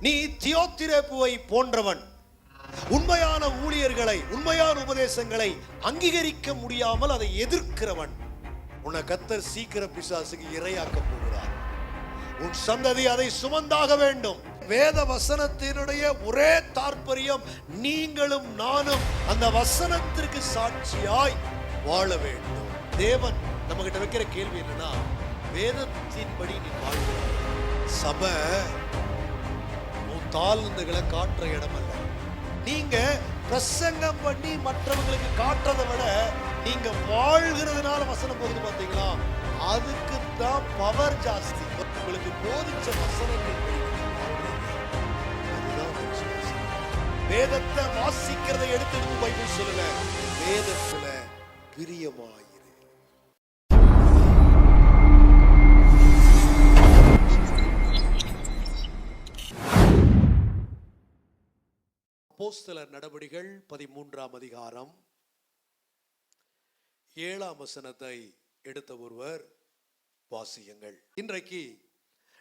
நீ தியோத்திரேப்புவை போன்றவன். உண்மையான ஊழியர்களை, உண்மையான உபதேசங்களை அங்கீகரிக்க முடியாமல் அதை எதிர்க்கிறவன். உன்னை கர்த்தர் சீக்கிரம் பிசாசுக்கு இரையாக்க போகிறார். உன் சந்ததி அதை சுமந்தாக வேண்டும். வேத வசனத்தினுடைய ஒரே தாற்பயம், நீங்களும் நானும் அந்த வசனத்திற்கு சாட்சியாய் வாழ வேண்டும். தேவன் நம்ம கிட்ட வைக்கிற கேள்வி என்னன்னா, வேதத்தின்படி நீ வாழ்கிறாய். சபை உன் தாழ்ந்துகளை காட்டுற இடம் அல்ல. நீங்க பிரசங்கம் பண்ணி மற்றவங்களுக்கு காட்டுறதை விட நீங்க வாழ்கிறதுனால வசனம் போகுது பாத்தீங்களா, அதுக்கு தான் பவர் ஜாஸ்தி. உங்களுக்கு போதிச்ச வசனங்கள் வேதத்தை வாசிக்கிறதை எடுத்து பைபிள் சொல்லல, வேதத்துல பிரியமாயிரு. அப்போஸ்தலர் நடபடிகள் 13ஆம் அதிகாரம் 7ஆம் வசனத்தை எடுத்த ஒருவர் வாசியுங்கள். இன்றைக்கு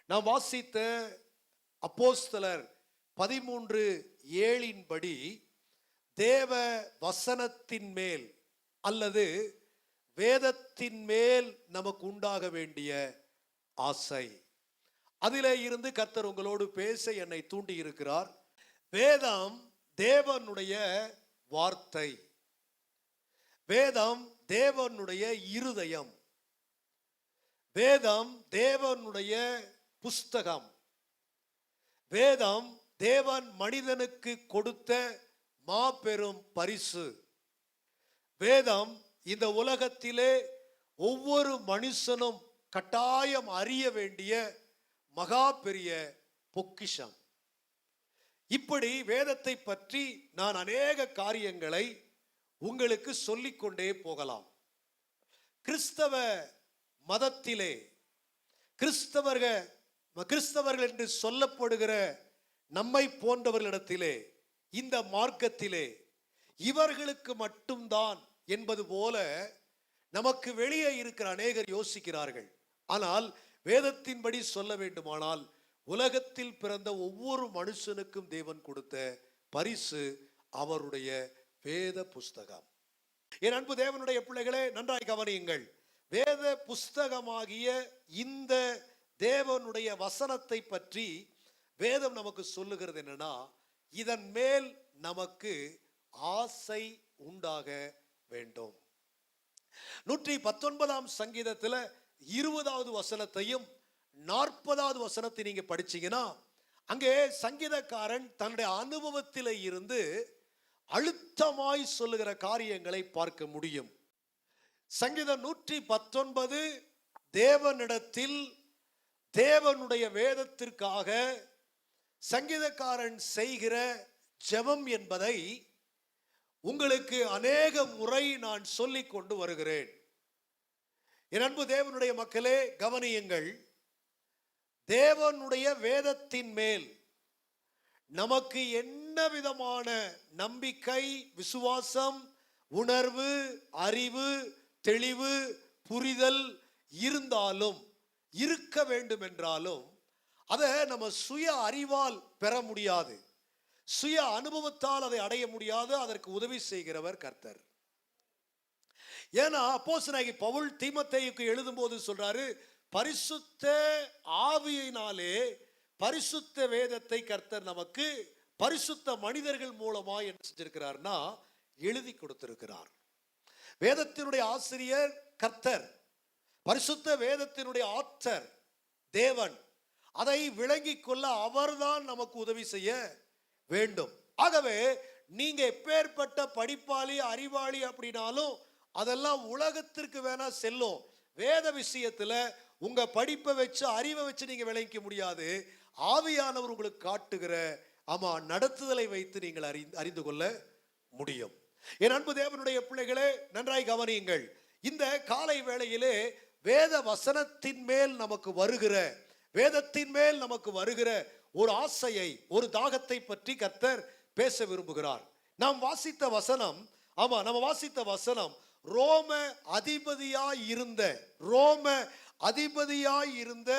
நாம் வாசித்த அப்போஸ்தலர் 13:7 படி தேவ வசனத்தின் மேல் அல்லது வேதத்தின் மேல் நமக்கு உண்டாக வேண்டிய ஆசை, அதிலே இருந்து கர்த்தர் உங்களோடு பேச என்னை தூண்டி இருக்கிறார். வேதம் தேவனுடைய வார்த்தை, வேதம் தேவனுடைய இருதயம், வேதம் தேவனுடைய புஸ்தகம், வேதம் தேவன் மனிதனுக்கு கொடுத்த மாபெரும் பரிசு. வேதம் இந்த உலகத்திலே ஒவ்வொரு மனுஷனும் கட்டாயம் அறிய வேண்டிய மகா பெரிய பொக்கிஷம். இப்படி வேதத்தை பற்றி நான் அநேக காரியங்களை உங்களுக்கு சொல்லிக்கொண்டே போகலாம். கிறிஸ்தவ மதத்திலே கிறிஸ்தவர்கள் என்று சொல்லப்படுகிற நம்மை போன்றவர்களிடத்திலே, இந்த மார்க்கத்திலே இவர்களுக்கு மட்டும்தான் என்பது போல நமக்கு வெளியே இருக்கிற அநேகர் யோசிக்கிறார்கள். ஆனால் வேதத்தின்படி சொல்ல வேண்டுமானால் உலகத்தில் பிறந்த ஒவ்வொரு மனுஷனுக்கும் தேவன் கொடுத்த பரிசு அவருடைய வேத புஸ்தகம். என் அன்பு தேவனுடைய பிள்ளைகளே, நன்றாய் கவனியுங்கள். வேத புஸ்தகமாகிய இந்த தேவனுடைய வசனத்தை பற்றி வேதம் நமக்கு சொல்லுகிறது என்னன்னா, இதன் மேல் நமக்கு ஆசை உண்டாக வேண்டும். 119ஆம் சங்கீதத்தில் 20வது வசனத்தையும் 40வது வசனத்தை நீங்க படிச்சீங்கன்னா, அங்கே சங்கீதக்காரன் தன்னுடைய அனுபவத்திலே இருந்து அழுத்தமாய் சொல்லுகிற காரியங்களை பார்க்க முடியும். சங்கீதம் 119 தேவனிடத்தில் தேவனுடைய வேதத்திற்காக சங்கீதக்காரன் செய்கிற ஜெபம் என்பதை உங்களுக்கு அநேக முறை நான் சொல்லிக் கொண்டு வருகிறேன். என் அன்பு தேவனுடைய மக்களே, கவனியுங்கள். தேவனுடைய வேதத்தின் மேல் நமக்கு என்ன விதமான நம்பிக்கை, விசுவாசம், உணர்வு, அறிவு, தெளிவு, புரிதல் இருந்தாலும், இருக்க வேண்டும் என்றாலும், அதை நம்ம சுய அறிவால் பெற முடியாது, சுய அனுபவத்தால் அதை அடைய முடியாது. அதற்கு உதவி செய்கிறவர் கர்த்தர். ஏன்னா அப்போஸ்தலனாகிய பவுல் தீமோத்தேயுக்கு எழுதும் போது சொல்றாரு, பரிசுத்த ஆவியினாலே பரிசுத்த வேதத்தை கர்த்தர் நமக்கு பரிசுத்த மனிதர்கள் மூலமா என்ன செஞ்சிருக்கிறார்னா எழுதி கொடுத்திருக்கிறார். வேதத்தினுடைய ஆசிரியர் கர்த்தர், பரிசுத்த வேதத்தினுடைய ஆத்தர் தேவன். அதை விளங்கிக் கொள்ள அவர்தான் நமக்கு உதவி செய்ய வேண்டும். ஆகவே நீங்க எப்பேற்பட்ட படிப்பாளி, அறிவாளி அப்படின்னாலும் அதெல்லாம் உலகத்திற்கு வேணா செல்லும். வேத விஷயத்துல உங்க படிப்பை வச்சு, அறிவை வச்சு நீங்க விளங்கிக்க முடியாது. ஆவியானவர் உங்களுக்கு காட்டுகிற நடத்துதலை வைத்து நீங்கள் அறிந்து கொள்ள முடியும். என் அன்பு தேவனுடைய பிள்ளைகளே, நன்றாய் கவனியுங்கள். இந்த காலை வேளையிலே வேத வசனத்தின் மேல் நமக்கு வருகிற, வேதத்தின் மேல் நமக்கு வருகிற ஒரு ஆசையை, ஒரு தாகத்தை பற்றி கர்த்தர் பேச விரும்புகிறார். நாம் வாசித்த வசனம், நம்ம வாசித்த வசனம் ரோம அதிபதியாய் இருந்த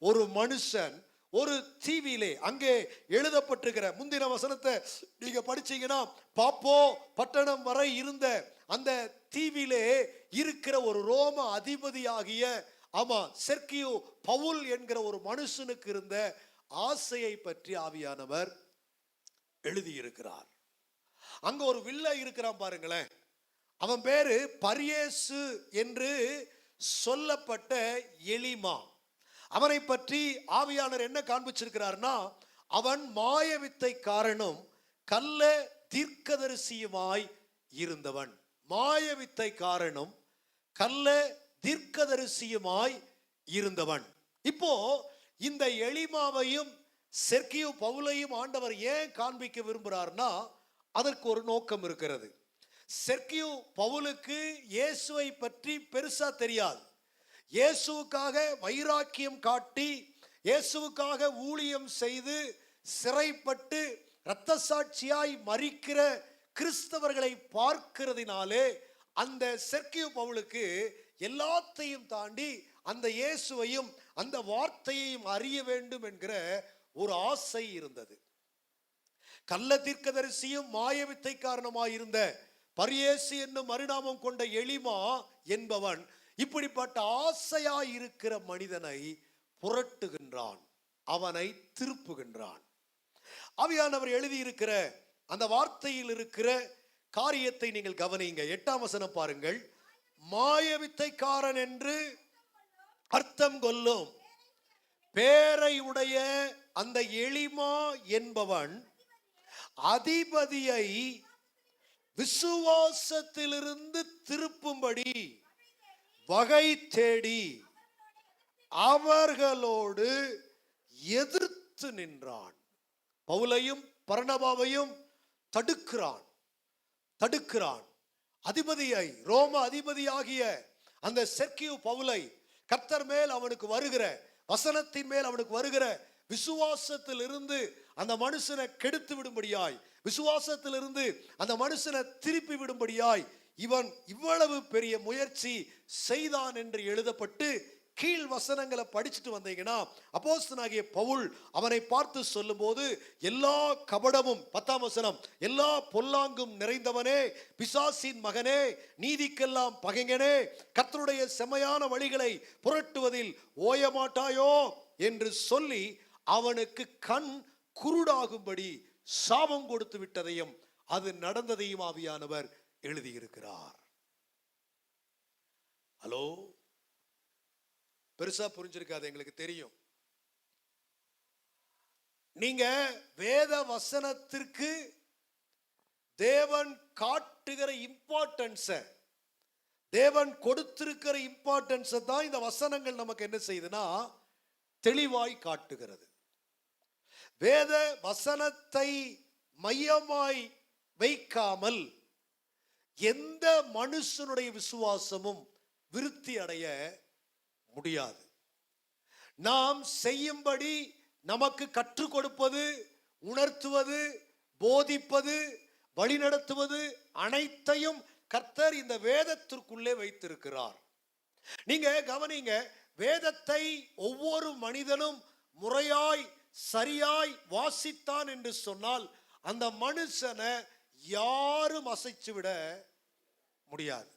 ஒரு மனுஷன் ஒரு தீவிலே அங்கே எழுதப்பட்டிருக்கிற முந்தின வசனத்தை நீங்க படிச்சீங்கன்னா, பாப்போ பட்டணம் வரை இருந்த அந்த தீவிலே இருக்கிற ஒரு ரோம அதிபதியாகிய செர்கியு பவுல் என்கிற ஒரு மனுஷனுக்கு இருந்த ஆசையை பற்றி ஆவியானவர் எழுதியிருக்கிறார். அங்க ஒரு வில்ல இருக்கிறான் பாருங்களேன். அவன் பேரு பரியேசு என்று சொல்லப்பட்ட எலிமா. அவனை பற்றி ஆவியானவர் என்ன காண்பிச்சிருக்கிறார்னா, அவன் மாயவித்தைக்காரனும் கள்ள தீர்க்கதரிசியுமாய் இருந்தவன். மாயவித்தைக்காரனும் கள்ள தீர்க்கதரிசியுமாய் இருந்தவன். இப்போ இந்த எலிமாவையும் செர்கியு பவுலையும் ஆண்டவர் ஏன் காண்பிக்க விரும்புகிறார்னா, அதற்கு ஒரு நோக்கம் இருக்கிறது. செர்கியு பவுலுக்கு இயேசுவை பற்றி பெருசா தெரியாது. இயேசுவுக்காக வைராக்கியம் காட்டி இயேசுவுக்காக ஊழியம் செய்து சிறைப்பட்டு இரத்த சாட்சியாய் மரிக்கிற கிறிஸ்தவர்களை பார்க்கிறதினாலே அந்த செர்கியு பவுலுக்கு எல்லாத்தையும் தாண்டி அந்த இயேசுவையும் அந்த வார்த்தையையும் அறிய வேண்டும் என்கிற ஒரு ஆசை இருந்தது. கள்ள தீர்க்கதரிசியும் மாயவித்தைக்காரனுமாய் இருந்த பரியேசு என்னும் மறுநாமம் கொண்ட எலிமா என்பவன் இப்படிப்பட்ட ஆசையாய் இருக்கிற மனிதனை புரட்டுகின்றான், அவனை திருப்புகின்றான். ஆவியானவர் எழுதியிருக்கிற அந்த வார்த்தையில் இருக்கிற காரியத்தை நீங்கள் கவனிங்க. 8ஆம் வசனம் பாருங்கள். மாயவித்தைக்காரன் என்று அர்த்தம் கொள்ளும் பேரை உடைய அந்த எலிமா என்பவன் அதிபதியை விசுவாசத்திலிருந்து திருப்பும்படி வகை தேடி அவர்களோடு எதிர்த்து நின்றான். பவுலையும் பர்னபாவையும் தடுக்கிறான். அதிபதியை, ரோம அதிபதியாகிய அந்த செர்கியு பவுலை கர்த்தர் மேல் அவனுக்கு வருகிற வசனத்தின் மேல் அவனுக்கு வருகிற விசுவாசத்தில் இருந்து அந்த மனுஷனை கெடுத்து விடும்படியாய், விசுவாசத்திலிருந்து அந்த மனுஷனை திருப்பி விடும்படியாய் இவன் இவ்வளவு பெரிய முயற்சி செய்தான் என்று எழுதப்பட்டு கீழ் வசனங்களை படிச்சுட்டு வந்தீங்கன்னா, அப்போஸ்தலனாகிய பவுல் அவனை பார்த்து சொல்லும் போது, எல்லா கபடமும் 10ஆம் வசனம், எல்லா பொல்லாங்கும் நிறைந்தவனே, பிசாசின் மகனே, நீதிக்கெல்லாம் பகைஞனே, கர்த்தருடைய செமையான வழிகளை புரட்டுவதில் ஓயமாட்டாயோ என்று சொல்லி அவனுக்கு கண் குருடாகும்படி சாபம் கொடுத்து விட்டதையும் அது நடந்ததையும் ஆவியானவர் எழுதியிருக்கிறார். ஹலோ, பெருசா புரிஞ்சிருக்காது, எங்களுக்கு தெரியும். நீங்க வேத வசனத்திற்கு தேவன் காட்டுகிற இம்பார்ட்டன்ஸ, தேவன் கொடுத்திருக்கிற இம்பார்ட்டன்ஸ தான் இந்த வசனங்கள் நமக்கு என்ன செய்யுதுன்னா தெளிவாய் காட்டுகிறது. வேத வசனத்தை மையமாய் வைக்காமல் எந்த மனுஷனுடைய விசுவாசமும் விருத்தி அடைய முடியாது. நாம் செய்யும்படி நமக்கு கற்றுக் கொடுப்பது, உணர்த்துவது, போதிப்பது, வழிநடத்துவது அனைத்தையும் கர்த்தர் இந்த வேதத்திற்குள்ளே வைத்திருக்கிறார். நீங்க கவனிங்க, வேதத்தை ஒவ்வொரு மனிதனும் முறையாய் சரியாய் வாசித்தான் என்று சொன்னால் அந்த மனுஷனை யாரும் அசைச்சு விட முடியாது.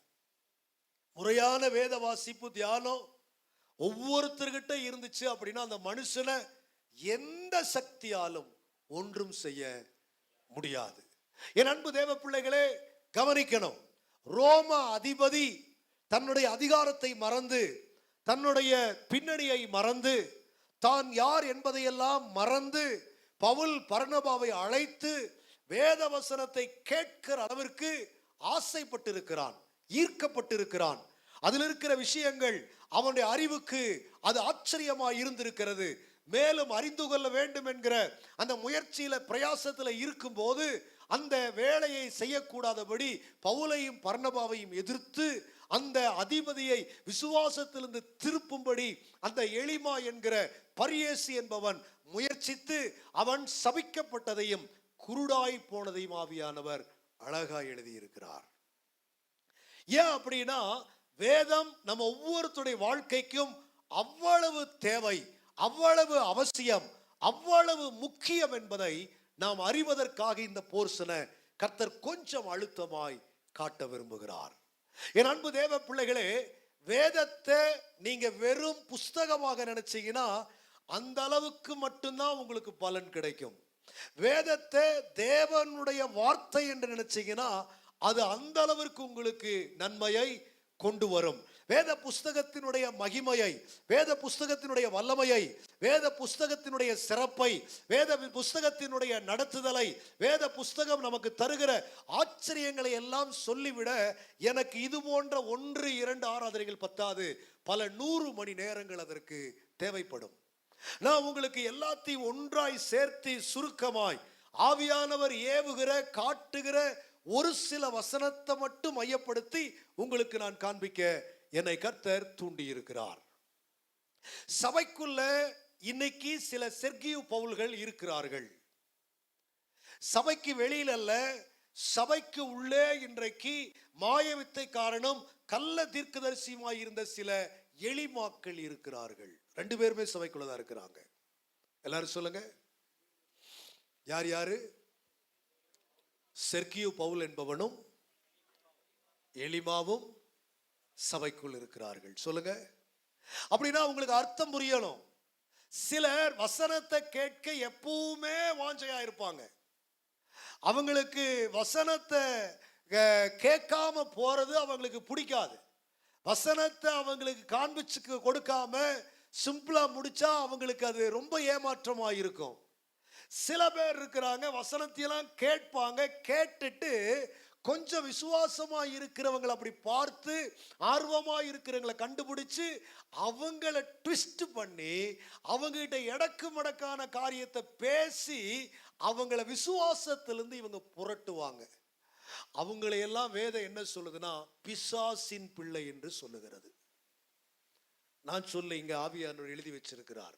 முறையான வேத வாசிப்பு தியானம் ஒவ்வொருத்தர்கிட்ட இருந்துச்சு அப்படின்னா அந்த மனுஷனை எந்த சக்தியாலும் ஒன்றும் செய்ய முடியாது. என் அன்பு தேவ பிள்ளைகளே, கவனிக்கணும். ரோம அதிபதி தன்னுடைய அதிகாரத்தை மறந்து, தன்னுடைய பின்னணியை மறந்து, தான் யார் என்பதையெல்லாம் மறந்து பவுல் பர்னபாவை அழைத்து வேத வசனத்தை கேட்கிற அளவிற்கு ஆசைப்பட்டிருக்கிறான், ஈர்க்கப்பட்டிருக்கிறான். அதில் இருக்கிற விஷயங்கள் அவனுடைய அறிவுக்கு அது ஆச்சரியமாய் இருந்திருக்கிறது. மேலும் அறிந்து கொள்ள வேண்டும் என்கிற அந்த முயற்சியில பிரயாசத்தில் இருக்கும் போது அந்த வேலையை செய்யக்கூடாதபடி பவுலையும் பர்னபாவையும் எதிர்த்து அந்த அதிபதியை விசுவாசத்திலிருந்து திருப்பும்படி அந்த எலிமா என்கிற பரியேசு என்பவன் முயற்சித்து அவன் சபிக்கப்பட்டதையும் குருடாய் போனதையும் ஆவியானவர் அழகாய் எழுதியிருக்கிறார். ஏன் அப்படின்னா, வேதம் நம்ம ஒவ்வொருத்தருடைய வாழ்க்கைக்கும் அவ்வளவு தேவை, அவ்வளவு அவசியம், அவ்வளவு முக்கியம் என்பதை நாம் அறிவதற்காக இந்த போர்ஷனை கர்த்தர் கொஞ்சம் அழுத்தமாய் காட்ட விரும்புகிறார். என் அன்பு தேவ பிள்ளைகளே, வேதத்தை நீங்க வெறும் புஸ்தகமாக நினைச்சீங்கன்னா அந்த அளவுக்கு மட்டும்தான் உங்களுக்கு பலன் கிடைக்கும். வேதத்தை தேவனுடைய வார்த்தை என்று நினைச்சீங்கன்னா அது அந்த அளவிற்கு உங்களுக்கு நன்மையை கொண்டு வரும். வேத புஸ்தகத்தினுடைய மகிமையை, வேத புஸ்தகத்தினுடைய வல்லமையை, வேத புஸ்தகத்தினுடைய சிறப்பை, வேத புஸ்தகத்தினுடைய நடத்துதலை, வேத புஸ்தகம் நமக்கு தருகிற ஆச்சரியங்களை எல்லாம் சொல்லிவிட எனக்கு இது போன்ற 1-2 ஆராதனைகள் பத்தாது. பல 100 மணி நேரங்கள் அதற்கு தேவைப்படும். நான் உங்களுக்கு எல்லாத்தையும் ஒன்றாய் சேர்த்து சுருக்கமாய் ஆவியானவர் ஏவுகிற காட்டுகிற ஒரு சில வசனத்தை மட்டும் மையப்படுத்தி உங்களுக்கு நான் காண்பிக்க என்னை கர்த்தர் தூண்டி இருக்கிறார். சபைக்குள்ள இன்னைக்கு சில செர்கியு பவுல்கள் இருக்கிறார்கள். சபைக்கு வெளியில் அல்ல, சபைக்கு உள்ளே இன்றைக்கு மாயவித்தை காரணம் கள்ள தீர்க்கதரிசியுமாய் இருந்த சில எளிமாக்கள் இருக்கிறார்கள். 2 பேருமே சபைக்குள்ளதான் இருக்கிறாங்க. எல்லாரும் சொல்லுங்க, யார் யாரு? செர்கியு பவுல் என்பவனும் எலிமாவும் சபைக்குள் இருக்கிறார்கள். சொல்லுங்க. அப்படின்னா உங்களுக்கு அர்த்தம் புரியணும். சிலர் வசனத்தை கேட்க எப்பவுமே வாஞ்சையா இருப்பாங்க. அவங்களுக்கு வசனத்தை கேட்காம போறது அவங்களுக்கு பிடிக்காது. வசனத்தை அவங்களுக்கு காண்பிச்சு கொடுக்காம சிம்பிளா முடிச்சா அவங்களுக்கு அது ரொம்ப ஏமாற்றமா இருக்கும். சில பேர் இருக்கிறாங்க, வசனத்தையெல்லாம் கேட்பாங்க, கேட்டுட்டு கொஞ்சம் விசுவாசமா இருக்கிறவங்களை அப்படி பார்த்து ஆர்வமா இருக்கிறவங்களை கண்டுபிடிச்சு அவங்கள ட்விஸ்ட் பண்ணி அவங்ககிட்ட எடக்கு மடக்கான காரியத்தை பேசி அவங்கள விசுவாசத்திலிருந்து இவங்க புரட்டுவாங்க. அவங்களையெல்லாம் வேதம் என்ன சொல்லுதுன்னா பிசாசின் பிள்ளை என்று சொல்லுகிறது. நான் சொல்ல இங்க ஆவியானவர் எழுதி வச்சிருக்கிறார்.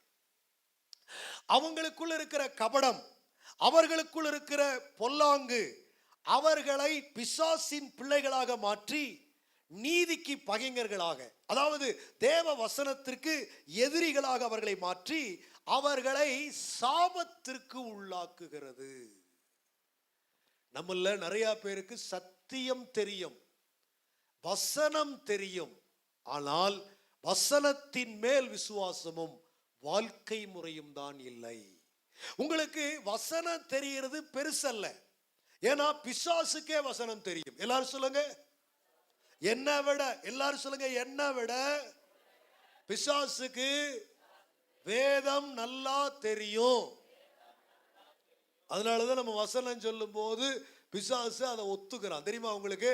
அவங்களுக்குள் இருக்கிற கபடம், அவர்களுக்குள் இருக்கிற பொல்லாங்கு அவர்களை பிசாசின் பிள்ளைகளாக மாற்றி நீதிக்கு பகைஞர்களாக, அதாவது தேவ வசனத்திற்கு எதிரிகளாக அவர்களை மாற்றி அவர்களை சாபத்திற்கு உள்ளாக்குகிறது. நம்மள நிறைய பேருக்கு சத்தியம் தெரியும், வசனம் தெரியும், ஆனால் வசனத்தின் மேல் விசுவாசமும் வாழ்க்கை முறையும் தான் இல்லை. உங்களுக்கு வசனம் தெரிகிறது பெருசல்ல, ஏன்னா பிசாசுக்கே வசனம் தெரியும். எல்லாரும் சொல்லுங்க, என்ன விட, எல்லாரும் சொல்லுங்க, என்ன விட பிசாசுக்கு வேதம் நல்லா தெரியும். அதனாலதான் நம்ம வசனம் சொல்லும் போது பிசாசு அதை ஒத்துக்கிறான். தெரியுமா உங்களுக்கு?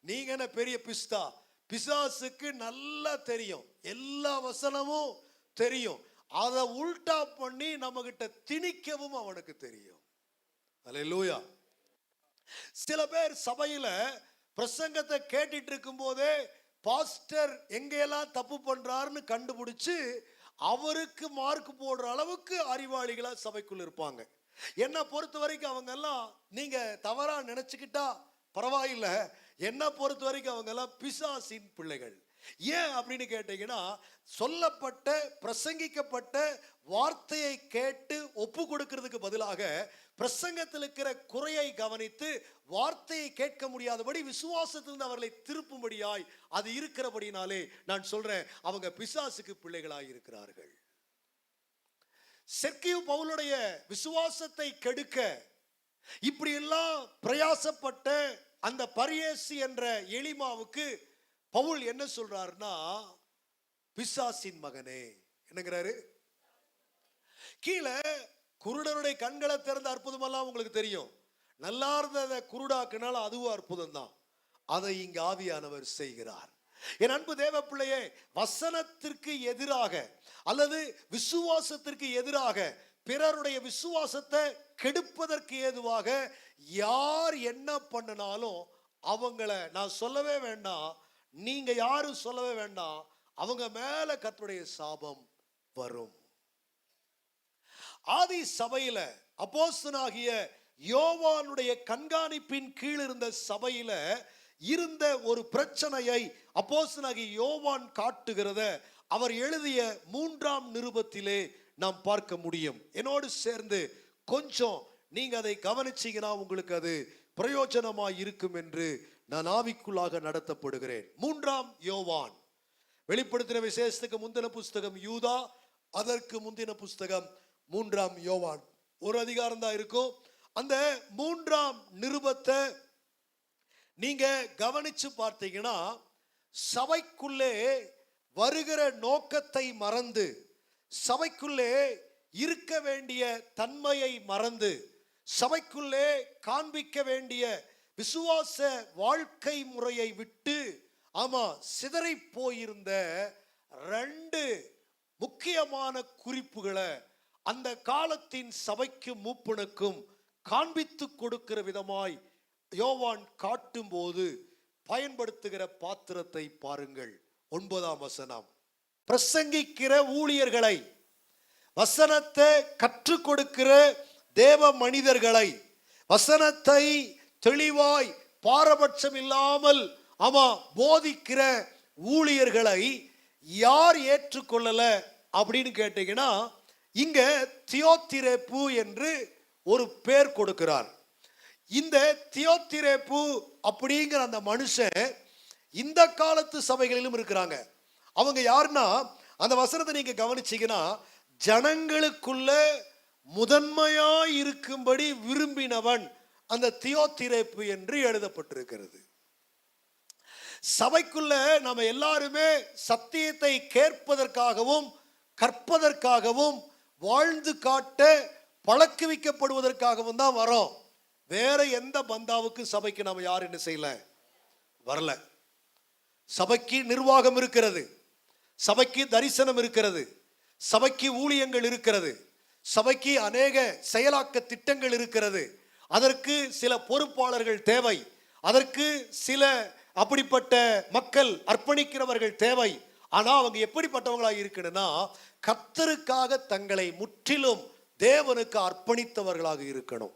நீங்க என்ன பெரிய பிஸ்தா? பிசாசுக்கு நல்லா தெரியும், எல்லா வசனமும் தெரியும். அதை உல்டா பண்ணி நம்ம கிட்ட திணிக்கவும் அவனுக்கு தெரியும். அல்லேலூயா. சில பேர் சபையில பிரசங்கத்தை கேட்டுட்டு இருக்கும் போதே பாஸ்டர் எங்கெல்லாம் தப்பு பண்றாருன்னு கண்டுபிடிச்சு அவருக்கு மார்க் போடுற அளவுக்கு அறிவாளிகளா சபைக்குள்ள இருப்பாங்க. என்ன பொறுத்த வரைக்கும் அவங்க எல்லாம், நீங்க தவறா நினைச்சுக்கிட்டா பரவாயில்ல, என்ன பொறுத்த வரைக்கும் அவங்க எல்லாம் பிசாசின் பிள்ளைகள். ஏன் அப்படின்னு கேட்டீங்கன்னா, சொல்லப்பட்ட பிரசங்கிக்கப்பட்ட வார்த்தையை கேட்டு ஒப்பு கொடுக்கிறதுக்கு பதிலாக பிரசங்கத்தில் இருக்கிற குறையை கவனித்து வார்த்தையை கேட்க முடியாதபடி விசுவாசத்திலிருந்து அவர்களை திருப்பும்படியாய் அது இருக்கிறபடினாலே நான் சொல்றேன், அவங்க பிசாசுக்கு பிள்ளைகளாய் இருக்கிறார்கள். செர்கியு பவுலுடைய விசுவாசத்தை கெடுக்க இப்படி எல்லாம் பிரயாசப்பட்ட அந்த பரியேசி என்ற எலிமாவுக்கு பவுல் என்ன சொல்றாருன்னா, பிசாசின் மகனே என்னங்கிறாரு. கீழே குருடருடைய கண்களை திறந்த அற்புதம் எல்லாம் உங்களுக்கு தெரியும். நல்லா இருந்த குருடாக்குனால அதுவும் அற்புதம் தான். அதை இங்கு ஆவியானவர் செய்கிறார். என் அன்பு தேவ பிள்ளையே, வசனத்திற்கு எதிராக அல்லது விசுவாசத்திற்கு எதிராக பிறருடைய விசுவாசத்தை கெடுப்பதற்கு ஏதுவாக யார் என்ன பண்ணினாலும் அவங்கள நான் சொல்லவே வேண்டாம், நீங்க யாரும் சொல்லவே வேண்டாம், அவங்க மேல கர்த்தருடைய சாபம் வரும். ஆதி சபையில அப்போஸ்தலனாகிய யோவானுடைய கண்காணிப்பின் கீழ் இருந்த சபையில இருந்த ஒரு பிரச்சனையை அப்போஸ்தலனாகிய யோவான் காட்டுகிறத அவர் எழுதிய 3ஆம் நிருபத்திலே நாம் பார்க்க முடியும். என்னோடு சேர்ந்து கொஞ்சம் நீங்க அதை கவனிச்சீங்கன்னா உங்களுக்கு அது பிரயோஜனமாய் இருக்கும் என்று நான் ஆவிக்குள்ளாக நடத்தப்படுகிறேன். 3ஆம் யோவான், வெளிப்படுத்தின விசேஷத்துக்கு முந்தின புஸ்தகம் யூதா, அதற்கு முந்தின புஸ்தகம் 3ஆம் யோவான். ஒரு அதிகாரம் தான் இருக்கும். அந்த 3ஆம் நிருபத்தை நீங்க கவனிச்சு பார்த்தீங்கன்னா, சபைக்குள்ளே வருகிற நோக்கத்தை மறந்து, சபைக்குள்ளே இருக்க வேண்டிய தன்மையை மறந்து, சபைக்குள்ளே காண்பிக்க வேண்டிய விசுவாச வாழ்க்கை முறையை விட்டு சிதறி போயிருந்த 2 முக்கியமான குறிப்புகளை அந்த காலத்தின் சபைக்கு மூப்பனுக்கும் காண்பித்து கொடுக்கிற விதமாய் யோவான் காட்டும் போது பயன்படுத்துகிற பாத்திரத்தை பாருங்கள். 9ஆம் வசனம், பிரசங்கிக்கிற ஊழியர்களை, வசனத்தை கற்றுக் கொடுக்கிற தேவ மனிதர்களை, வசனத்தை தெளிவாய் பாரபட்சம் இல்லாமல் போதிக்கிற ஊழியர்களை யார் ஏற்றுக்கொள்ளல அப்படின்னு கேட்டீங்கன்னா, இங்க தியோத்திரேப்பு என்று ஒரு பேர் கொடுக்கிறார். இந்த தியோத்திரேப்பு அப்படிங்கிற அந்த மனுஷன் இந்த காலத்து சபைகளிலும் இருக்கிறாங்க. அவங்க யாருன்னா, அந்த வசனத்தை நீங்க கவனிச்சீங்கன்னா, ஜனங்களுக்குள்ள முதன்மையாய் இருக்கும்படி விரும்பினவன் அந்த தியோத்திரேப்பு என்று எழுதப்பட்டிருக்கிறது. சபைக்குள்ள நம்ம எல்லாருமே சத்தியத்தை கேட்பதற்காகவும் கற்பதற்காகவும் வாழ்ந்து காட்ட பழக்குவிக்கப்படுவதற்காகவும் தான் வரோம். வேற எந்த பந்தாவுக்கு சபைக்கு நம்ம யாரும் என்ன செய்யல, வரல. சபைக்கு நிர்வாகம் இருக்கிறது, சபைக்கு தரிசனம் இருக்கிறது, சபைக்கு ஊழியங்கள் இருக்கிறது, சபைக்கு அநேக செயலாக்க திட்டங்கள் இருக்கிறது. அதற்கு சில பொறுப்பாளர்கள் தேவை, அதற்கு சில அப்படிப்பட்ட மக்கள் அர்ப்பணிக்கிறவர்கள் தேவை. ஆனா அவங்க எப்படிப்பட்டவங்களா இருக்கணும்னா, கர்த்தருக்காக தங்களை முற்றிலும் தேவனுக்கு அர்ப்பணித்தவர்களாக இருக்கணும்.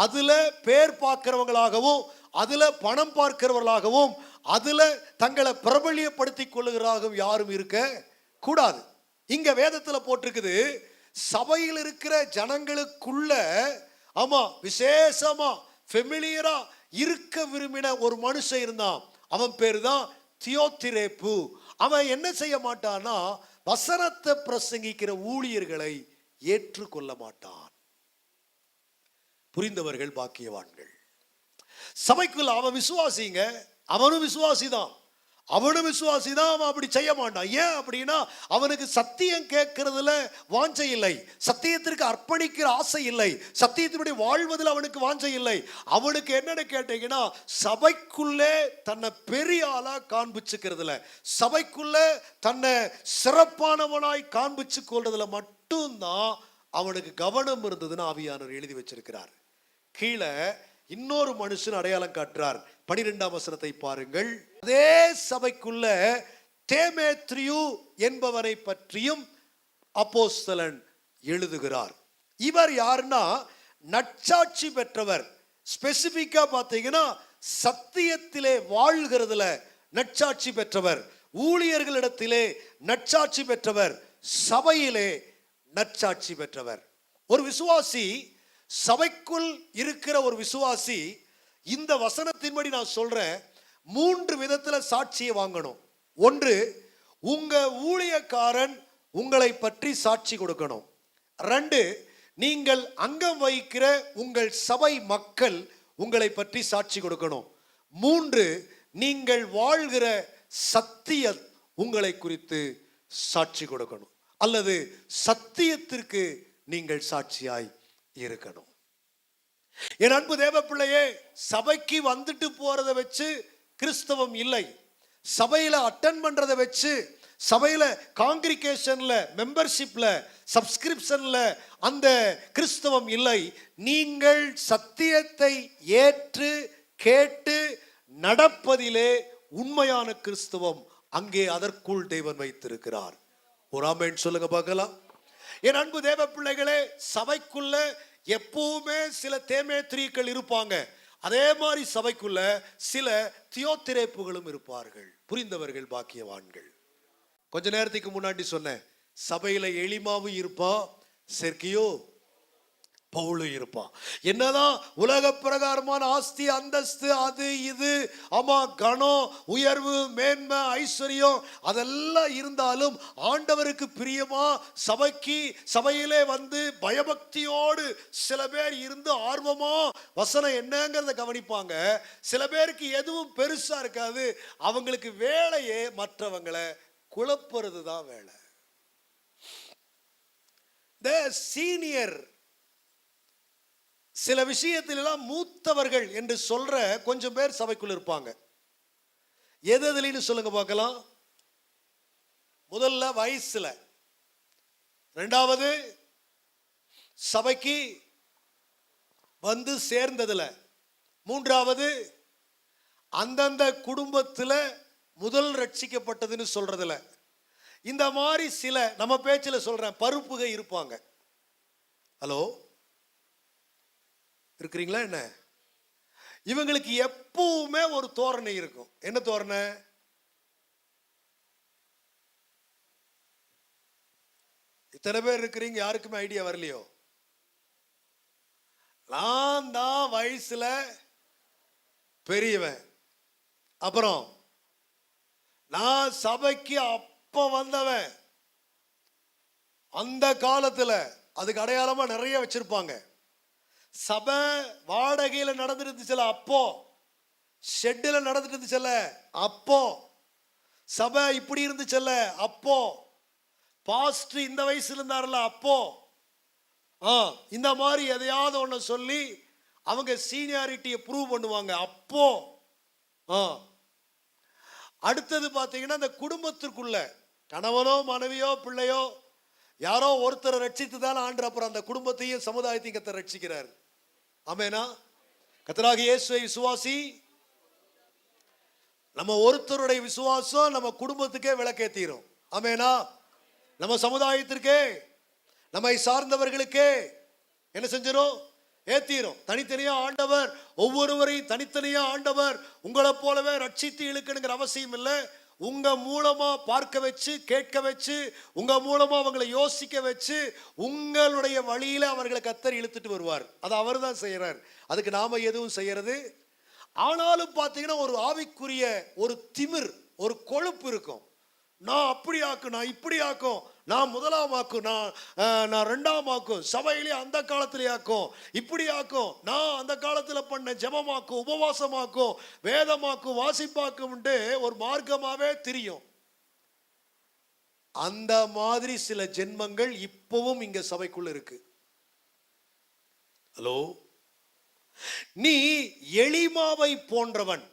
அதுல பேர் பார்க்கிறவங்களாகவும், அதுல பணம் பார்க்கிறவர்களாகவும், அதுல தங்களை பிரபல்யப்படுத்திக் கொள்ளுகிறாகவும் யாரும் இருக்க கூடாது. இங்க வேதத்துல போட்டிருக்குது, சபையில் இருக்கிற ஜனங்களுக்குள்ள விசேஷமா ஃபெமிலியரா இருக்க விரும்பின ஒரு மனுஷன் இருந்தான். அவன் பேரு தான் தியோத்திரேப்பு. அவன் என்ன செய்ய மாட்டான்னா, வசனத்தை பிரசங்கிக்கிற ஊழியர்களை ஏற்றுக்கொள்ள மாட்டான். புரிந்தவர்கள் பாக்கியவான்கள். சபைக்குள்ள அவன் விசுவாசிங்க, அவனும் விசுவாசிதான், அவனும் விசுவாசிதான். அவன் அப்படி செய்ய மாட்டான். ஏன் அப்படின்னா, அவனுக்கு சத்தியம் கேட்கறதுல வாஞ்சை இல்லை, சத்தியத்திற்கு அர்ப்பணிக்கிற ஆசை இல்லை, சத்தியத்தினுடைய வாழ்வதில் அவனுக்கு வாஞ்சை இல்லை. அவனுக்கு என்னன்னு கேட்டீங்கன்னா, சபைக்குள்ளே தன்னை பெரிய ஆளா காண்பிச்சுக்கிறதுல, சபைக்குள்ளே தன்னை சிறப்பானவனாய் காண்பிச்சு கொள்றதுல மட்டும்தான் அவனுக்கு கவனம் இருந்ததுன்னு ஆவியானவர் எழுதி வச்சிருக்கிறார். கீழே இன்னொரு மனுஷன் அடையாளம் காட்டுறார். 12ஆம் வசனத்தை பாருங்கள். அதே சபைக்குள்ள தேமேத்ரியு என்பவரை பற்றியும் அப்போஸ்தலன் எழுதுகிறார். இவர் யாருன்னா, நற்சாட்சி பெற்றவர். ஸ்பெசிபிக்கா பார்த்தீங்கன்னா, சத்தியத்திலே வாழ்கிறதுல நற்சாட்சி பெற்றவர், ஊழியர்களிடத்திலே நற்சாட்சி பெற்றவர், சபையிலே நற்சாட்சி பெற்றவர். ஒரு விசுவாசி, சபைக்குள் இருக்கிற ஒரு விசுவாசி, இந்த வசனத்தின்படி நான் சொல்றேன், 3 விதத்துல சாட்சியை வாங்கணும். ஒன்று, உங்க ஊழியக்காரன் உங்களை பற்றி சாட்சி கொடுக்கணும். 2, நீங்கள் அங்கம் வகிக்கிற உங்கள் சபை மக்கள் உங்களை பற்றி சாட்சி கொடுக்கணும். 3, நீங்கள் வாழ்கிற சத்தியம் உங்களை குறித்து சாட்சி கொடுக்கணும், அல்லது சத்தியத்திற்கு நீங்கள் சாட்சியாய் இருக்கணும். என் அன்பு தேவ பிள்ளையே, சபைக்கு வந்துட்டு போறதை வச்சு கிறிஸ்தவம் இல்லை. சபையில அட்டெண்ட் பண்றதை வச்சு, சபையில காங்கிரிகேஷன்ல, மெம்பர்ஷிப்ல, சப்ஸ்கிரிப்ஷன்ல அந்த கிறிஸ்தவம் இல்லை. நீங்கள் சத்தியத்தை ஏற்று கேட்டு நடப்பதிலே உண்மையான கிறிஸ்தவம் அங்கே அதற்குள் தேவன் வைத்திருக்கிறார். ஒரு ஆமென் சொல்லுங்க பார்க்கலாம். என் அன்பு தேவ பிள்ளைகளே, சபைக்குள்ள எப்பவுமே சில தேமேத்ரியர்கள் இருப்பாங்க. அதே மாதிரி சபைக்குள்ள சில தியோத்திரேப்புகளும் இருப்பார்கள். புரிந்தவர்கள் பாக்கியவான்கள். கொஞ்ச நேரத்துக்கு முன்னாடி சொன்னேன், சபையில எளிமாவும் இருப்பான், செர்கியோ பவுலும் இருப்பான். என்னதான் உலக பிரகாரமான ஆஸ்தி அந்தஸ்து அது இது ஆமா கனம் உயர்வு மேன்மை ஐஸ்வர்யம் அதெல்லாம் இருந்தாலும் ஆண்டவருக்கு பிரியமா சபையிலே வந்து பயபக்தியோடு சில பேர் இருந்து ஆர்வமா வசனம் என்னங்கிறத கவனிப்பாங்க. சில பேருக்கு எதுவும் பெருசா இருக்காது. அவங்களுக்கு வேலையே மற்றவங்களை குழப்புறது தான் வேலை. சீனியர் சில விஷயத்திலெல்லாம் மூத்தவர்கள் என்று சொல்ற கொஞ்சம் பேர் சபைக்குள்ள இருப்பாங்க. எதுன்னு சொல்லுங்க பார்க்கலாம். முதல்ல வயசுல, இரண்டாவது சபைக்கு வந்து சேர்ந்ததுல, மூன்றாவது அந்தந்த குடும்பத்துல முதல் ரட்சிக்கப்பட்டதுன்னு சொல்றதுல, இந்த மாதிரி சில நம்ம பேச்சில் சொல்றேன் பருப்புகை இருப்பாங்க. ஹலோ இருக்கிறீங்களா என்ன? இவங்களுக்கு எப்பவுமே ஒரு தோரணை இருக்கும். என்ன தோரணை? இத்தனை பேர் இருக்கிறீங்க, யாருக்குமே ஐடியா வரலையோ? நான் தான் வயசுல பெரியவன், அப்புறம் நான் சபைக்கு அப்ப வந்தவன். அந்த காலத்துல அதுக்கு அடையாளமா நிறைய வச்சிருப்பாங்க. சபை வாடகையில நடந்துட்டு இருந்துச்சுல அப்போ, ஷெட்டில் நடந்துட்டு இருந்துச்சுல அப்போ, சபை இப்படி இருந்துச்சுல்ல அப்போ, பாஸ்டர் இந்த வயசுல இருந்தாருல அப்போ, இந்த மாதிரி எதையாவது ஒன்று சொல்லி அவங்க சீனியாரிட்டியை ப்ரூவ் பண்ணுவாங்க அப்போ. அடுத்தது பார்த்தீங்கன்னா இந்த குடும்பத்திற்குள்ள கணவனோ மனைவியோ பிள்ளையோ யாரோ ஒருத்தரை ரட்சித்து தான் ஆண்டு அப்புறம் அந்த குடும்பத்தையும் சமுதாயத்தையும் கர்த்தர் ரட்சிக்கிறார். ஆமெனா? கர்த்தராகிய இயேசுவை விசுவாசி. நம்ம ஒருத்தருடைய விசுவாசம் நம்ம குடும்பத்துக்கே விளக்கேத்திரும். ஆமெனா? நம்ம சமுதாயத்திற்கே நம்மை சார்ந்தவர்களுக்கே என்ன செஞ்சிரும்? ஏத்தீரும். தனித்தனியா ஆண்டவர் ஒவ்வொருவரையும் தனித்தனியா ஆண்டவர் உங்களை போலவே ரட்சித்து இழுக்கணுங்கிற அவசியம் இல்லை. உங்க மூலமா பார்க்க வச்சு கேட்க வச்சு உங்க மூலமா அவங்களை யோசிக்க வச்சு உங்களுடைய வழியில அவர்களை கர்த்தர் இழுத்துட்டு வருவார். அது அவர் தான் செய்யறார். அதுக்கு நாம எதுவும் செய்யறது. ஆனாலும் பார்த்தீங்கன்னா ஒரு ஆவிக்குரிய ஒரு திமிர் ஒரு கொழுப்பு இருக்கும். நான் அப்படி ஆக்கும், நான் இப்படி ஆக்கும், நான் முதலாம் ஆக்கும், நான் ரெண்டாம் ஆக்கும், சபையிலே அந்த காலத்திலே ஆக்கும், இப்படி ஆக்கும், நான் அந்த காலத்தில் பண்ண ஜெபமாக்கும், உபவாசமாக்கும், வேதமாக்கும், வாசிப்பாக்கும் ஒரு மார்க்கமாவே தெரியும். அந்த மாதிரி சில ஜென்மங்கள் இப்பவும் இங்க சபைக்குள்ள இருக்கு. ஹலோ, நீ எளிமாவை போன்றவன்,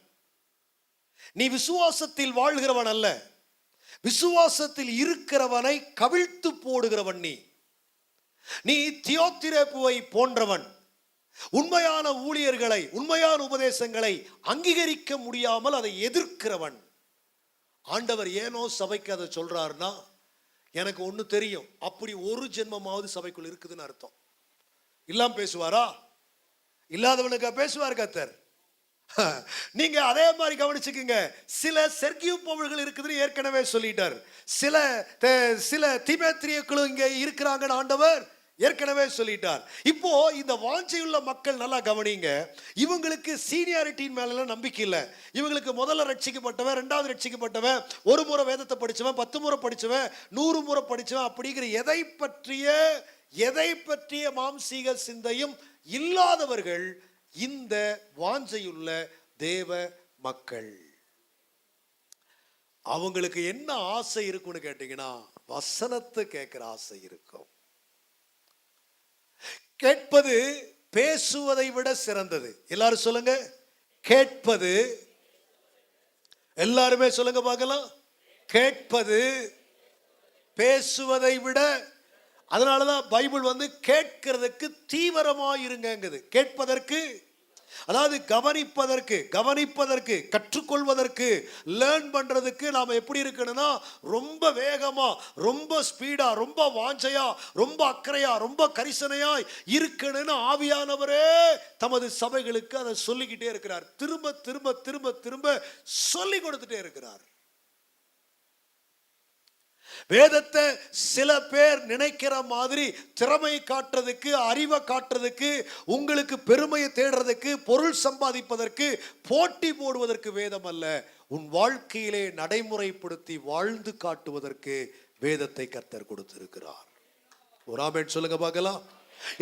நீ விசுவாசத்தில் வாழ்கிறவன் அல்ல, விசுவாசத்தில் இருக்கிறவனை கவிழ்த்து போடுகிறவன். நீ தியோத்திரேப்புவை போன்றவன், உண்மையான ஊழியர்களை உண்மையான உபதேசங்களை அங்கீகரிக்க முடியாமல் அதை எதிர்க்கிறவன். ஆண்டவர் ஏனோ சபைக்கு அதை சொல்றாருன்னா எனக்கு ஒண்ணு தெரியும், அப்படி ஒரு ஜென்மமாவது சபைக்குள் இருக்குதுன்னு அர்த்தம். இல்லாம பேசுவாரா? இல்லாதவனுக்கா பேசுவார் கர்த்தர்? நீங்க அதே மாதிரி கவனிச்சுக்கீங்க. சில செர்கியூ பவுல்கள் இருக்குதுன்னு ஏற்கனவே சொல்லிட்டார். சில தீமோத்தேயுக்களும் இங்க இருக்கிறாங்கன்னு ஆண்டவர் ஏற்கனவே சொல்லிட்டார். இப்போ இந்த வாஞ்சையுள்ள மக்கள் நல்லா கவனிங்க. இவங்களுக்கு சீனியாரிட்டியின் மேல நம்பிக்கை இல்லை. இவங்களுக்கு முதல்ல ரட்சிக்கப்பட்டவன், ரெண்டாவது ரட்சிக்கப்பட்டவன், ஒரு முறை வேதத்தை படிச்சவன், 10 முறை படிச்சவன், 100 முறை படிச்சவன், அப்படிங்கிற எதை பற்றிய மாம்சீக சிந்தையும் இல்லாதவர்கள் இந்த வாஞ்சையுள்ள தேவ மக்கள். அவங்களுக்கு என்ன ஆசை இருக்குன்னு கேட்டீங்கன்னா வசனத்தை கேட்கிற ஆசை இருக்கும். கேட்பது பேசுவதை விட சிறந்தது. எல்லாரும் சொல்லுங்க, கேட்பது. எல்லாருமே சொல்லுங்க பார்க்கலாம், கேட்பது பேசுவதை விட. அதனாலதான் பைபிள் கேட்கிறதுக்கு தீவிரமா இருங்கங்குது. கேட்பதற்கு, அதாவது கவனிப்பதற்கு கற்றுக்கொள்வதற்கு லேர்ன் பண்றதுக்கு நாம எப்படி இருக்கணும்னா ரொம்ப வேகமா, ரொம்ப ஸ்பீடா, ரொம்ப வாஞ்சையா, ரொம்ப அக்கறையா, ரொம்ப கரிசனையாய் இருக்கணும்னு ஆவியானவரே தமது சபைகளுக்கு அதை சொல்லிக்கிட்டே இருக்கிறார். திரும்ப திரும்ப திரும்ப திரும்ப சொல்லி கொடுத்துட்டே இருக்கிறார். வேதத்தை சில பேர் நினைக்கிற மாதிரி திறமை காட்டுறதுக்கு, அறிவை காட்டுறதுக்கு, உங்களுக்கு பெருமையை தேடுறதுக்கு, பொருள் சம்பாதிப்பதற்கு, போட்டி போடுவதற்கு வேதம் அல்ல. உன் வாழ்க்கையிலே நடைமுறைப்படுத்தி வாழ்ந்து காட்டுவதற்கு வேதத்தை கர்த்தர் கொடுத்திருக்கிறார். ஒரு ஆமென் சொல்லுங்க பார்க்கலாம்.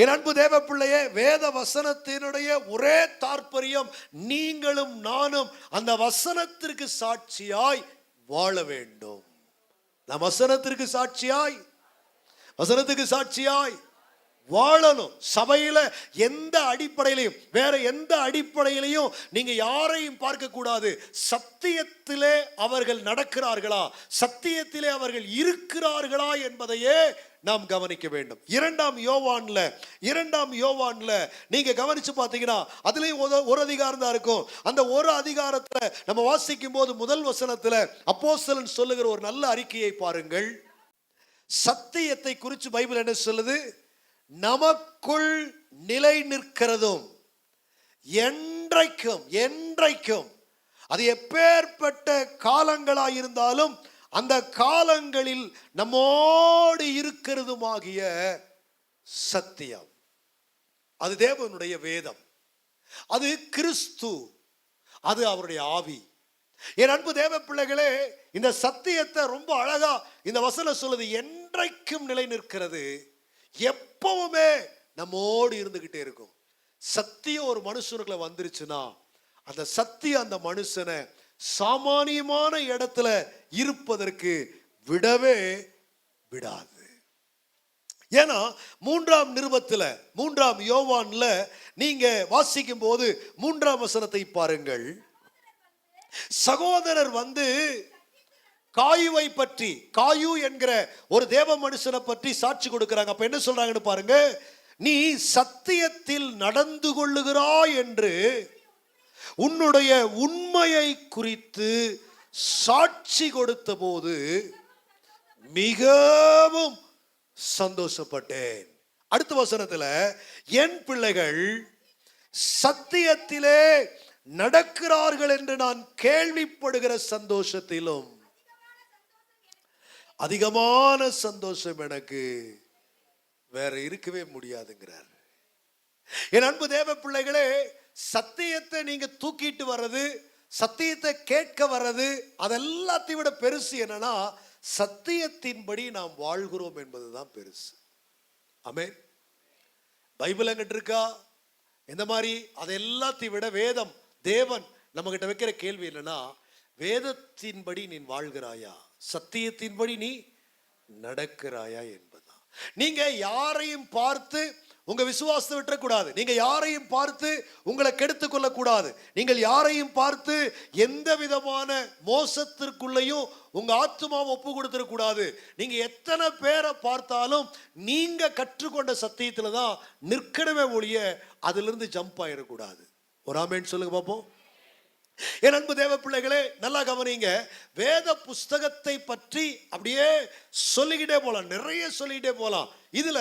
என் அன்பு தேவ பிள்ளையே, வேத வசனத்தினுடைய ஒரே தாற்பயம் நீங்களும் நானும் அந்த வசனத்திற்கு சாட்சியாய் வாழ வேண்டும். நாம் வசனத்திற்கு சாட்சியாய் வாழணும். சபையில எந்த அடிப்படையிலையும், வேற எந்த அடிப்படையிலையும் நீங்க யாரையும் பார்க்க கூடாது. சத்தியத்திலே அவர்கள் நடக்கிறார்களா, சத்தியத்திலே அவர்கள் இருக்கிறார்களா என்பதையே நாம் கவனிக்க வேண்டும். இரண்டாம் யோவான்ல நீங்க கவனிச்சு பார்த்தீங்கன்னா அதுலயும் ஒரு அதிகாரம் தான் இருக்கும். அந்த ஒரு அதிகாரத்துல நம்ம வாசிக்கும் போது முதல் வசனத்துல அப்போஸ்தலன் சொல்லுகிற ஒரு நல்ல அறிக்கையை பாருங்கள். சத்தியத்தை குறித்து பைபிள் என்ன சொல்லுது? நமக்குள் நிலை நிற்கிறதும் என்றைக்கும் அது எப்பேற்பட்ட காலங்களாயிருந்தாலும் அந்த காலங்களில் நம்மோடு இருக்கிறதுமாகிய சத்தியம். அது தேவனுடைய வேதம், அது கிறிஸ்து, அது அவருடைய ஆவி. என் அன்பு தேவ பிள்ளைகளே, இந்த சத்தியத்தை ரொம்ப அழகா இந்த வசனம் சொல்லுது. என்றைக்கும் நிலை நிற்கிறது, எப்பவுமே நம்மோடு இருந்துகிட்டே இருக்கும். சத்தியம் ஒரு மனுஷனுக்குள்ள வந்துருச்சுன்னா அந்த சத்தியம் அந்த மனுஷனை சாமானியமான இடத்துல இருப்பதற்கு விடவே விடாது. ஏன்னா மூன்றாம் யோவான்ல நீங்க வாசிக்கும் போது 3ஆம் வசனத்தை பாருங்கள். சகோதரர் வந்து காயுவை பற்றி, காயு என்கிற ஒரு தேவ மனுஷனை பற்றி சாட்சி கொடுக்கிறாங்க. அப்ப என்ன சொல்றாங்கன்னு பாருங்க. நீ சத்தியத்தில் நடந்து கொள்ளுகிறாய் என்று உன்னுடைய உண்மையை குறித்து சாட்சி கொடுத்த போது மிகவும் சந்தோஷப்பட்டேன். அடுத்த வசனத்துல, என் பிள்ளைகள் சத்தியத்திலே நடக்கிறார்கள் என்று நான் கேள்விப்படுகிற சந்தோஷத்திலும் அதிகமான சந்தோஷம் எனக்கு வேற இருக்கவே முடியாதுங்கிறார். என் அன்பு தேவ பிள்ளைகளே, சத்தியத்தை நீங்க தூக்கிட்டு வர்றது, சத்தியத்தை கேட்க வர்றது, அதெல்லாத்தையும் விட பெருசு என்னன்னா சத்தியத்தின்படி நாம் வாழ்கிறோம் என்பதுதான் பெருசு. ஆமென். பைபிள் என்கிட்ட இருக்கா? எந்த மாதிரி? அதை எல்லாத்தையும் விட வேதம், தேவன் நம்ம கிட்ட வைக்கிற கேள்வி என்னன்னா, வேதத்தின்படி நீ வாழ்கிறாயா, சத்தியத்தின்படி நீ நடக்கிறாயா என்பதுதான். நீங்க யாரையும் பார்த்து உங்க விசுவாசத்தை விட்டுறக்கூடாது. நீங்க யாரையும் பார்த்து உங்களை கெடுத்துக் கொள்ளக்கூடாது. நீங்கள் யாரையும் பார்த்து எந்த விதமான மோசத்திற்குள்ளையும் உங்க ஆத்துமாவை ஒப்பு கொடுத்துடக்கூடாது. நீங்க எத்தனை பேரை பார்த்தாலும் நீங்க கற்றுக்கொண்ட சத்தியத்துல தான் நிற்கனவே ஒழிய அதுல இருந்து ஜம்ப் ஆயிடக்கூடாது. ஒரு ஆமென் சொல்லுங்க பாப்போம். என் அன்பு தேவ பிள்ளைகளே, நல்லா கவனிங்க. வேத புஸ்தகத்தை பற்றி அப்படியே சொல்லிக்கிட்டே போலாம், நிறைய சொல்லிக்கிட்டே போலாம். இதுல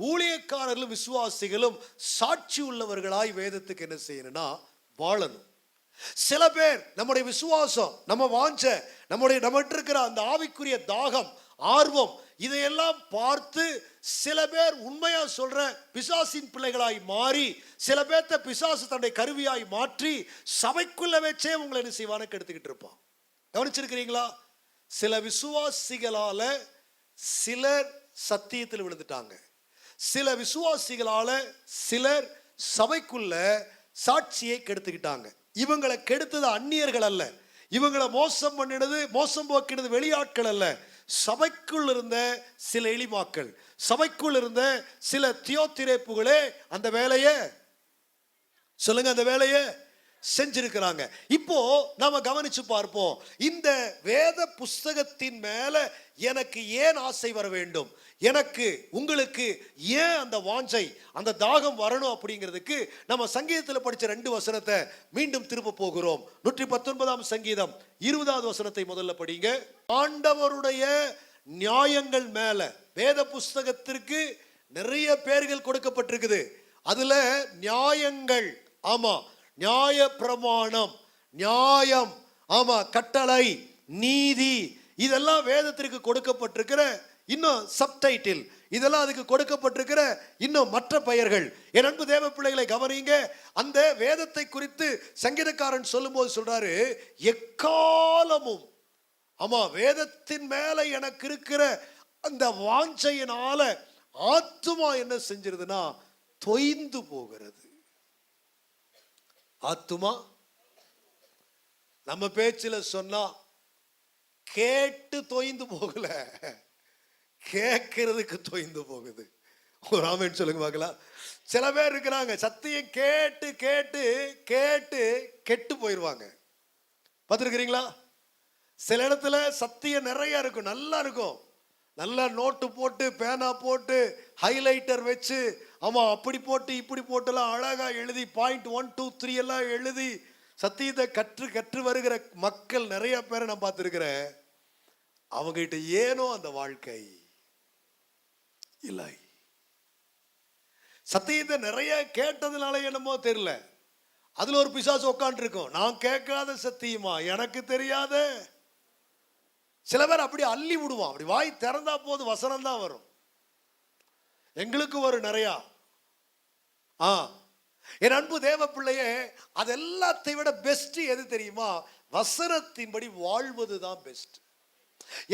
ஊழியக்காரர்களும் விசுவாசிகளும் சாட்சி உள்ளவர்களாய் வேதத்துக்கு என்ன செய்யணும்னா வாழணும். சில பேர் நம்முடைய விசுவாசம், நம்ம வாஞ்ச, நம்மகிட்ட இருக்கிற அந்த ஆவிக்குரிய தாகம், ஆர்வம், இதையெல்லாம் பார்த்து சில பேர் உண்மையா சொல்ற பிசாசின் பிள்ளைகளாய் மாறி, சில பேர்த்த பிசாசு தன்னுடைய கருவியாய் மாற்றி சபைக்குள்ள வச்சே உங்களை என்ன செய்வான கெடுத்துக்கிட்டு இருப்பான். கவனிச்சிருக்கிறீங்களா? சில விசுவாசிகளால சிலர் சத்தியத்தில் விழுந்துட்டாங்க. சில விசுவாசிகளால சிலர் சபைக்குள்ள சாட்சியை கெடுத்துக்கிட்டாங்க. இவங்களை கெடுத்தது அந்நியர்கள் அல்ல, இவங்களை மோசம் பண்ணினது, மோசம் போக்கினது வெளியாட்கள் அல்ல, சபைக்குள் இருந்த சில எளிமாக்கள், சபைக்குள் இருந்த சில தியோத்திரேப்புகளே அந்த வேலையை சொல்லுங்க, அந்த வேலையை செஞ்சிருக்கிறாங்க. இப்போ நாம கவனிச்சு பார்ப்போம். இந்த வேத புஸ்தகத்தின் மேல எனக்கு ஏன் ஆசை வர வேண்டும், எனக்கு உங்களுக்கு ஏன் அந்த வாஞ்சை, அந்த தாகம் வரணும் அப்படிங்கிறதுக்கு நம்ம சங்கீதத்தில் படிச்ச 2 வசனத்தை மீண்டும் திரும்ப போகிறோம். 119ஆம் சங்கீதம் 20வது வசனத்தை முதல்ல படிங்க. ஆண்டவருடைய நியாயங்கள் மேல வேத புஸ்தகத்திற்கு நிறைய பெயர்கள் கொடுக்கப்பட்டிருக்குது. அதுல நியாயங்கள், ஆமா, நியாய பிரமாணம், நியாயம், ஆமா, கட்டளை, நீதி, இதெல்லாம் வேதத்திற்கு கொடுக்கப்பட்டிருக்கிற இன்னும் சப்டைட்டில், இதெல்லாம் அதுக்கு கொடுக்கப்பட்டிருக்கிற இன்னும் மற்ற பெயர்கள். என் அன்பு தேவ பிள்ளைகளை கவனிங்க. அந்த வேதத்தை குறித்து சங்கீதக்காரன் சொல்லும்போது சொல்றாரு, எக்காலமும் ஆமா வேதத்தின் மேல எனக்கு இருக்கிற அந்த வாஞ்சையினால ஆத்துமா என்ன செஞ்சிருதுன்னா தொய்ந்து போகிறது. ஆத்துமா நம்ம பேச்சில் சொன்னா கேட்டு தொய்ந்து போகல, கேட்கறதுக்கு தொய்ந்து போகுது. ஒரு ஆமென் சொல்லுங்க பார்க்கலாம். சில பேர் இருக்கிறாங்க சத்தியம் கேட்டு கேட்டு கேட்டு கெட்டு போயிடுவாங்க. பார்த்துருக்கிறீங்களா? சில இடத்துல சத்தியம் நிறைய இருக்கும், நல்லா இருக்கும், நல்லா நோட்டு போட்டு பேனா போட்டு ஹைலைட்டர் வச்சு ஆமா அப்படி போட்டு இப்படி போட்டுலாம் அழகா எழுதி பாயிண்ட் 1 2 3 எல்லாம் எழுதி சத்தியத்தை கற்று வருகிற மக்கள் நிறைய பேரை நான் பார்த்துருக்கிறேன். அவங்க கிட்ட ஏனோ அந்த வாழ்க்கை இல்லை. சத்தியத்தை நிறைய கேட்டதுனால என்னமோ தெரியல, அதுல ஒரு பிசாசு உட்காந்து இருக்கும். நான் கேட்காத சத்தியமா, எனக்கு தெரியாத. சில பேர் அப்படி அள்ளி விடுவான், அப்படி வாய் திறந்தா போது வசனம் தான் வரும். எங்களுக்கு வரும் நிறையா. என் அன்பு தேவ பிள்ளையே, அது எல்லாத்தையும் விட பெஸ்ட் எது தெரியுமா? வசனத்தின்படி வாழ்வது தான் பெஸ்ட்.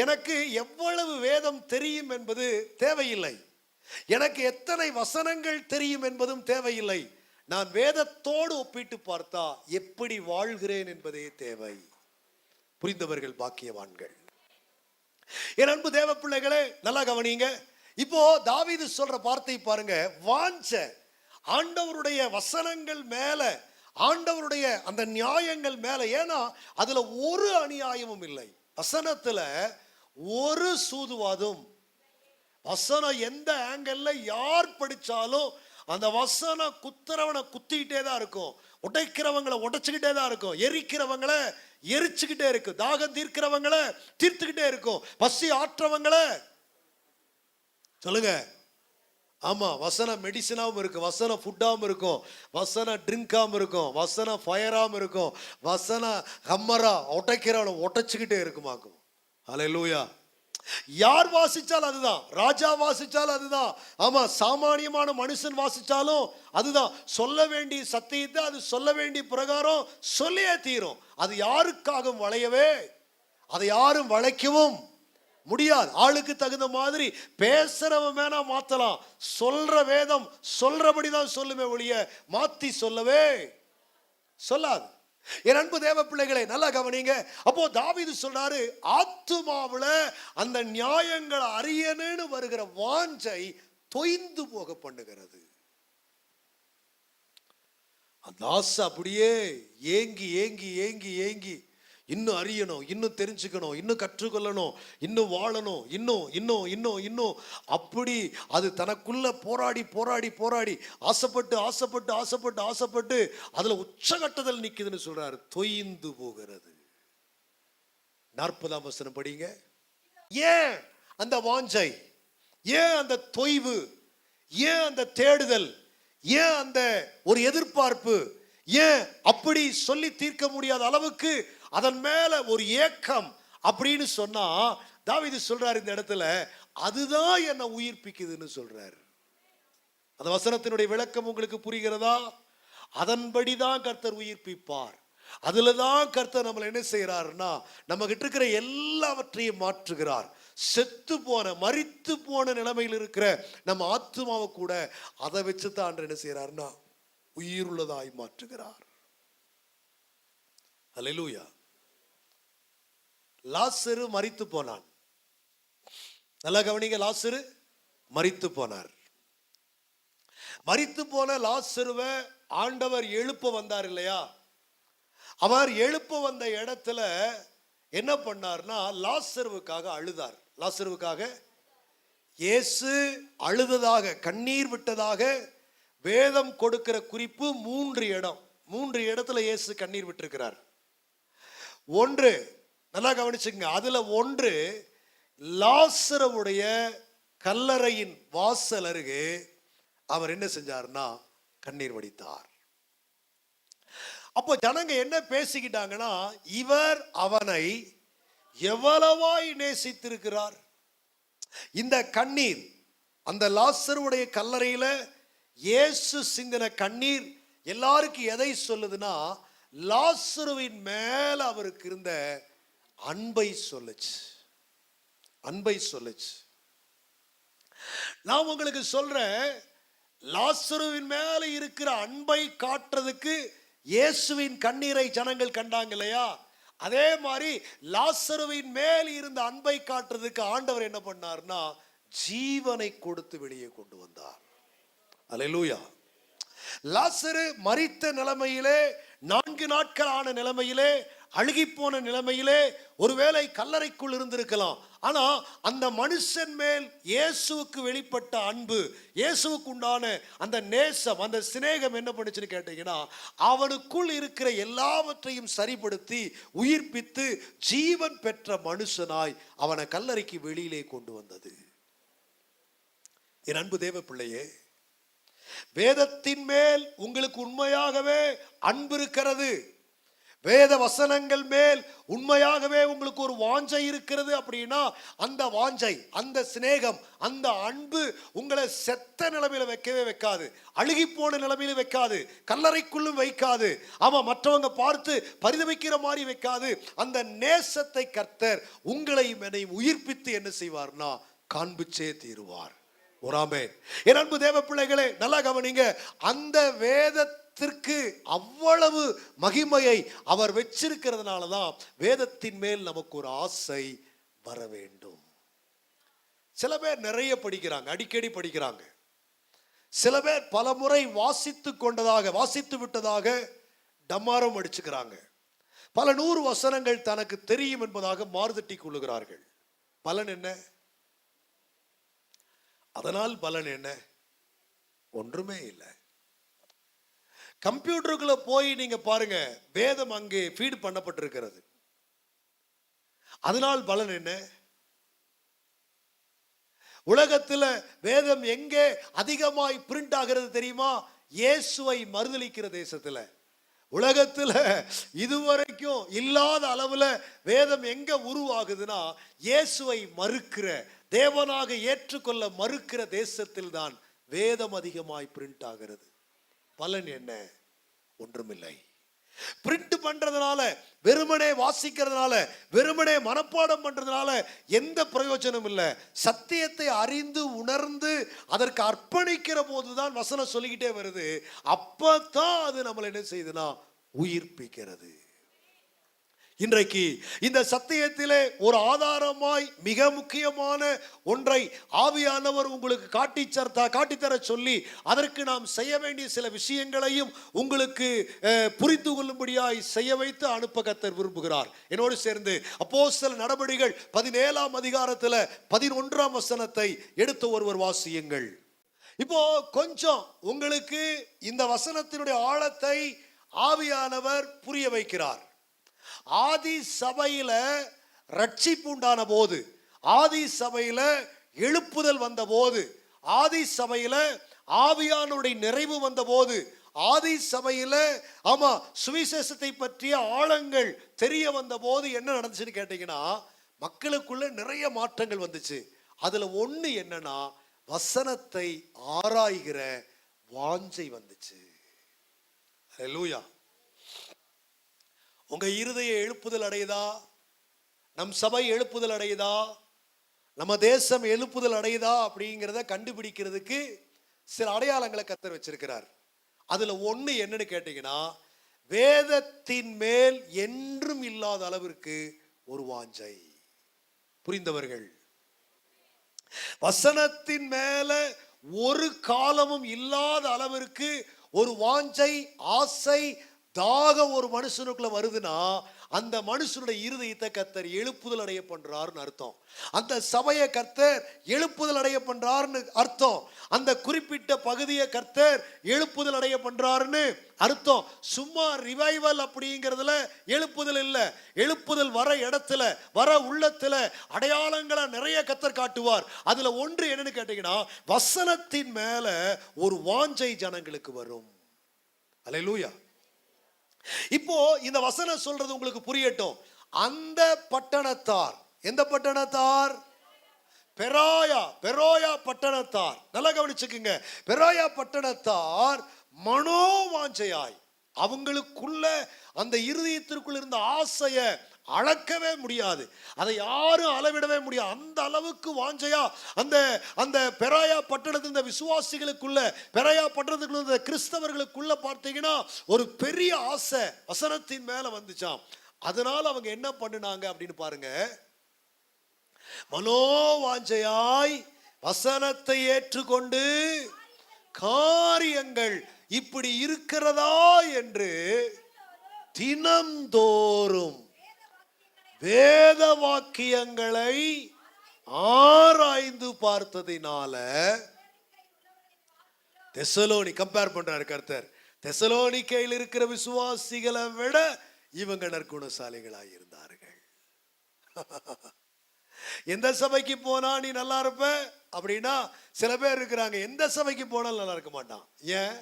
எனக்கு எவ்வளவு வேதம் தெரியும் என்பது தேவையில்லை, எனக்கு எத்தனை வசனங்கள் தெரியும் என்பதும் தேவையில்லை. நான் வேதத்தோடு ஒப்பிட்டு பார்த்தா எப்படி வாழ்கிறேன் என்பதே தேவை. புரிந்தவர்கள் பாக்கியவான்கள். என் அன்பு தேவ பிள்ளைகளே நல்லா கவனிங்க. இப்போ தாவீது சொல்ற வார்த்தை பாருங்க, வாஞ்ச ஆண்டவருடைய வசனங்கள் மேல, ஆண்டவருடைய அந்த நியாயங்கள் மேல. ஏன்னா அதுல ஒரு அநியாயமும் இல்லை, வசனத்துல ஒரு சூதுவாதும். வசனம் எந்த ஆங்கிள் யார் படிச்சாலும் அந்த வசனம் குத்துறவனை குத்திக்கிட்டே தான் இருக்கும், உடைக்கிறவங்களை உடைச்சுக்கிட்டே தான் இருக்கும், எரிக்கிறவங்களை எரிச்சுக்கிட்டே இருக்கும், தாகம் தீர்க்கிறவங்களை தீர்த்துக்கிட்டே இருக்கும், பசி ஆற்றவங்களை. சொல்லுங்க. ஆமா, வசனம் மெடிசனாவும் இருக்கு, வசனம் ஃபுட்டாவும் இருக்கும், வசனம் ட்ரிங்காவும் இருக்கும், வசனம் ஃபயராவும் இருக்கும், வசனம் ஹம்மரா உடைக்கிறவனை உடைச்சுக்கிட்டே இருக்குமாக்கும். அல்லேலூயா. யார் வாசிச்சாலும் அதுதான், ராஜா வாசிச்சாலும் அதுதான், ஆமா சாமானியமான மனுஷன் வாசிச்சாலும் அதுதான். சொல்ல வேண்டிய சத்தியத்தை அது சொல்ல வேண்டிய பிரகாரம் சொல்லியே தீரும். அது யாருக்காகவும் வளையவே, அதை யாரும் வளைக்கவும் முடியாது. ஆளுக்கு தகுந்த மாதிரி பேசுறவன் வேணா மாத்தலாம், சொல்ற வேதம் சொல்றபடிதான் சொல்லுமே ஒழிய மாத்தி சொல்லவே சொல்லாது. என் அன்பு தேவ பிள்ளைகளை நல்லா கவனிங்க. அப்போ தாவீது சொல்றாரு, ஆத்துமாவுல அந்த நியாயங்களை அறியணும்னு வருகிற வாஞ்சை தொய்ந்து போக பண்ணுகிறது. அந்த ஆசை அப்படியே ஏங்கி ஏங்கி ஏங்கி ஏங்கி இன்னும் அறியணும், இன்னும் தெரிஞ்சுக்கணும், இன்னும் கற்றுக்கொள்ளணும், இன்னும் வாழணும், இன்னும் இன்னும் இன்னும் இன்னும் அப்படி அது தனக்குள்ள போராடி போராடி போராடி ஆசைப்பட்டு ஆசைப்பட்டு ஆசைப்பட்டு ஆசைப்பட்டு அதுல உச்சகட்டத்தில் நிக்குதுன்னு சொல்றாரு, தொய்ந்து போகிறது. 40ஆம் வசனம் படிங்க. ஏன் அந்த வாஞ்சை, ஏன் அந்த தொய்வு, ஏன் அந்த தேடுதல், ஏன் அந்த ஒரு எதிர்பார்ப்பு, ஏன் அப்படி சொல்லி தீர்க்க முடியாத அளவுக்கு அதன் மேல ஒரு ஏக்கம் அப்படின்னு சொன்னா தாவீது சொல்றாரு இந்த இடத்துல, அதுதான் என்ன உயிர்ப்பிக்குதுன்னு சொல்றாரு. அந்த வசனத்தினுடைய விளக்கம் உங்களுக்கு புரிகிறதா? அதன்படிதான் கர்த்தர் உயிர்ப்பிப்பார். அதுலதான் கர்த்தர் நம்மளை என்ன செய்யறாருன்னா நம்ம கிட்ட இருக்கிற எல்லாவற்றையும் மாற்றுகிறார். செத்து போன மரித்து போன நிலைமையில் இருக்கிற நம்ம ஆத்துமாவை கூட அதை வச்சுதான் என்ன செய்யறாருன்னா உயிருள்ளதாய் மாற்றுகிறார். அல்லேலூயா. லாசரு மரித்து போனான். நல்லா கவனிங்க, லாசரு மரித்து போனார். மரித்து போன லாசருவை ஆண்டவர் எழுப்ப வந்தார் இல்லையா? அவர் எழுப்ப வந்த இடத்துல என்ன பண்ணார்னா லாசருவுக்காக அழுதார். லாசருவுக்காக இயேசு அழுததாக, கண்ணீர் விட்டதாக வேதம் கொடுக்கிற குறிப்பு 3 இடம். 3 இடத்துல இயேசு கண்ணீர் விட்டிருக்கிறார். ஒன்று நல்லா கவனிச்சுங்க, அதுல ஒன்று லாசருவுடைய கல்லறையின் வாசல் அருகே அவர் என்ன செஞ்சார்னா கண்ணீர் வடித்தார். அப்போ ஜனங்க என்ன பேசிக்கிட்டாங்கன்னா, இவர் அவனை எவ்வளவாய் நேசித்திருக்கிறார். இந்த கண்ணீர், அந்த லாசருடைய கல்லறையில இயேசு சிந்தின கண்ணீர் எல்லாருக்கும் எதை சொல்லுதுன்னா, லாசருவின் மேல அவருக்கு இருந்த அன்பை சொல்லுச்சு. அன்பை சொல்லுச்சு. நான் உங்களுக்கு சொல்றேன், லாசருவின் மேல இருக்கிற அன்பை காட்டுறதுக்கு இயேசுவின் கண்ணீரை ஜனங்கள் கண்டாங்க இல்லையா, அதே மாதிரி லாசருவின் மேல் இருந்த அன்பை காட்டுறதுக்கு ஆண்டவர் என்ன பண்ணார்னா, ஜீவனை கொடுத்து வெளியே கொண்டு வந்தார். அல்லேலூயா. லாசரு மரித்த நிலைமையிலே, 4 நாட்கள் ஆன நிலைமையிலே, அழுகி போன நிலைமையிலே, ஒருவேளை கல்லறைக்குள் இருந்திருக்கலாம். ஆனா அந்த மனுஷன் மேல் இயேசுவுக்கு வெளிப்பட்ட அன்பு, இயேசுவுக்கு உண்டான அந்த நேசம், அந்த சிநேகம் என்ன பண்ணுச்சுன்னு கேட்டீங்கன்னா, அவனுக்குள் இருக்கிற எல்லாவற்றையும் சரிப்படுத்தி உயிர்ப்பித்து ஜீவன் பெற்ற மனுஷனாய் அவனை கல்லறைக்கு வெளியிலே கொண்டு வந்தது. என் அன்பு தேவ பிள்ளையே, வேதத்தின் மேல் உங்களுக்கு உண்மையாகவே அன்பு இருக்கிறது, வேத வசனங்கள் மேல் உண்மையாகவே உங்களுக்கு ஒரு வாஞ்சை இருக்கிறது அப்படின்னா, அந்த வாஞ்சை, அந்த சிநேகம், அந்த அன்பு உங்களை செத்த நிலைமையில வைக்கவே வைக்காது, அழுகி போன நிலைமையில வைக்காது, கல்லறைக்குள்ளும் வைக்காது, ஆமா மற்றவங்க பார்த்து பரிதவிக்கிற மாதிரி வைக்காது. அந்த நேசத்தை கர்த்தர் உங்களையும் என்னையும் உயிர்ப்பித்து என்ன செய்வார்னா, காண்பிச்சே தீருவார். ஆமென். என் அன்பு தேவ பிள்ளைகளே, நல்லா கவனிங்க. அந்த வேதத்திற்கு அவ்வளவு மகிமையை அவர் வச்சிருக்கிறதுனால தான் வேதத்தின் மேல் நமக்கு ஒரு ஆசை வர வேண்டும். சில பேர் நிறைய படிக்கிறாங்க, அடிக்கடி படிக்கிறாங்க. சில பேர் பல முறை வாசித்து விட்டதாக டம்மாரம் அடிச்சுக்கிறாங்க. பல 100 வசனங்கள் தனக்கு தெரியும் என்பதாக மாறுதட்டி கொள்ளுகிறார்கள். பலன் என்ன? அதனால் பலன் என்ன? ஒன்றுமே இல்லை. கம்ப்யூட்டருக்குள்ள போய் நீங்க பாருங்க, வேதம் அங்கே ஃபீட் பண்ணப்பட்டிருக்கிறது. அதனால் பலன் என்ன? உலகத்துல வேதம் எங்கே அதிகமாய் பிரிண்ட் ஆகிறது தெரியுமா? இயேசுவை மறுதலிக்கிற தேசத்துல. உலகத்துல இதுவரைக்கும் இல்லாத அளவுல வேதம் எங்க உருவாகுதுன்னா, இயேசுவை மறுக்கிற, தேவனாக ஏற்றுக்கொள்ள மறுக்கிற தேசத்தில் தான் வேதம் அதிகமாய் பிரிண்ட் ஆகிறது. பலன் என்ன? ஒன்றுமில்லை. பிரிண்ட் பண்றதுனால, வெறுமனே வாசிக்கிறதுனால, வெறுமனே மனப்பாடம் பண்றதுனால எந்த பிரயோஜனம் இல்லை. சத்தியத்தை அறிந்து உணர்ந்து அதற்கு அர்ப்பணிக்கிற போதுதான் வசனம் சொல்லிக்கிட்டே வருது. அப்பதான் அது நம்மளை என்ன செய்யுதுன்னா, உயிர்ப்பிக்கிறது. இன்றைக்கு இந்த சத்தியத்திலே ஒரு ஆதாரமாய் மிக முக்கியமான ஒன்றை ஆவியானவர் உங்களுக்கு காட்டித்தர சொல்லி, அதற்கு நாம் செய்ய வேண்டிய சில விஷயங்களையும் உங்களுக்கு புரிந்து கொள்ளும்படியாய் செய்ய வைத்து அனுப்ப கர்த்தர் விரும்புகிறார். என்னோடு சேர்ந்து அப்போஸ்தலர் நடபடிகள் 17ஆம் அதிகாரத்தில் 11ஆம் வசனத்தை எடுத்து ஒருவர் வாசியுங்கள். இப்போ கொஞ்சம் உங்களுக்கு இந்த வசனத்தினுடைய ஆழத்தை ஆவியானவர் புரிய வைக்கிறார். ஆதி சபையில ரட்சிப்பு உண்டான போது, ஆதி சபையில எழுப்புதல் வந்த போது, ஆதி சபையில ஆவியானுடைய நிறைவு வந்த போது, ஆதி சபையில ஆமா சுவிசேஷத்தை பற்றிய ஆழங்கள் தெரிய வந்த போது என்ன நடந்துச்சுன்னு கேட்டீங்கன்னா, மக்களுக்குள்ள நிறைய மாற்றங்கள் வந்துச்சு. அதுல ஒண்ணு என்னன்னா, வசனத்தை ஆராய்கிற வாஞ்சை வந்துச்சு. ஹல்லேலூயா. உங்க இருதய எழுப்புதல் அடையுதா? நம் சபை எழுப்புதல் அடையுதா? நம்ம தேசம் எழுப்புதல் அடையுதா? அப்படிங்கிறத கண்டுபிடிக்கிறதுக்கு சில அடையாளங்களை கர்த்தர் வச்சிருக்கிறார். அதுல ஒண்ணு என்னன்னு கேட்டீங்கன்னா, வேதத்தின் மேல் என்றும் இல்லாத அளவிற்கு ஒரு வாஞ்சை. புரிந்தவர்கள்? வசனத்தின் மேல ஒரு காலமும் இல்லாத அளவிற்கு ஒரு வாஞ்சை, ஆசை, தாகம் ஒரு மனுஷனுக்குள்ள வருதுன்னா, அந்த மனுஷனுடைய இருதயத்தை கர்த்தர் எழுப்புதல் அடைய பண்றாருன்னு அர்த்தம். அந்த சபையை கர்த்தர் எழுப்புதல் அடைய பண்றாருன்னு அர்த்தம். அந்த குறிப்பிட்ட பகுதியை கர்த்தர் எழுப்புதல் அடைய பண்றாருன்னு அர்த்தம். சும்மா ரிவைவல் அப்படிங்கிறதுல எழுப்புதல் இல்லை. எழுப்புதல் வர இடத்துல, வர உள்ளத்துல அடையாளங்களை நிறைய கர்த்தர் காட்டுவார். அதுல ஒன்று என்னன்னு கேட்டீங்கன்னா, வசனத்தின் மேல ஒரு வாஞ்சை ஜனங்களுக்கு வரும். அல்லேலூயா. இப்போ இந்த வசனம் சொல்றது உங்களுக்கு புரியட்டும். அந்த பட்டணத்தார், எந்த பட்டணத்தார்? பெரோயா பட்டணத்தார். நல்லா கவனிச்சுக்குங்க. பெரோயா பட்டணத்தார் மனோவாஞ்சையாய், அவங்களுக்குள்ள அந்த இருதயத்திற்குள் இருந்த ஆசைய அளக்கவே முடியாது, அதை யாரும் அளவிடவே முடியாது. அந்த அளவுக்கு வாஞ்சையா அந்த அந்த பெராயா பட்டணத்தின் இந்த விசுவாசிகளுக்குள்ள, பெராயா பட்டணத்துக்குள்ள இந்த கிறிஸ்தவர்களுக்குள்ள பார்த்தீங்கன்னா ஒரு பெரிய ஆசை வசனத்தின் மேல வந்துச்சாம். அதனால அவங்க என்ன பண்ணினாங்க அப்படின்னு பாருங்க. மனோவாஞ்சையாய் வசனத்தை ஏற்றுக்கொண்டு காரியங்கள் இப்படி இருக்கிறதா என்று தினம்தோறும் வேத வாக்கியங்களை ஆராய்ந்து பார்த்ததினால, தெசலோனி கம்பேர் பண்றாரு கர்த்தர், தெசலோனிக்கையில் இருக்கிற விசுவாசிகளை விட இவங்க நற்குணசாலிகளாய் இருந்தார்கள். எந்த சபைக்கு போனா நீ நல்லா இருப்ப அப்படின்னா சில பேர் இருக்கிறாங்க, எந்த சபைக்கு போனாலும் நல்லா இருக்க மாட்டான். ஏன்?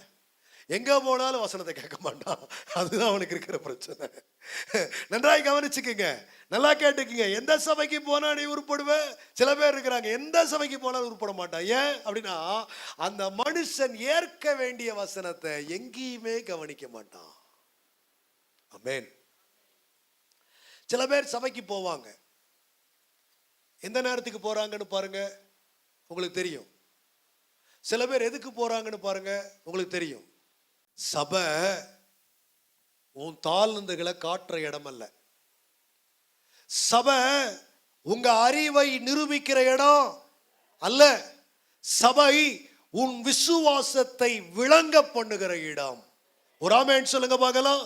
எங்க போனாலும் வசனத்தை கேட்க மாட்டான். அதுதான் அவனுக்கு இருக்கிற பிரச்சனை. நன்றாய் கவனிச்சுக்குங்க, நல்லா கேட்டுக்குங்க. எந்த சபைக்கு போனா நீ உருப்படுவ? சில பேர் இருக்கிறாங்க எந்த சபைக்கு போனாலும் உருப்பட மாட்டான். ஏன் அப்படின்னா அந்த மனுஷன் ஏற்க வேண்டிய வசனத்தை எங்கேயுமே கவனிக்க மாட்டான். ஆமென். சில பேர் சபைக்கு போவாங்க, எந்த நேரத்துக்கு போறாங்கன்னு பாருங்க, உங்களுக்கு தெரியும். சில பேர் எதுக்கு போறாங்கன்னு பாருங்க, உங்களுக்கு தெரியும். சபை உன் தாழ்ந்துகளை காட்டுற இடம் அல்ல. சபை உங்க அறிவை நிரூபிக்கிற இடம் அல்ல. சபை உன் விசுவாசத்தை விளங்க பண்ணுகிற இடம். ஒரு ஆமென் சொல்லுங்க பார்க்கலாம்.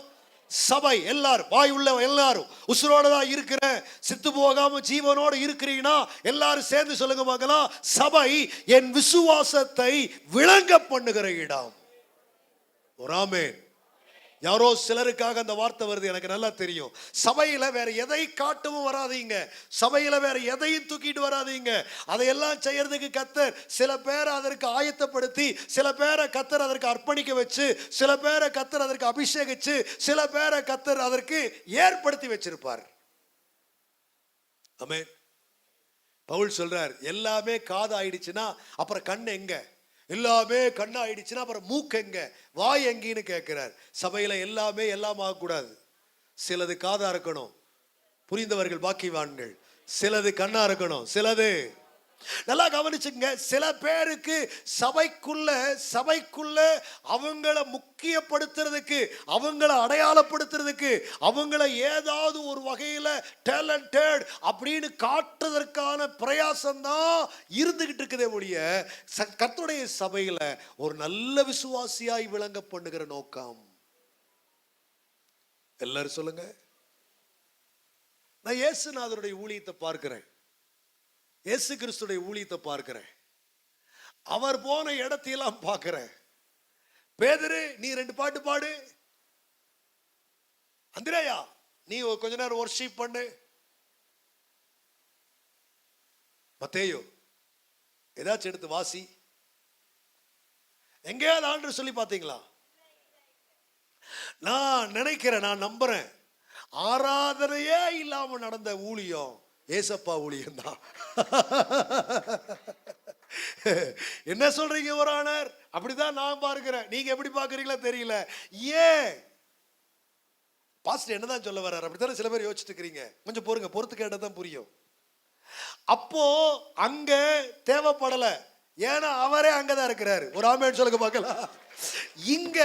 சபை எல்லாரும், வாய் உள்ள எல்லாரும், உசுரோட தான் இருக்கிற, சித்து போகாம ஜீவனோடு இருக்கிறீங்கன்னா எல்லாரும் சேர்ந்து சொல்லுங்க பார்க்கலாம். சபை என் விசுவாசத்தை விளங்க பண்ணுகிற இடம். ஒரு ஆமென். யாரோ சிலருக்காக அந்த வார்த்தை வருது, எனக்கு நல்லா தெரியும். சபையில வேற எதை காட்டவும் வராதீங்க, சபையில வேற எதையும் தூக்கிட்டு வராதீங்க. அதையெல்லாம் செய்யறதுக்கு கர்த்தர் சில பேரை அதற்கு ஆயத்தப்படுத்தி, சில பேரை கர்த்தர் அதற்கு அர்ப்பணிக்க வச்சு, சில பேரை கர்த்தர் அதற்கு அபிஷேகிச்சு, சில பேரை கர்த்தர் அதற்கு ஏற்படுத்தி வச்சிருப்பார். ஆமென். பவுல் சொல்றார், எல்லாமே காது ஆயிடுச்சுன்னா அப்புறம் கண் எங்க? எல்லாமே கண்ணா ஆயிடுச்சுன்னா அப்புறம் மூக்கு எங்க, வாய் எங்கன்னு கேட்கிறார். சபையில எல்லாமே எல்லாம் ஆகக்கூடாது. சிலது காதா இருக்கணும், புரிந்தவர்கள் பாக்கியவான்கள். சிலது கண்ணா இருக்கணும், சிலது நல்லா கவனிச்சுங்க. சில பேருக்கு சபைக்குள்ள அவங்கள முக்கியப்படுத்துறதுக்கு, அவங்கள அடையாளப்படுத்துறதுக்கு, அவங்கள ஏதாவது ஒரு வகையில டேலண்டட் அப்படின்னு காட்டுறதற்கான பிரயாசம் தான் இருந்துகிட்டு இருக்குதே ஒழிய கர்த்தருடைய சபையில ஒரு நல்ல விசுவாசியாய் விளங்க பண்ணுகிற நோக்கம். எல்லாரும் சொல்லுங்க. நான் இயேசுநாதருடைய ஊழியத்தை பார்க்கிறேன், இயேசு கிறிஸ்துடைய ஊழியத்தை பார்க்கிறேன், அவர் போன இடத்தையெல்லாம் பார்க்கிறேன். பேதுரு, நீ 2 பாட்டு பாடு. அந்திரேயா, நீ கொஞ்ச நேரம் வொர்ஷிப் பண்ணு. மத்தேயு, ஏதாச்சும் எடுத்து வாசி. எங்கேயாவது ஆண்டவர் சொல்லி பார்த்தீங்களா? நான் நினைக்கிறேன், நான் நம்புறேன், ஆராதனையே இல்லாம நடந்த ஊழியம் ஏசப்பா ஊழியம் தான். என்ன சொல்றீங்க ஒரு ஆனர்? அப்படிதான் நான் பார்க்கிறேன். நீங்க எப்படி பார்க்கறீங்களா தெரியல. ஏன் பாஸ்டர் என்னதான் சொல்ல வர்றாரு அப்படித்தானே சில பேர் யோசிச்சுட்டு இருக்கிறீங்க. கொஞ்சம் பொறுங்க, பொறுத்து கேட்டதான் புரியும். அப்போ அங்க தேவைப்படல, ஏன்னா அவரே அங்கதான் இருக்கிறாரு. ஒரு ஆமென் சொல்லுங்க பார்க்கலாம். இங்க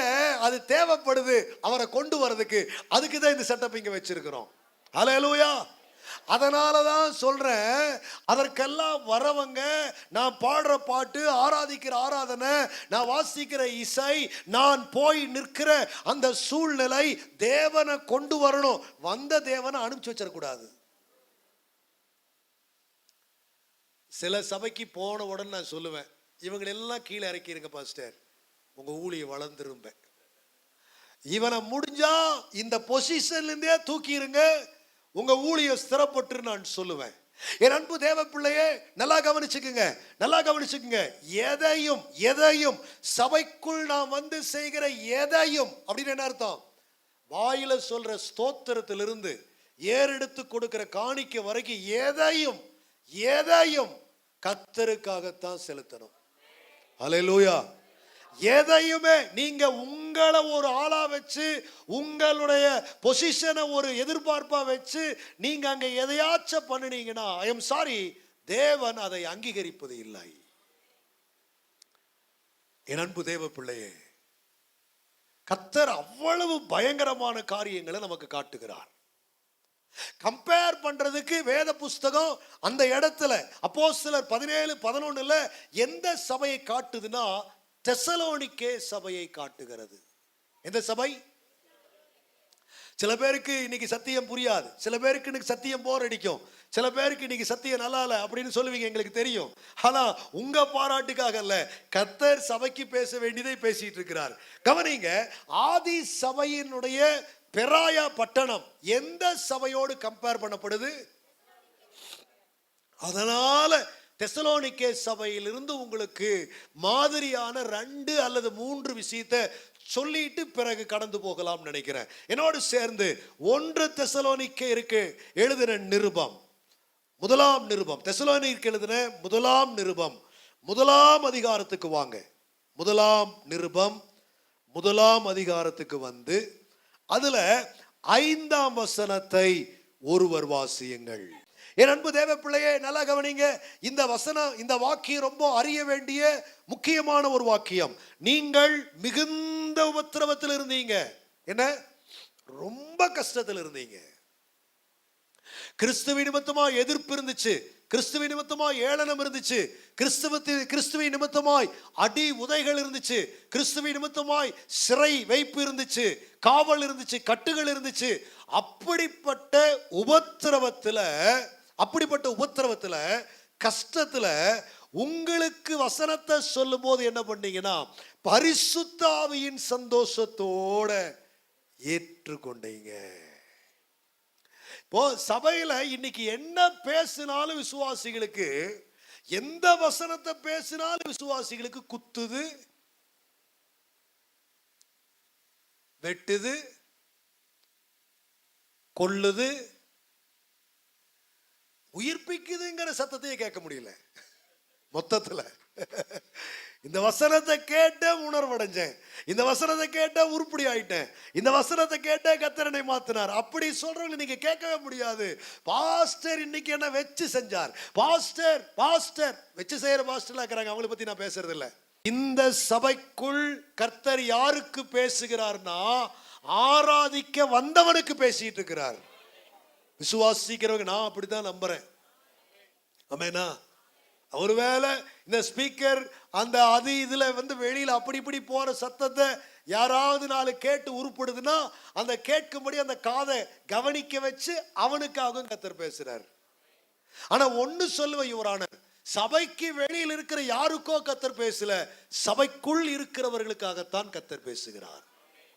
அது தேவைப்படுது, அவரை கொண்டு வர்றதுக்கு. அதுக்குதான் இந்த செட்டப் இங்க வச்சிருக்கிறோம். ஹல்லேலூயா. அதனாலதான் சொல்றேன், அதற்கெல்லாம் வரவங்க, நான் பாடுற பாட்டு, ஆராதிக்கிற ஆராதனை, நான் வாசிக்கிற இசை, நான் போய் நிற்கிற அந்த சூழ்நிலை தேவனை கொண்டு வரணும். வந்த தேவனை அனுப்பிச்சு வச்சிடக்கூடாது. சில சபைக்கு போன உடனே நான் சொல்லுவேன், இவங்களெல்லாம் கீழே இறக்கிருங்க பாஸ்டர், உங்க ஊழியம் வளர்ந்துரும்ப. இவனை முடிஞ்சா இந்த பொசிஷன்ல இருந்தே தூக்கிருங்க, உங்க ஊழியம் ஸ்திரப்பட்டு நான் சொல்லுவேன். என் அன்பு தேவ பிள்ளையே, நல்லா கவனிச்சுக்குங்க, நல்லா கவனிச்சுக்குங்க. எதையும் சபைக்குள் நாம் வந்து செய்கிற எதையும் அப்படின்னு என்ன அர்த்தம்? வாயில சொல்ற ஸ்தோத்திரத்திலிருந்து ஏறெடுத்து கொடுக்கிற காணிக்கை வரைக்கும் எதையும் எதையும் கர்த்தருக்காகத்தான் செலுத்தணும். அல்லேலூயா. எதையுமே நீங்க உங்களை ஒரு ஆளா வச்சு, உங்களுடைய பொசிஷனை ஒரு எதிர்பார்ப்பா வச்சு நீங்க அங்க எதையாச்சும் பண்ணினீங்கன்னா, ஐ எம் சாரி, தேவன் அதை அங்கீகரிப்பது இல்லை. என் அன்பு தேவ பிள்ளையே, கர்த்தர் அவ்வளவு பயங்கரமான காரியங்களை நமக்கு காட்டுகிறார். கம்பேர் பண்றதுக்கு வேத புஸ்தகம் அந்த இடத்துல அப்போஸ்தலர் 17:11 எந்த சபையை காட்டுதுன்னா, தெசலோனிக்கே சபையை காட்டுகிறது. எந்த சபை? சில பேருக்கு இன்னைக்கு சத்தியம் புரியாது, சில பேருக்கு இன்னைக்கு சத்தியம் போர் அடிக்கும், சில பேருக்கு இன்னைக்கு சத்தியம் நல்லா இல்ல அப்படின்னு சொல்லுவீங்க, எங்களுக்கு தெரியும். ஆனா உங்க பாராட்டுக்காக அல்ல, கர்த்தர் சபைக்கு பேச வேண்டியதை பேசிட்டு இருக்கிறார். கவனிங்க, ஆதி சபையினுடைய பெராயா பட்டணம் எந்த சபையோடு கம்பேர் பண்ணப்படுது? அதனால தெசலோனிக்கே சபையிலிருந்து உங்களுக்கு மாதிரியான 2 அல்லது 3 விஷயத்தை சொல்லிட்டு பிறகு கடந்து போகலாம் நினைக்கிறேன். என்னோடு சேர்ந்து 1 தெசலோனிக்கேயருக்கு எழுதின நிருபம், 1ஆம் நிருபம், தெசலோனிக்கேயருக்கு எழுதின 1ஆம் நிருபம் 1ஆம் அதிகாரத்துக்கு வாங்க. 1ஆம் நிருபம் 1ஆம் அதிகாரத்துக்கு வந்து அதுல 5ஆம் வசனத்தை ஒருவர் வாசியுங்கள். என் அன்பு தேவ பிள்ளையே, நல்லா கவனிங்க. இந்த வசனம், இந்த வாக்கியம் ரொம்ப அறிய வேண்டிய முக்கியமான ஒரு வாக்கியம். நீங்கள் மிகுந்த உபத்திரவத்தில் இருந்தீங்க. என்ன? ரொம்ப கஷ்டத்தில் இருந்தீங்க. கிறிஸ்துவின் நிமித்தமாய் எதிர்ப்பு இருந்துச்சு, கிறிஸ்துவின் நிமித்தமாய் ஏளனம் இருந்துச்சு, கிறிஸ்துவின் நிமித்தமாய் அடி உதைகள் இருந்துச்சு, கிறிஸ்துவின் நிமித்தமாய் சிறை வைப்பு இருந்துச்சு, காவல் இருந்துச்சு, கட்டுகள் இருந்துச்சு. அப்படிப்பட்ட உபத்திரவத்துல கஷ்டத்துல உங்களுக்கு வசனத்தை சொல்லும் போது என்ன பண்ணீங்கன்னா, பரிசுத்த ஆவியின் சந்தோஷத்தோட ஏற்றுக்கொண்டீங்க. இப்போ சபையில இன்னைக்கு என்ன பேசினாலும் விசுவாசிகளுக்கு, எந்த வசனத்தை பேசினாலும் விசுவாசிகளுக்கு குத்துது, வெட்டுது, கொல்லுது, உயிர்ப்பிக்குதுங்கிற சத்தத்தையே கேட்க முடியல மொத்தத்துல. இந்த வசனத்தை கேட்ட உணர்வடைஞ்சேன், இந்த வசனத்தை கேட்ட உருப்படி ஆயிட்டேன், இந்த வசனத்தை கேட்ட கர்த்தர் மாத்தினார், அப்படி சொல்றவங்க நீங்க கேட்கவே முடியாது. பாஸ்டர் இன்னைக்கு என்ன வச்சு செஞ்சார், பாஸ்டர் வச்சு செய்யற பாஸ்டர்லாம் இருக்கிறாங்க, அவங்களை பத்தி நான் பேசுறது இல்லை. இந்த சபைக்குள் கர்த்தர் யாருக்கு பேசுகிறார்னா, ஆராதிக்க வந்தவனுக்கு பேசிட்டு இருக்கிறார். விசுவாசிக்கிறவங்க, நான் அப்படித்தான் நம்புறேன். ஆமெனா? ஒருவேளை இந்த ஸ்பீக்கர் அந்த இதுல வெளியில அப்படி இப்படி போற சத்தத்தை யாராவது நாலு கேட்டு உருப்படுதுன்னா, அந்த கேட்கும்படி அந்த காதை கவனிக்க வச்சு அவனுக்காகவும் கர்த்தர் பேசுறார். ஆனா ஒன்னு சொல்லுவேன் யுவரான, சபைக்கு வெளியில் இருக்கிற யாருக்கோ கர்த்தர் பேசல, சபைக்குள் இருக்கிறவர்களுக்காகத்தான் கர்த்தர் பேசுகிறார்.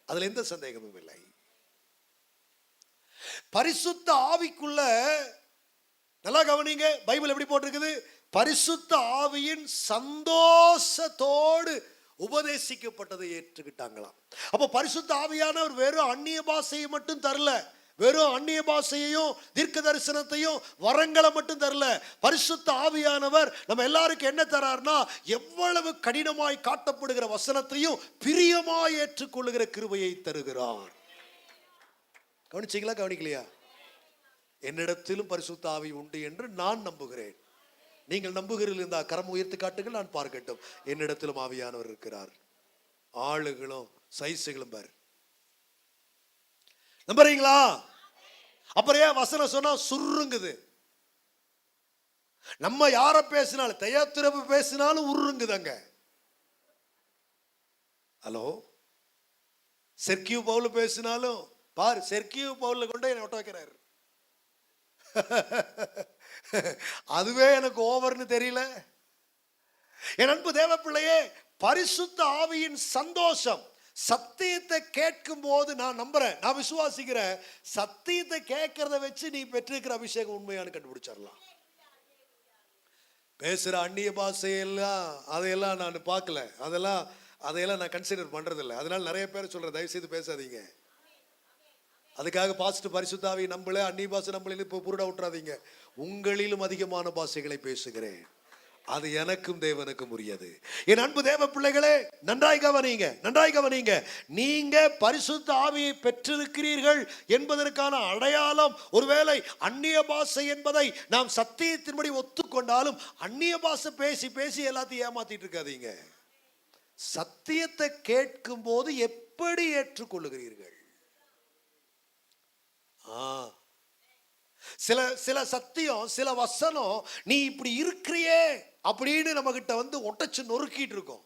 அதுல எந்த சந்தேகமும் இல்லை. பரிசுத்த ஆவிக்குள்ள நல்லா கவனிங்க, பைபிள் எப்படி போட்டிருக்குது? பரிசுத்த ஆவியின் சந்தோஷத்தோடு உபதேசிக்கப்பட்டதை ஏற்றுக்கிட்டாங்களாம். அப்ப பரிசுத்த ஆவியானவர் வெறும் அந்நிய பாஷையை மட்டும் தரல, வெறும் அந்நிய பாஷையையும் தீர்க்க தரிசனத்தையும் வரங்களை மட்டும் தரல. பரிசுத்த ஆவியானவர் நம்ம எல்லாருக்கும் என்ன தரார்னா, எவ்வளவு கடினமாய் காட்டப்படுகிற வசனத்தையும் பிரியமாய் ஏற்றுக்கொள்ளுகிற கிருபையை தருகிறார். கவனிச்சீங்களா, கவனிக்கலையா? என்னிடத்திலும் பரிசுத்த ஆவி உண்டு என்று நான் நம்புகிறேன். நீங்கள் நம்புகிறீர்கள் இருந்தால் கரம் உயர்த்தி காட்டுங்கள், நான் பார்க்கட்டும். என்னிடத்திலும் ஆவியானவர் இருக்கிறார். ஆளுகளும் சைஸுகளும் பாரு. நம்புறீங்களா? அப்புறம் ஏன் வசனம் சொன்னா சுருங்குது? நம்ம யார பேசினாலும், தயாத்திரப்பு பேசினாலும் உருங்குதாங்க. ஹலோ, செர்கியூ பவுல் பேசினாலும் பாரு, செர்கியூ பவுல்ல கொண்டு என்னை ஒட்ட வைக்கிறாரு. அதுவே எனக்கு ஓவர்னு தெரியல. என் அன்பு தேவ பிள்ளையே, பரிசுத்த ஆவியின் சந்தோஷம், சத்தியத்தை கேட்கும் போது நான் நம்புறேன், நான் விசுவாசிக்கிறேன், சத்தியத்தை கேட்கறத வச்சு நீ பெற்றிருக்கிற அபிஷேகம் உண்மையான கண்டுபிடிச்சிடலாம். பேசுற அந்நிய பாஷையெல்லாம் அதையெல்லாம் நான் பார்க்கல, அதையெல்லாம் நான் கன்சிடர் பண்றது இல்லை. அதனால நிறைய பேர் சொல்றேன், தயவு செய்து பேசாதீங்க. அதுக்காக பாஸ்டர் பரிசுத்த ஆவியை நம்பல, அந்நிய பாஷை நம்பல இப்போ புருடா விட்டுறாதீங்க. உங்களிலும் அதிகமான பாஷைகளை பேசுகிறேன், அது எனக்கும் தேவனுக்கும் உரியது. என் அன்பு தேவ பிள்ளைகளே, நன்றாய் கவனிங்க, நன்றாய் கவனிங்க. நீங்க பரிசுத்த ஆவியை பெற்றிருக்கிறீர்கள் என்பதற்கான அடையாளம், ஒருவேளை அந்நிய பாஷை என்பதை நாம் சத்தியத்தின்படி ஒத்துக்கொண்டாலும் அந்நிய பாஷை பேசி பேசி எல்லாத்தையும் ஏமாத்திட்டு இருக்காதீங்க. சத்தியத்தை கேட்கும் போது எப்படி ஏற்றுக்கொள்ளுகிறீர்கள்? சில சில சத்தியம், சில வசனம் நீ இப்படி இருக்கிறியே அப்படின்னு நம்ம கிட்ட வந்து ஒட்டச்சு நொறுக்கிட்டு இருக்கோம்.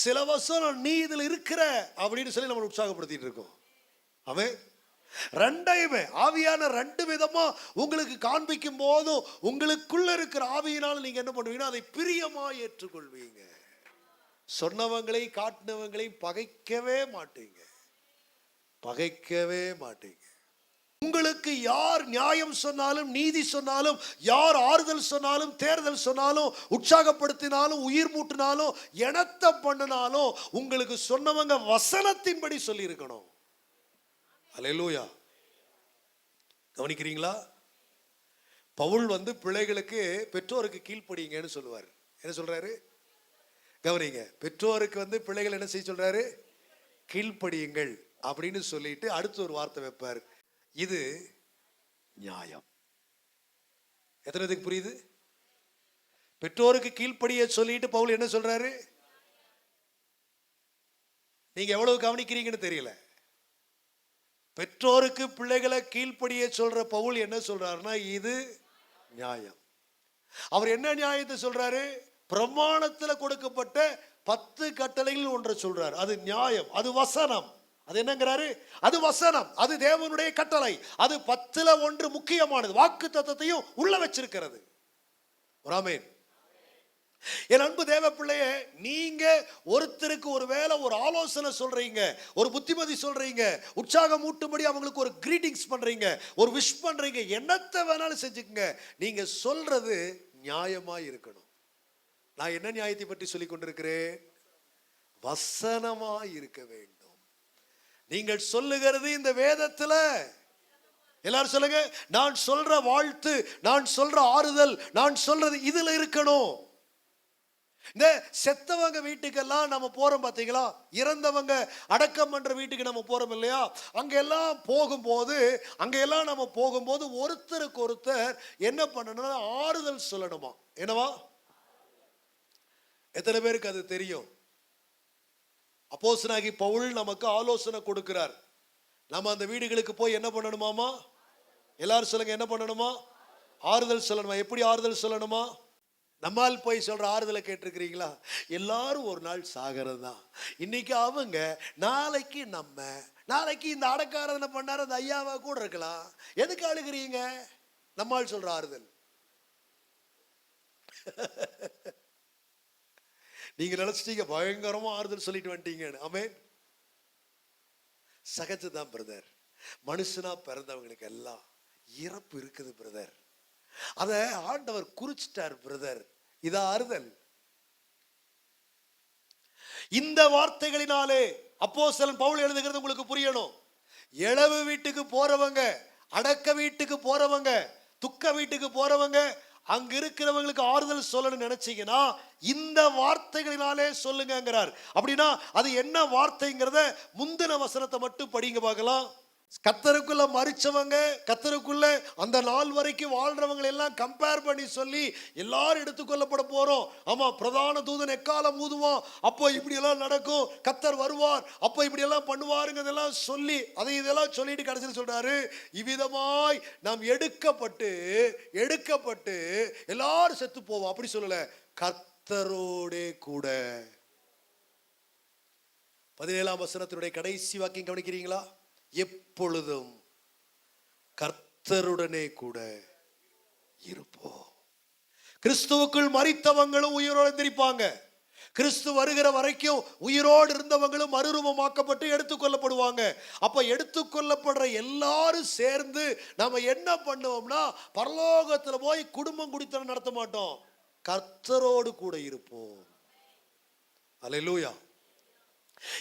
சில வசனம் நீ இதுல இருக்கிற அப்படின்னு சொல்லி நம்ம உற்சாகப்படுத்திட்டு இருக்கோம். அவன் ரெண்டையுமே ஆவியான ரெண்டு விதமா உங்களுக்கு காண்பிக்கும் போதும் உங்களுக்குள்ள இருக்கிற ஆவியினால நீங்க என்ன பண்ணுவீங்கன்னா அதை பிரியமா ஏற்றுக்கொள்வீங்க. சொன்னவங்களை காட்டினவங்களை பகைக்கவே மாட்டீங்க, பகைக்கவே மாட்டீங்க. உங்களுக்கு யார் நியாயம் சொன்னாலும், நீதி சொன்னாலும், யார் ஆறுதல் சொன்னாலும், தேர்தல் சொன்னாலும், உற்சாகப்படுத்தினாலும், உயிர் மூட்டினாலும், எனத்த பண்ணினாலும் உங்களுக்கு சொன்னவங்க வசனத்தின்படி சொல்லி இருக்கணும். அல்லேலூயா. கவனிக்கிறீங்களா? பவுல் வந்து பிள்ளைகளுக்கு பெற்றோருக்கு கீழ்ப்படிங்கன்னு சொல்லுவார். என்ன சொல்றாரு? கவனிங்க. பெற்றோருக்கு வந்து பிள்ளைகள் என்ன செய்ய சொல்றாரு? கீழ்ப்படியுங்கள் அப்படின்னு சொல்லிட்டு அடுத்து ஒரு வார்த்தை வைப்பார், இது நியாயம். எத்தனைக்கு புரியுது? பெற்றோருக்கு கீழ்ப்படிய சொல்லிட்டு பவுல் என்ன சொல்றாரு? நீங்க எவ்வளவு கவனிக்கிறீங்கன்னு தெரியல. பெற்றோருக்கு பிள்ளைகளை கீழ்ப்படிய சொல்ற பவுல் என்ன சொல்றாருன்னா இது நியாயம். அவர் என்ன நியாயத்தை சொல்றாரு? பிரமாணத்தில் கொடுக்கப்பட்ட 10 கட்டளைகள் ஒன்றை சொல்றாரு, அது நியாயம், அது வசனம். அது என்னங்கிறாரு? அது வசனம், அது தேவனுடைய கட்டளை, அது 10ல் 1 முக்கியமானது, வாக்கு தத்தத்தையும் உள்ள வச்சிருக்கிறது. ஆமென். என் அன்பு தேவ பிள்ளையே, நீங்க ஒருத்தருக்கு ஒரு வேளை ஒரு ஆலோசனை சொல்றீங்க, ஒரு புத்திமதி சொல்றீங்க, உற்சாகம் ஊட்டும்படி அவங்களுக்கு ஒரு கிரீட்டிங்ஸ் பண்றீங்க, ஒரு விஷ் பண்றீங்க, என்னத்தை வேணாலும் செஞ்சுக்கங்க, நீங்க சொல்றது நியாயமா இருக்கணும். நான் என்ன நியாயத்தை பற்றி சொல்லிக் கொண்டிருக்கிறேன்? வசனமா இருக்க வேண்டும். நீங்கள் சொல்லுகிறது இந்த வேதத்துல, எல்லாரும் சொல்லுங்க, நான் சொல்ற வாழ்த்து, நான் சொல்ற ஆறுதல், நான் சொல்றது இதுல இருக்கணும். இந்த செத்தவங்க வீட்டுக்கெல்லாம் நம்ம போறோம் பாத்தீங்களா, இறந்தவங்க அடக்கம் பண்ற வீட்டுக்கு நம்ம போறோம் இல்லையா, அங்கெல்லாம் போகும்போது ஒருத்தருக்கு ஒருத்தர் என்ன பண்ணணும்னா ஆறுதல் சொல்லணுமா. என்னவா? எத்தனை பேருக்கு அது தெரியும்? அப்போஸ்தலனாகி பவுல் நமக்கு ஆலோசனை கொடுக்கிறார். நம்ம அந்த வீடுகளுக்கு போய் என்ன பண்ணணுமாமா? எல்லாரும் சொல்லுங்க, என்ன பண்ணணுமா? ஆறுதல் சொல்லணுமா. எப்படி ஆறுதல் சொல்லணுமா? நம்மால் போய் சொல்ற ஆறுதலை கேட்டிருக்கிறீங்களா? எல்லாரும் ஒரு நாள் சாகிறது தான். இன்னைக்கு அவங்க, நாளைக்கு நம்ம, நாளைக்கு இந்த அடக்காரதனை பண்ணார அந்த ஐயாவா கூட இருக்கலாம். எதுக்கு அழுகிறீங்க? நம்மால் சொல்ற ஆறுதல். நீங்க நினைச்சிட்டீங்க பயங்கரமா ஆறுதல் சொல்லிட்டு வந்துட்டீங்கன்னு. ஆமென். சகஜதான் பிரதர், மனுஷனா பிறந்தவங்களுக்கு எல்லாம் இறப்பு இருக்குது பிரதர், அத ஆண்டவர் குறிச்சிட்டார் பிரதர். இத ஆறுதல். இந்த வார்த்தைகளினாலே அப்போஸ்தலன் பவுல் எழுதுகிறது உங்களுக்கு புரியணும். இளவு வீட்டுக்கு போறவங்க, அடக்க வீட்டுக்கு போறவங்க, துக்க வீட்டுக்கு போறவங்க, அங்க இருக்கிறவங்களுக்கு ஆறுதல் சொல்லணும்னு நினைச்சீங்கன்னா இந்த வார்த்தைகளினாலே சொல்லுங்கிறார். அப்படின்னா அது என்ன வார்த்தைங்கிறத முந்தின வசனத்தை மட்டும் படிங்க பார்க்கலாம். கர்த்தருக்குள்ள மரிச்சவங்க, கர்த்தருக்குள்ள அந்த நாள் வரைக்கும் வாழ்றவங்க எல்லாம் கம்பேர் பண்ணி சொல்லி எல்லாரும் எடுத்துக்கொள்ளப்பட போறோம். ஆமா, பிரதான தூதன் எக்காலம் ஊதுவான், அப்போ இப்படி எல்லாம் நடக்கும், கர்த்தர் வருவார், அப்போ இப்படி எல்லாம் பண்ணுவாருங்கிறதெல்லாம் சொல்லி இதெல்லாம் சொல்லிட்டு கடைசியில் சொல்றாரு, இவ்விதமாய் நாம் எடுக்கப்பட்டு எல்லாரும் செத்து போவோம். அப்படி சொல்லல, கர்த்தரோடே கூட. 17ஆம் வசனத்தினுடைய கடைசி வாக்கியம் கவனிக்கிறீங்களா? எப்பொழுதும் கர்த்தருடனே கூட இருப்போம். கிறிஸ்துவுக்குள் மரித்தவங்களும் உயிரோடு எந்திரிப்பாங்க. கிறிஸ்து வருகிற வரைக்கும் உயிரோடு இருந்தவங்களும் மறுரூபமாக்கப்பட்டு எடுத்துக்கொள்ளப்படுவாங்க. அப்ப எடுத்துக்கொள்ளப்படுற எல்லாரும் சேர்ந்து நாம என்ன பண்ணுவோம்னா, பரலோகத்துல போய் குடும்பம் குடித்தனம் நடத்த மாட்டோம், கர்த்தரோடு கூட இருப்போம். அல்லேலூயா.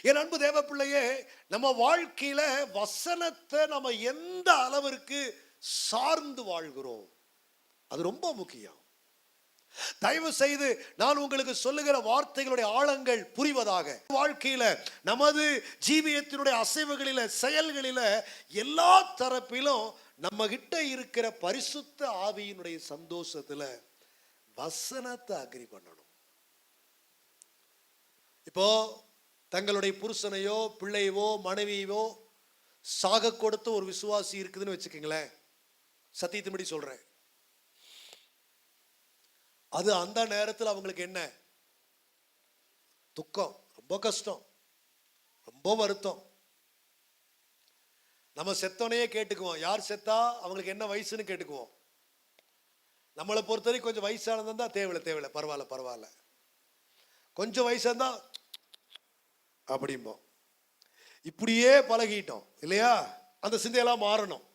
என் அன்பு தேவ பிள்ளையே, நம்ம வாழ்க்கையில வசனத்தை நம்ம எந்த அளவிற்கு சார்ந்து வாழ்கிறோம், அது ரொம்ப முக்கியம். தயவு செய்து நான் உங்களுக்கு சொல்லுகிற வார்த்தைகளுடைய ஆழங்கள் புரிவதாக, வாழ்க்கையில நமது ஜீவியத்தினுடைய அசைவுகளில, செயல்களில, எல்லா தரப்பிலும் நம்ம கிட்ட இருக்கிற பரிசுத்த ஆவியினுடைய சந்தோஷத்துல வசனத்தை அக்ரி பண்ணணும். இப்போ தங்களுடைய புருஷனையோ பிள்ளையவோ மனைவியோ சாக கொடுத்த ஒரு விசுவாசி இருக்குதுன்னு வச்சுக்கோங்களேன், சத்தியத்தின்படி சொல்றேன், அது அந்த நேரத்தில் அவங்களுக்கு என்ன துக்கம், ரொம்ப கஷ்டம், ரொம்ப வருத்தம். நம்ம செத்தோனையே கேட்டுக்குவோம், யார் செத்தா அவங்களுக்கு என்ன வயசுன்னு கேட்டுக்குவோம். நம்மளை பொறுத்தவரைக்கும் கொஞ்சம் வயசானதா தேவையில்லை பரவாயில்ல, கொஞ்சம் வயசாந்தா அப்படிம்போம். இப்படியே பழகிட்டோம் இல்லையா? அந்த சிந்தையெல்லாம் மாறணும்.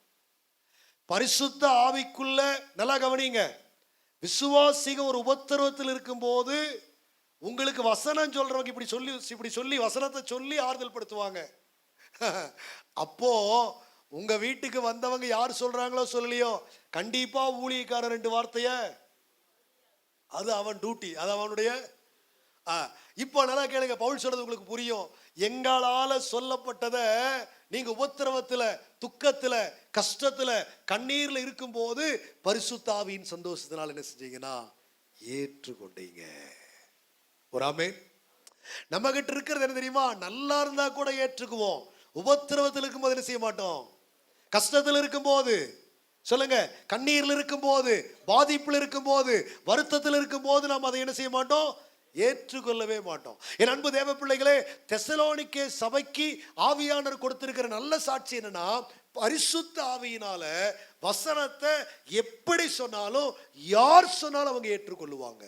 பரிசுத்த ஆவிக்குள்ள நல்லா கவனிங்க, விசுவாசிக ஒரு உபத்திரவத்தில் இருக்கும் போது உங்களுக்கு வசனம் சொல்றவங்க இப்படி சொல்லி வசனத்தை சொல்லி ஆறுதல் படுத்துவாங்க. அப்போ உங்க வீட்டுக்கு வந்தவங்க யார் சொல்றாங்களோ சொல்லலையோ, கண்டிப்பா ஊழியக்காரர் 2 வார்த்தைய, அது அவன் டியூட்டி, அது அவனுடைய. இப்போ நல்லா கேளுங்க, பவுல் சொல்றது உங்களுக்கு புரியும். எங்களால சொல்லப்பட்டதை நீங்க உபத்திரவத்துல, துக்கத்துல, கஷ்டத்துல, கண்ணீர்ல இருக்கும் போது பரிசுத்த ஆவியின் சந்தோஷத்தினால என்ன செஞ்சீங்கன்னா ஏற்றுக்கொண்டீங்க. ஒரு ஆமென். நம்ம கிட்ட இருக்கிறது என்ன தெரியுமா? நல்லா இருந்தா கூட ஏற்றுக்குவோம், உபத்திரவத்தில் இருக்கும்போது என்ன செய்ய மாட்டோம். கஷ்டத்தில் இருக்கும்போது சொல்லுங்க, கண்ணீர்ல இருக்கும்போது, பாதிப்புல இருக்கும்போது, வருத்தத்தில் இருக்கும்போது நாம் அதை என்ன செய்ய மாட்டோம், ஏற்றுக்கொள்ளவே மாட்டோம். என் அன்பு தேவ பிள்ளைகளே, தெசலோனிக்கே சபைக்கு ஆவியானவர் கொடுத்திருக்கிற நல்ல சாட்சி என்னன்னா, பரிசுத்த ஆவியினால வசனத்தை எப்படி சொன்னாலும், யார் சொன்னாலும் அவங்க ஏற்றுக்கொள்ளுவாங்க.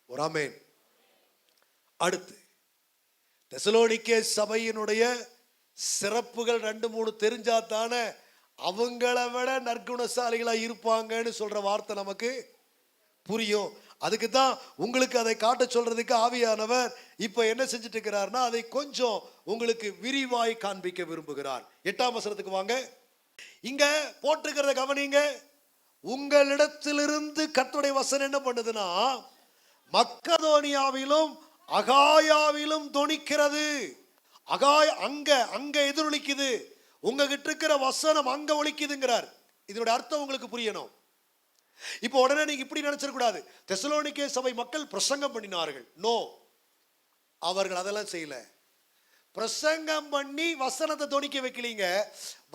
ஒரு ஆமென். அடுத்து தெசலோனிக்கே சபையினுடைய சிறப்புகள் 2-3 தெரிஞ்சா தானே அவங்கள விட நற்குணசாலிகளா இருப்பாங்கன்னு சொல்ற வார்த்தை நமக்கு புரியும். அதுக்கு தான் உங்களுக்கு அதை காட்ட சொல்றதுக்கு ஆவியானவர் இப்ப என்ன செஞ்சுட்டு இருக்கிறார்னா, அதை கொஞ்சம் உங்களுக்கு விரிவாய் காண்பிக்க விரும்புகிறார். 8ஆம் வசனத்துக்கு வாங்க. இங்க போட்டிருக்கிறத கவனிங்க. உங்களிடத்திலிருந்து கர்த்தருடைய வசனம் என்ன பண்ணுதுன்னா, மக்கதோனியாவிலும் அகாயாவிலும் தொனிக்கிறது. அங்க எதிரொலிக்குது, உங்ககிட்ட இருக்கிற வசனம் அங்க ஒலிக்குதுங்கிறார். இதனுடைய அர்த்தம் உங்களுக்கு புரியணும். இப்போ உடனே நீங்க இப்படி நினைச்சிடக்கூடாது, தெசலோனிக்கே சபை மக்கள் பிரசங்கம் பண்ணினார்கள். நோ, அவர்கள் அதெல்லாம் செய்யல. பிரசங்கம் பண்ணி வசனத்தை தொனிக்க வைக்கலீங்க,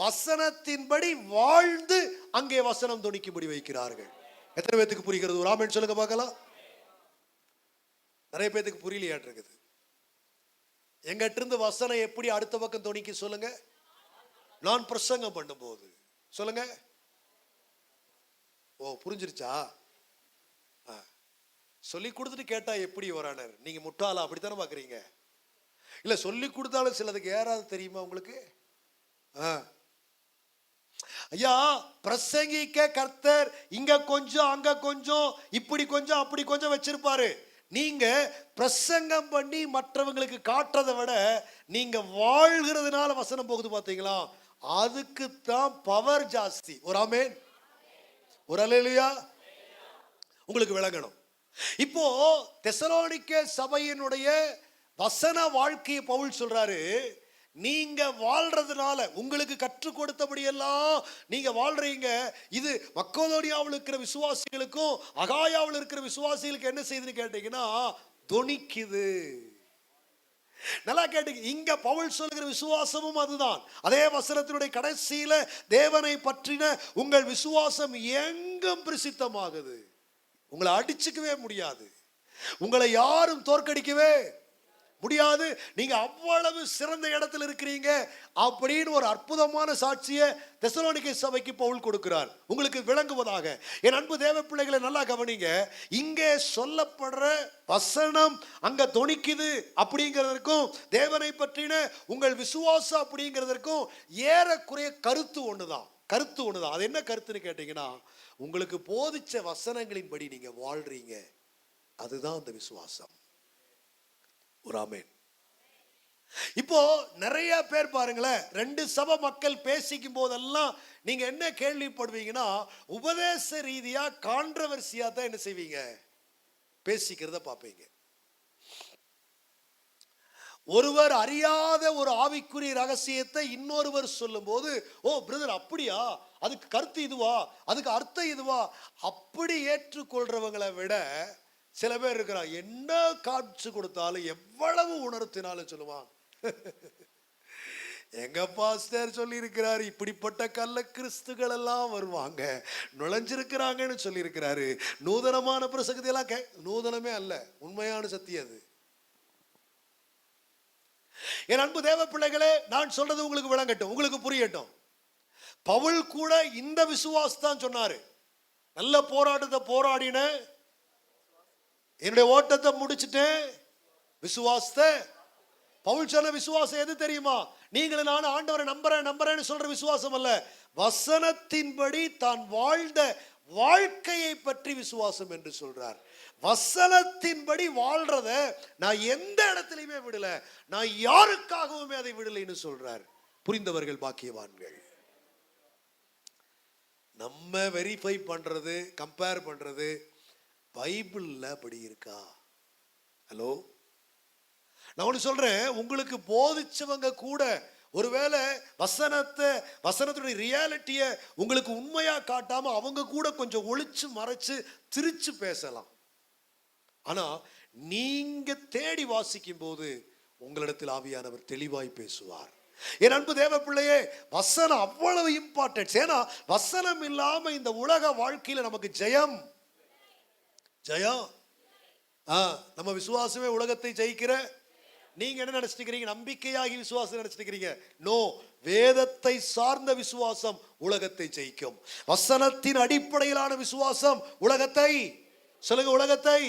வசனத்தின்படி வாழ்ந்து அங்கே வசனம் தொனிக்கும்படி வைக்கிறார்கள். எத்தனை பேத்துக்கு புரிகிறது? ஒரு ஆமென் சொல்லுங்க பார்க்கலாம். நிறைய பேத்துக்கு புரியலையாட்டு இருக்குது. எங்கிட்ட இருந்து வசனம் எப்படி அடுத்த பக்கம் தொனிக்கு சொல்லுங்க. நான் பிரசங்கம் பண்ணும் போது சொல்லுங்க. ஓ, புரிஞ்சிருச்சா? சொல்லி கொடுத்துட்டு கேட்டா எப்படி வரானர்? நீங்க முட்டாளா அப்படித்தானே பாக்குறீங்க? இல்ல, சொல்லி கொடுத்தாலும் சிலதுக்கு ஏறாது தெரியுமா உங்களுக்கு? ஐயா, பிரசங்கிக்க கர்த்தர் இங்க கொஞ்சம் அங்க கொஞ்சம் இப்படி கொஞ்சம் அப்படி கொஞ்சம் வச்சிருப்பாரு. நீங்க பிரசங்கம் பண்ணி மற்றவங்களுக்கு காட்டுறதை விட நீங்க வாழ்கிறதுனால வசனம் போகுது பாத்தீங்களா, அதுக்கு தான் பவர் ஜாஸ்தி. ஒரு ஆமென், ஒரு அல்லேலூயா. உங்களுக்கு விளங்கணும். இப்போ தெசலோனிக்கே சபையினுடைய வசன வாழ்க்கையை பவுல் சொல்றாரு, நீங்க வாழ்றதுனால, உங்களுக்கு கற்றுக் கொடுத்தபடி எல்லாம் நீங்க வாழ்றீங்க. இது மக்கதோனியாவில் இருக்கிற விசுவாசிகளுக்கும் அகாயாவில் இருக்கிற விசுவாசிகளுக்கு என்ன செய்யுதுன்னு கேட்டீங்கன்னா தொனிக்குது. நல்லா கேட்டீங்க. இங்க பவுல் சொல்லுகிற விசுவாசமும் அதுதான். அதே வசனத்தினுடைய கடைசியில தேவனை பற்றின உங்கள் விசுவாசம் எங்கும் பிரசித்தமாகுது. உங்களை அடிச்சுக்கவே முடியாது, உங்களை யாரும் தோற்கடிக்கவே முடியாது. நீங்க அவ்வளவு சிறந்த இடத்துல இருக்கிறீங்க அப்படின்னு ஒரு அற்புதமான சாட்சியை தெசலோனிக்கே சபைக்கு பவுல் கொடுக்கிறார், உங்களுக்கு விளங்குவதாக. என் அன்பு தேவ பிள்ளைகளை நல்லா கவனிங்க. இங்கே சொல்லப்படுற வசனம் அங்க தொனிக்குது அப்படிங்கிறதற்கும் தேவனை பற்றின உங்கள் விசுவாசம் அப்படிங்கிறதற்கும் ஏறக்குறைய கருத்து ஒண்ணுதான். அது என்ன கருத்துன்னு கேட்டீங்கன்னா, உங்களுக்கு போதிச்ச வசனங்களின்படி நீங்க வாழ்றீங்க, அதுதான் அந்த விசுவாசம். ஒரு ஆமென். இப்போ நிறைய பேர் பாருங்களேன், 2 சபை மக்கள் பேசிக்கும் போதெல்லாம் நீங்க என்ன கேள்விப்படுவீங்கன்னா, உபதேச ரீதியா கான்ட்ரவர்சியா தான் என்ன செய்வீங்க, பேசிக்கிறத பார்ப்பீங்க. ஒருவர் அறியாத ஒரு ஆவிக்குரிய ரகசியத்தை இன்னொருவர் சொல்லும் போது, ஓ பிரதர் அப்படியா, அதுக்கு கருத்து இதுவா, அதுக்கு அர்த்தம் இதுவா, அப்படி ஏற்றுக்கொள்றவங்களை விட சில பேர் இருக்கிறான், என்ன காட்சி கொடுத்தாலும் எவ்வளவு உணர்த்தினாலும் சொல்லுவான், எங்க பாஸ்டர் சொல்லி இருக்கிறாரு, இப்படிப்பட்ட கள்ள கிறிஸ்துகள் எல்லாம் வருவாங்க, நுழைஞ்சிருக்கிறாங்கன்னு சொல்லி இருக்கிறாரு. நூதனமான பிரசங்கத்தை எல்லாம் நூதனமே அல்ல, உண்மையான சத்தியம் அது. என் அன்பு தேவ பிள்ளைகளே, நான் சொல்றது உங்களுக்கு விளங்கட்டும், உங்களுக்கு புரியட்டும். பவுல் கூட இந்த விசுவாசம் சொன்னாரு, நல்ல போராட்டத்தை போராடின, என்னுடைய ஓட்டத்தை முடிச்சுட்டேன், விசுவாசத்தை. பவுல் சொன்ன விசுவாசம் எது தெரியுமா? நீங்களும் நானும் ஆண்டவரை நம்புறேன்னு சொல்ற விசுவாசம் அல்ல, வசனத்தின்படி தான் வாழ்ந்த வாழ்க்கையை பற்றி விசுவாசம் என்று சொல்றார். வசனத்தின்படி வாழ்றத நான் எந்த இடத்துலையுமே விடல, நான் யாருக்காகவுமே அதை விடலைன்னு சொல்றார். புரிந்தவர்கள் பாக்கியவான்கள். நம்ம வெரிஃபை பண்றது, கம்பேர் பண்றது பைபிள்ல அப்படி இருக்கா? ஹலோ, நான் ஒன்று சொல்றேன், உங்களுக்கு போதிச்சவங்க கூட ஒருவேளை வசனத்துடைய ரியாலிட்டியை உங்களுக்கு உண்மையா காட்டாம அவங்க கூட கொஞ்சம் ஒளிச்சு மறைச்சு திரிச்சு பேசலாம். ஆனா நீங்க தேடி வாசிக்கும் போது உங்களிடத்தில் ஆவியானவர் தெளிவாய் பேசுவார். என் அன்பு தேவ பிள்ளையே, வசனம் அவ்வளவு இம்பார்ட்டன்ஸ். ஏன்னா வசனம் இல்லாம இந்த உலக வாழ்க்கையில நமக்கு ஜெயம். நம்ம விசுவாசமே உலகத்தை ஜெயிக்கிற. நீங்க என்ன நினைச்சிருக்கிறீங்க? நம்பிக்கையாகி விசுவாசம் நினைச்சிருக்கிறீங்க? நோ, வேதத்தை சார்ந்த விசுவாசம் உலகத்தை ஜெயிக்கும். வசனத்தின் அடிப்படையிலான விசுவாசம் உலகத்தை, சொல்லுங்க, உலகத்தை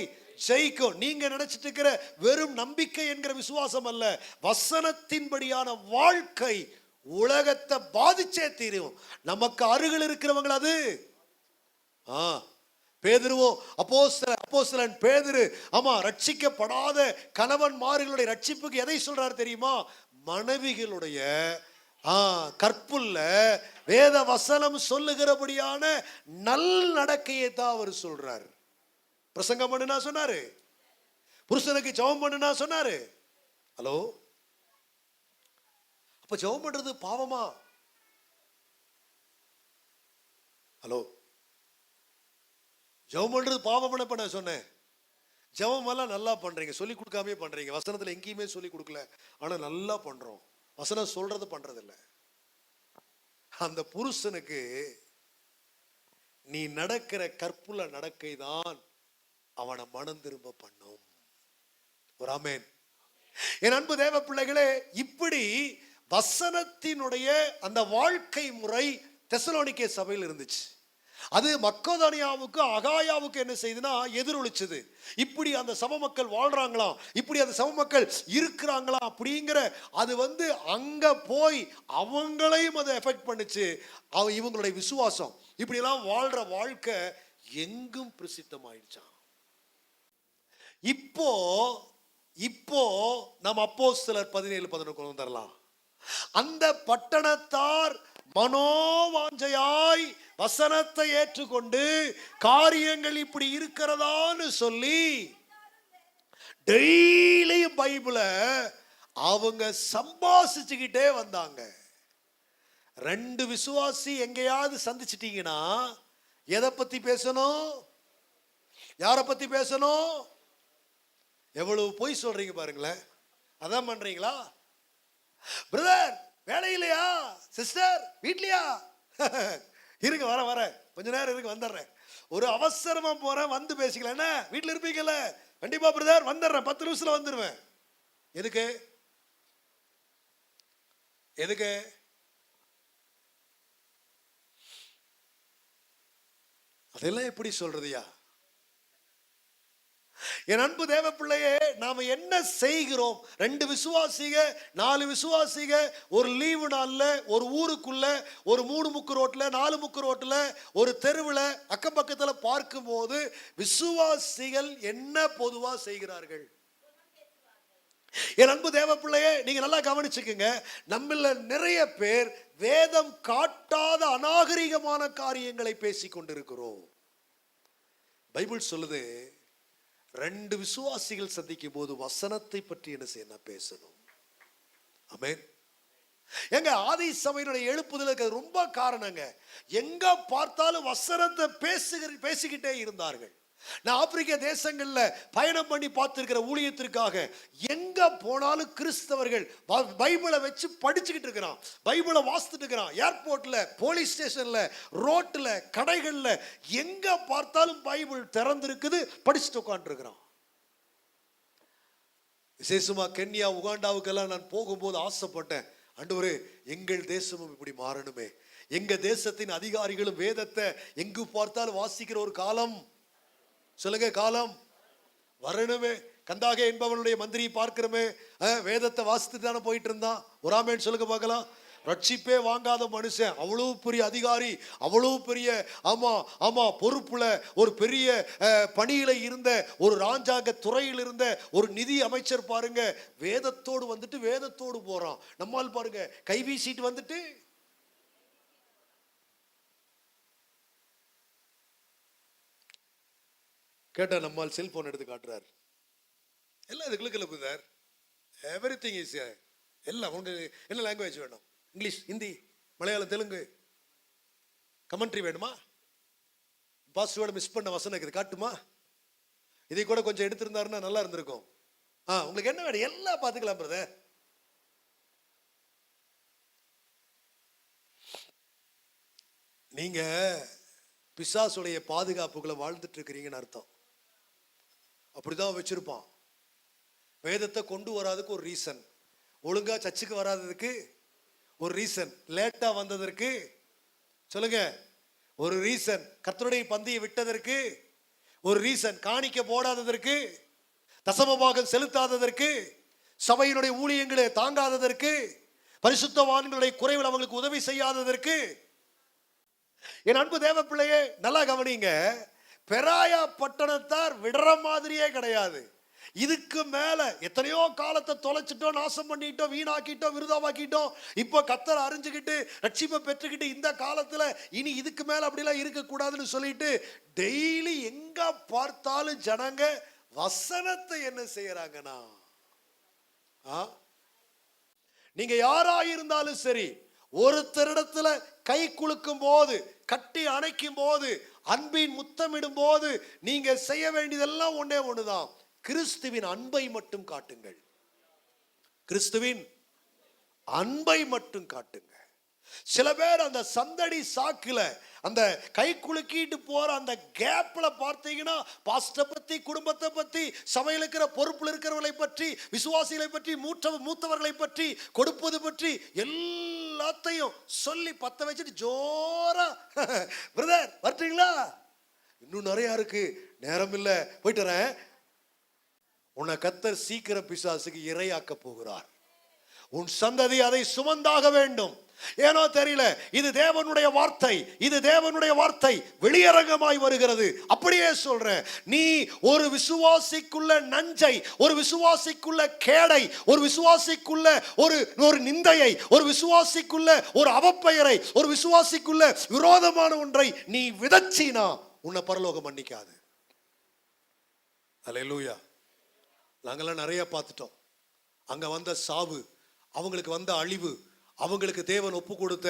ஜெயிக்கும். நீங்க நினைச்சிட்டு இருக்கிற வெறும் நம்பிக்கை என்கிற விசுவாசம் அல்ல, வசனத்தின்படியான வாழ்க்கை உலகத்தை பாதிச்சே தீரும். நமக்கு அருகில் இருக்கிறவங்க அது. பேதுருவோ அப்போஸ்தலன் பேதுரு, ஆமா, ரட்சிக்கப்படாத கணவன்மார்களுடைய ரட்சிப்புக்கு எதை சொல்றாரு தெரியுமா? மனைவிகளுடைய கற்புள்ள வேத வசனம் சொல்லுகிறபடியான நல் நடக்கையை தான் அவர் சொல்றாரு. பிரசங்கம் பண்ணுனா சொன்னாரு, புருஷனுக்கு ஜெபம் பண்ணுனா சொன்னாரு. ஹலோ, அப்ப ஜெபம் பண்றது பாவமா? ஹலோ, ஜெபம் பண்றது பாவம் பண்ண சொன்னேன். ஜெபம் எல்லாம் நல்லா பண்றீங்க, சொல்லி கொடுக்காமே பண்றீங்க. வசனத்துல எங்கேயுமே சொல்லி கொடுக்கல, ஆனா நல்லா பண்றோம். வசனம் சொல்றது பண்றது இல்ல. அந்த புருஷனுக்கு நீ நடக்கிற கற்புள்ள நடக்கை தான் அவனை மனம் திரும்ப பண்ணும். ஒரு ஆமென். என் அன்பு தேவ பிள்ளைகளே, இப்படி வசனத்தினுடைய அந்த வாழ்க்கை முறை தெசலோனிக்கே சபையில் இருந்துச்சு. அது மக்கோதனியாவுக்கு அகாயாவுக்கு என்ன செய்துன்னா எதிரொலிச்சது. இப்படி அந்த சபை மக்கள் வாழ்றாங்களாம், இப்படி அந்த சபை மக்கள் இருக்கிறாங்களா அப்படிங்கிற அது அங்க போய் அவங்களையும் அதை எஃபெக்ட் பண்ணுச்சு. இவங்களுடைய விசுவாசம் இப்படி எல்லாம் வாழ்ற வாழ்க்கை எங்கும் பிரசித்தமாயிடுச்சான். இப்போ நம்ம அப்போஸ்தலர் 17:11 கொண்டு வந்துடலாம். அந்த பட்டணத்தார் மனோவாஞ்சையாய் வசனத்தை ஏற்றுக்கொண்டு காரியங்கள் இப்படி இருக்கிறதான்னு சொல்லி டெய்லியும் பைபிளை அவங்க சம்பாசிச்சுக்கிட்டே வந்தாங்க. 2 விசுவாசி எங்கேயாவது சந்திச்சிட்டீங்கன்னா எதை பத்தி பேசணும்? யாரை பத்தி பேசணும்? எவ்வளவு பொய் சொல்றீங்க பாருங்களேன். அதான் பண்றீங்களா? பிரதர் வேலையிலையா? சிஸ்டர் வீட்லையா? இருங்க, வர கொஞ்ச நேரம் இருக்கு, வந்துடுறேன். ஒரு அவசரமா போறேன், வந்து பேசிக்கலாம். என்ன வீட்டில் இருப்பீங்கல்ல? கண்டிப்பா பிரதர் வந்துடுறேன், 10 நிமிஷத்துல வந்துடுவேன். எதுக்கு? அதெல்லாம் எப்படி சொல்றதுயா? என் அன்பு தேவ பிள்ளையே, நாம என்ன செய்கிறோம்? 2 விசுவாசிக 4 விசுவாசிக ஒரு லீவு நாள்ல ஒரு ஊருக்குள்ள ஒரு 3 முக்கு ரோட்ல 4 முக்கு ரோட்ல ஒரு தெருவில் அக்கம் பக்கத்துல பார்க்கும் போது விசுவாசிகள் என்ன பொதுவா செய்கிறார்கள்? என் அன்பு தேவ பிள்ளையே, நீங்க நல்லா கவனிச்சுக்குங்க. நம்மள நிறைய பேர் வேதம் காட்டாத அநாகரிகமான காரியங்களை பேசிக் கொண்டிருக்கிறோம். பைபிள் சொல்லுது, 2 விசுவாசிகள் சந்திக்கும் போது வசனத்தை பற்றி என்ன செய்யணும், பேசணும். ஆமென். எங்க ஆதி சபையினுடைய எழுப்புதலுக்கு ரொம்ப காரணங்க. எங்க பார்த்தாலும் வசனத்தை பேசிக்கிட்டே இருந்தார்கள். நான் ஆப்பிரிக்க தேசங்கள்ல பயணம் பண்ணி பார்த்திருக்கிற ஊழியத்திற்காக எங்க போனாலும் கிறிஸ்தவர்கள் பைபிளை வச்சு படிச்சுக்கிட்டு இருக்கிறான், பைபிளை வாசித்துட்டு இருக்கிறான். ஏர்போர்ட்ல, போலீஸ் ஸ்டேஷன்ல, ரோட்ல, கடைகள்ல எங்க பார்த்தாலும் பைபிள் திறந்திருக்குது, படிச்சுட்டு உட்கார்ந்து இருக்கிறான். விசேஷமா கென்யா, உகாண்டாவுக்கெல்லாம் நான் போகும்போது ஆசைப்பட்டேன், ஆண்டவரே எங்கள் தேசமும் இப்படி மாறணுமே. எங்க தேசத்தின் அதிகாரிகளும் வேதத்தை எங்கு பார்த்தாலும் வாசிக்கிற ஒரு காலம், சொல்லுங்க, காலம் வரணுமே. கந்தாகே என்பவனுடைய மந்திரியை பார்க்கிறோமே, வேதத்தை வாசித்து தானே போயிட்டு இருந்தான். ஒரு ஆமேன் சொல்லுங்க பார்க்கலாம். ரட்சிப்பே வாங்காத மனுஷன், அவ்வளவு பெரிய அதிகாரி, அவ்வளவு பெரிய ஆமா பொறுப்புல ஒரு பெரிய பணியில இருந்த ஒரு ராஜாங்க துறையில் இருந்த ஒரு நிதி அமைச்சர் பாருங்க, வேதத்தோடு வந்துட்டு வேதத்தோடு போறான். நம்மால் பாருங்க கை வீசிட்டு வந்துட்டு கேட்டா நம்மால் செல்போன் எடுத்து காட்டுறாரு. எல்லாம் இதுக்குள்ள சார், எவ்ரிதிங் இஸ் எல்லாம். உங்களுக்கு என்ன லாங்குவேஜ் வேணும்? இங்கிலீஷ், ஹிந்தி, மலையாளம், தெலுங்கு, கமெண்ட்ரி வேணுமா? பாஸ்வேர்டு மிஸ் பண்ண வசனம் இருக்குது, காட்டுமா? இதை கூட கொஞ்சம் எடுத்திருந்தாருன்னா நல்லா இருந்திருக்கும். உங்களுக்கு என்ன வேணும்? எல்லாம் பார்த்துக்கலாம் பிரதர். நீங்க பிசாசுடைய பாதுகாப்புகளை வாழ்ந்துட்டு இருக்கிறீங்கன்னு அர்த்தம். அப்படிதான் வச்சிருப்பான். வேதத்தை கொண்டு வராதுக்கு ஒரு ரீசன், ஒழுங்கா சர்ச்சுக்கு வராததுக்கு ஒரு ரீசன், லேட்டா வந்ததற்கு சொல்லுங்க ஒரு ரீசன், கர்த்தருடைய பந்தியை விட்டதற்கு ஒரு ரீசன், காணிக்க போடாததற்கு, தசமபாகம் செலுத்தாததற்கு, சபையினுடைய ஊழியங்களை தாங்காததற்கு, பரிசுத்தவான்களுடைய குறைவில் அவங்களுக்கு உதவி செய்யாததற்கு. என் அன்பு தேவ பிள்ளையே நல்லா கவனிங்க, பெராயா பட்டணத்தார் விடுற மாதிரியே கிடையாது. இதுக்கு மேல எத்தனையோ காலத்தை தொலைச்சிட்டோம், நாசம் பண்ணிட்டோம், வீணாக்கிட்டோம், விருதாவாக்கிட்டோம். இப்போ கர்த்தரை அறிஞ்சுக்கிட்டு ரட்சிப்பை பெற்றுக்கிட்டு இந்த காலத்துல இனி இதுக்கு மேல அப்படிலாம் இருக்கக்கூடாதுன்னு சொல்லிட்டு டெய்லி எங்க பார்த்தாலும் ஜனங்க வசனத்தை என்ன செய்யறாங்கன்னா, நீங்க யாரா இருந்தாலும் சரி, ஒருத்தரிடத்துல கை குலுக்கும் போது, கட்டி அணைக்கும் போது, அன்பின் முத்தமிடும் போது நீங்க செய்ய வேண்டியதெல்லாம் ஒண்ணே ஒண்ணுதான், கிறிஸ்துவின் அன்பை மட்டும் காட்டுங்கள். கிறிஸ்துவின் அன்பை மட்டும் காட்டுங்க. சில பேர் அந்த சந்தடி சாக்குல, அந்த கை குலுக்கிட்டு போற அந்த கேப்ல பார்த்தீங்கன்னா பாஸ்டரை பத்தி, குடும்பத்தை பத்தி, சபையில் இருக்கிற பொறுப்புல இருக்கிறவர்களை பற்றி, விசுவாசிகளை பற்றி, மூத்தவர்களை பற்றி, கொடுப்பது பற்றி எல்லாத்தையும் சொல்லி பத்த வச்சுட்டு ஜோரா பிரதர் வரட்டீங்களா, இன்னும் நிறைய இருக்கு, நேரம் இல்ல, போயிட்டு வரேன். உன்னை கர்த்தர் சீக்கிரம் பிசாசுக்கு இரையாக்க போகிறார். உன் சந்ததி அதை சுமந்தாக வேண்டும். ஏனோ தெரியல, இது தேவனுடைய வார்த்தை, இது தேவனுடைய வார்த்தை வெளியரங்கமாய் வருகிறது. அப்படியே சொல்றேன், நீ ஒரு விசுவாசிக்குள்ள நஞ்சை, ஒரு விசுவாசிக்குள்ள கேடை, ஒரு விசுவாசிக்குள்ள ஒரு நிந்தையை, ஒரு விசுவாசிக்குள்ள ஒரு அவப்பெயரை, ஒரு விசுவாசிக்குள்ள விரோதமான ஒன்றை நீ விதைச்சினா உன்னை பரலோகம் மன்னிக்காது. அல்லேலூயா. நாங்கெல்லாம் நிறைய பார்த்துட்டோம். அங்க வந்த சாவு, அவங்களுக்கு வந்த அழிவு, அவங்களுக்கு தேவன் ஒப்பு கொடுத்த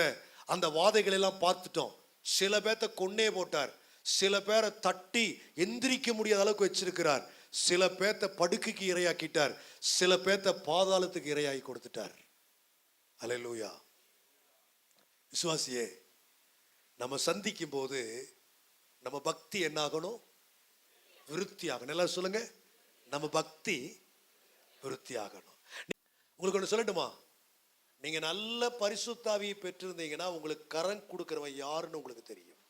அந்த வாதைகள் எல்லாம் பார்த்துட்டோம். சில பேர்த்த கொன்னே போட்டார், சில பேரை தட்டி எந்திரிக்க முடியாத அளவுக்கு வச்சிருக்கிறார், சில பேர்த்த படுக்கைக்கு இரையாக்கிட்டார், சில பேர்த்த பாதாளத்துக்கு இரையாகி கொடுத்துட்டார். அல்லேலூயா. விசுவாசியே, நம்ம சந்திக்கும் போது நம்ம பக்தி என்ன ஆகணும்? விருத்தி ஆகணும். எல்லாம் சொல்லுங்க, நம்ம பக்தி விருத்தி ஆகணும். உங்களுக்கு ஒன்று சொல்லட்டுமா? நீங்க நல்ல பரிசுத்தாவியை பெற்றிருந்தீங்கன்னா உங்களுக்கு கரம் கொடுக்கிறவன் யாருன்னு உங்களுக்கு தெரியும்.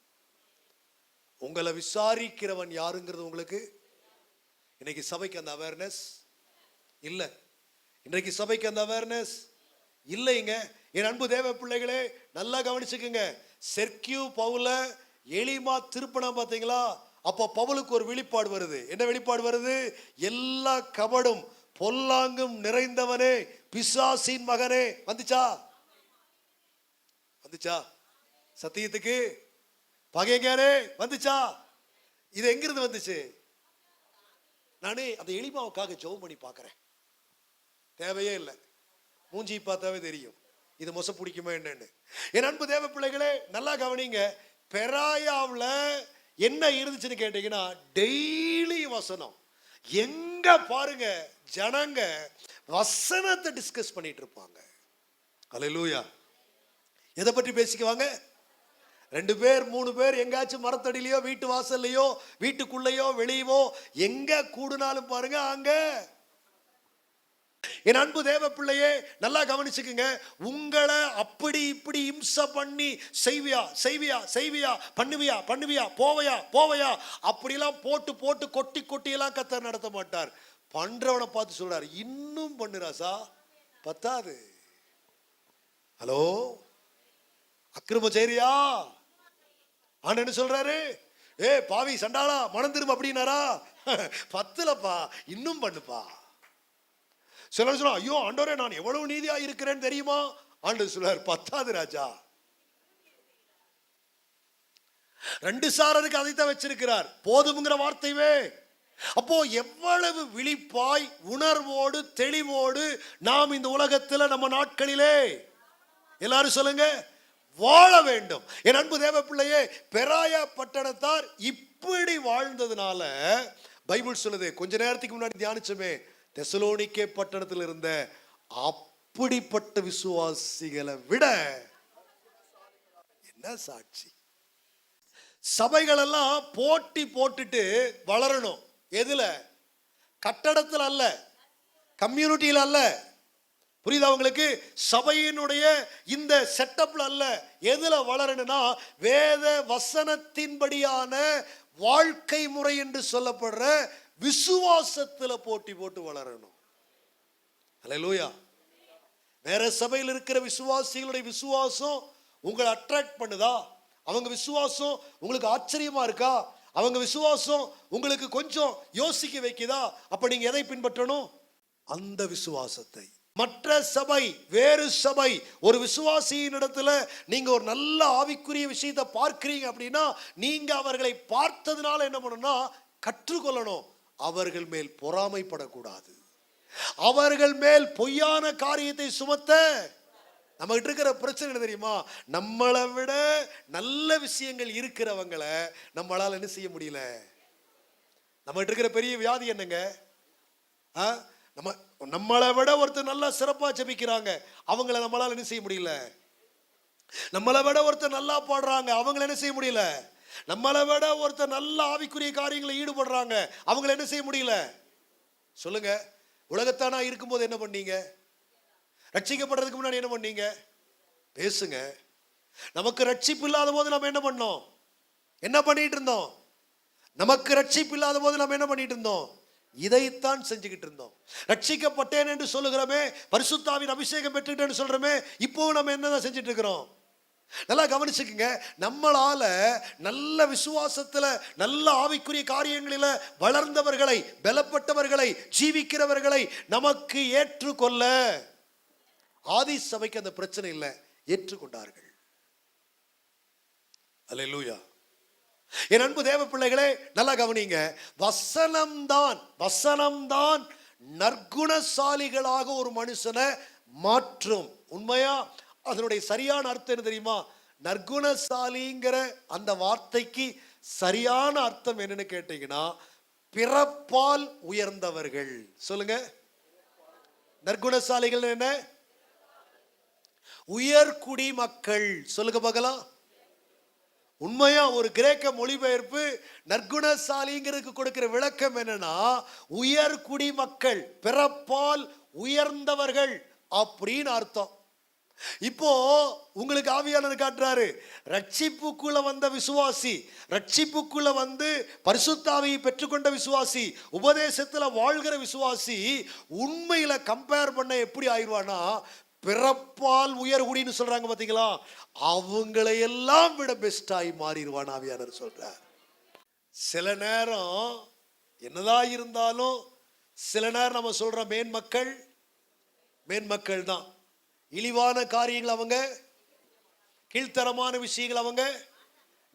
உங்களை விசாரிக்கிறவன் யாருங்கிறது உங்களுக்கு. இன்னைக்கு சபைக்கு அந்த அவேர்னஸ் இல்லை. இன்றைக்கு சபைக்கு அந்த அவேர்னஸ் இல்லைங்க. என் அன்பு தேவ பிள்ளைகளே நல்லா கவனிச்சுக்குங்க. செர்கியூ பவுல எலிமா திருப்பணம் பார்த்தீங்களா? அப்போ பவுலுக்கு ஒரு வெளிப்பாடு வருது. என்ன வெளிப்பாடு வருது? எல்லா கபடும் பொல்லாங்கும் நிறைந்தவனே, பிசாசின் மகனே. வந்துச்சா? வந்துச்சா? சத்தியத்துக்கு பகைஞரே வந்துச்சா? இது எங்கிருந்து வந்துச்சு? நானே அந்த எளிமாவுக்காக ஜெபம் பண்ணி பார்க்கிறேன். தேவையே இல்லை, மூஞ்சி பார்த்தாவே தெரியும் இது மொச பிடிக்குமா என்னன்னு. என் அன்பு தேவ பிள்ளைகளே, நல்லா கவனிங்க. பெராயாவில் என்ன இருந்துச்சுன்னு கேட்டீங்கன்னா, டெய்லி வசனம். எங்க பாருங்க, ஜனங்க வசனத்தை டிஸ்கஸ் பண்ணிட்டு இருப்பாங்க. அல்லேலூயா. எதை பற்றி பேசிக்குவாங்க? 2 பேர் 3 பேர் எங்காச்சும் மரத்தடியிலையோ வீட்டு வாசல்லையோ வீட்டுக்குள்ளேயோ வெளியவோ எங்க கூடுனாலும் பாருங்க, அங்க. என் அன்பு தேவ பிள்ளையே, நல்லா கவனிச்சுக்குங்க. உங்களை அப்படி இப்படி இம்சை பண்ணி செய்வியா செய்வியா செய்வியா, பண்ணுவியா பண்ணுவியா, போவையா போவையா, அப்படிலாம் போட்டு போட்டு கொட்டி கொட்டியெல்லாம் கர்த்தர் நடத்த மாட்டார். பண்றவனை பார்த்து சொல்றாரு, இன்னும் பண்ணுறாசா, பத்தாது. ஹலோ, அக்கிரம செய்றியா? ஆனா என்ன சொல்றாரு? ஏ பாவி சண்டாளா, மனம் திரும்ப அப்படின்னாரா? பத்துலப்பா, இன்னும் பண்ணுப்பா. சிலர் சொல்ல, ஐயோ ஆண்டவரே நான் எவ்வளவு நீதியா இருக்கிறேன்னு தெரியுமா? ஆண்டவர் சொல்றார், பத்தாது ராஜா. 2 சாரருக்கு அதைத்தான் வச்சிருக்கிறார், போதும்ங்கிற வார்த்தையே. அப்போ எவ்வளவு விழிப்பாய் உணர்வோடு தெளிவோடு நாம் இந்த உலகத்துல நம்ம நாட்களிலே எல்லாரும் சொல்லுங்க வாழ வேண்டும். என் அன்பு தேவ பிள்ளையே, பெராயா பட்டணத்தார் இப்படி வாழ்ந்ததுனால பைபிள் சொல்லுது, கொஞ்ச நேரத்துக்கு முன்னாடி தியானிச்சோமே, தெசலோனிக்கே பட்டணத்தில் இருந்த அப்படிப்பட்ட விசுவாசிகளை விட என்ன சாட்சி. சபைகள் எல்லாம் போட்டி போட்டுட்டு வளரணும். எதுல? கட்டடத்தில் அல்ல, கம்யூனிட்டியில் அல்ல. புரியுதா உங்களுக்கு? சபையினுடைய இந்த செட்டப்ல அல்ல. எதுல வளரணும்னா, வேத வசனத்தின்படியான வாழ்க்கை முறை என்று சொல்லப்படுற விசுவாசத்துல போட்டி போட்டு வளரணும். அல்லேலூயா. வேற சபையில் இருக்கிற விசுவாசிகளுடைய விசுவாசம் உங்களை அட்ராக்ட் பண்ணுதா? அவங்க விசுவாசம் உங்களுக்கு ஆச்சரியமா இருக்கா? அவங்க விசுவாசம் உங்களுக்கு கொஞ்சம் யோசிக்க வைக்குதா? அப்ப நீங்க எதை பின்பற்றணும்? அந்த விசுவாசத்தை. மற்ற சபை, வேறு சபை, ஒரு விசுவாசியின் இடத்துல நீங்க ஒரு நல்ல ஆவிக்குரிய விஷயத்தை பார்க்கிறீங்க அப்படின்னா, நீங்க அவர்களை பார்த்ததுனால என்ன பண்ணணும்னா கற்றுக்கொள்ளணும். அவர்கள் மேல் பொறாமைப்படக்கூடாது. அவர்கள் மேல் பொய்யான காரியத்தை சுமத்த. நம்ம கிட்ட இருக்கிற பிரச்சனை என்ன தெரியுமா? நம்மளை விட நல்ல விஷயங்கள் இருக்கிறவங்களை நம்மளால என்ன செய்ய முடியல. நம்ம கிட்ட இருக்கிற பெரிய வியாதி என்னங்க? நம்மளை விட ஒருத்தர் நல்லா சிறப்பா ஜெபிக்கிறாங்க, அவங்கள நம்மளால என்ன செய்ய முடியல. நம்மளை விட ஒருத்தர் நல்லா பாடுறாங்க, அவங்கள என்ன செய்ய முடியல. நம்மளை விட ஒருத்தர் நல்ல ஆவிக்குரிய காரியங்களை ஈடுபடுறாங்க, அவங்கள என்ன செய்ய முடியல. சொல்லுங்க, உலகத்தானா இருக்கும்போது என்ன பண்ணீங்க? ரட்சிக்கப்படுறதுக்கு முன்னாடி என்ன பண்ணீங்க? பேசுங்க. நமக்கு ரட்சிப்பு இல்லாத போது நம்ம என்ன பண்ணோம்? என்ன பண்ணிட்டு இருந்தோம்? நமக்கு ரட்சிப்பு இல்லாத போது நம்ம என்ன பண்ணிட்டு இருந்தோம்? இதைத்தான் செஞ்சுக்கிட்டு இருந்தோம். ரட்சிக்கப்பட்டேன் என்று சொல்லுகிறோமே, பரிசுத்தாவின் அபிஷேகம் பெற்றுட்டேன்னு சொல்றோமே, இப்போ நம்ம என்னதான் செஞ்சுட்டு இருக்கிறோம்? நல்லா கவனிச்சுக்குங்க. நம்மளால நல்ல விசுவாசத்துல நல்ல ஆவிக்குரிய காரியங்களில வளர்ந்தவர்களை, பலப்பட்டவர்களை, ஜீவிக்கிறவர்களை நமக்கு ஏற்றுக்கொள்ள ஆதி சபைக்கு அந்த பிரச்சனை இல்லை, ஏற்றுக்கொண்டார்கள். அல்லேலூயா. என் அன்பு தேவ பிள்ளைகளே, நல்லா கவனிங்க. வசனம்தான் நற்குணசாலிகளாக ஒரு மனுஷனை மாற்றும். உண்மையா? அதனுடைய சரியான அர்த்தம் என்ன தெரியுமா? நற்குணசாலிங்கிற அந்த வார்த்தைக்கு சரியான அர்த்தம் என்னன்னு கேட்டீங்கன்னா, பிறப்பால் உயர்ந்தவர்கள். சொல்லுங்க, நற்குணசாலிகள் என்ன? உயர்குடி மக்கள். சொல்லுங்க பார்க்கலாம். உண்மையா ஒரு கிரேக்க மொழிபெயர்ப்பு நற்குணசாலிங்கிறதுக்கு கொடுக்கிற விளக்கம் என்னன்னா, உயர்குடி மக்கள், பிறப்பால் உயர்ந்தவர்கள் அப்படின்னு அர்த்தம். இப்போ உங்களுக்கு ஆவியானவர் காட்டுறாரு, ரட்சிப்புக்குள்ள வந்த விசுவாசி, ரட்சிப்புக்குள்ள வந்து பரிசுத்தாவியை பெற்றுக்கொண்ட விசுவாசி, உபதேசத்துல வாழ்கிற விசுவாசி உண்மையில கம்பேர் பண்ண எப்படி ஆயிடுவானா, பிறப்பால் உயர்குடின்னு சொல்றாங்க பாத்தீங்களா, அவங்களை எல்லாம் விட பெஸ்டாய் மாறிடுவான் ஆவியானவர் சொல்றார். சில நேரம் என்னதான் இருந்தாலும் சில நேரம் நம்ம சொல்ற மேன்மக்கள் தான். இழிவான காரியங்கள் அவங்க, கீழ்த்தரமான விஷயங்கள் அவங்க.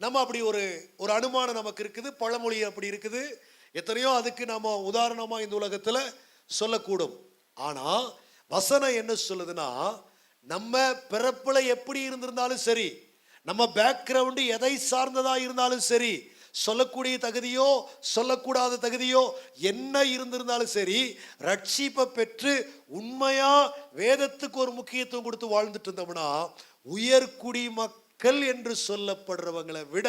நம்ம அப்படி ஒரு அனுமானம் நமக்கு இருக்குது, பழமொழி அப்படி இருக்குது. எத்தனையோ அதுக்கு நம்ம உதாரணமா இந்த உலகத்துல சொல்லக்கூடும். ஆனா வசனம் என்ன சொல்லுதுன்னா, நம்ம பிறப்புல எப்படி இருந்திருந்தாலும் சரி, நம்ம பேக்ரவுண்டு எதை சார்ந்ததா இருந்தாலும் சரி, சொல்லக்கூடிய தகுதியோ சொல்லக்கூடாத தகுதியோ என்ன இருந்திருந்தாலும் சரி, ரட்சிப்பை பெற்று உண்மையா வேதத்துக்கு ஒரு முக்கியத்துவம் கொடுத்து வாழ்ந்துட்டு இருந்தோம்னா, உயர்குடி மக்கள் என்று சொல்லப்படுறவங்களை விட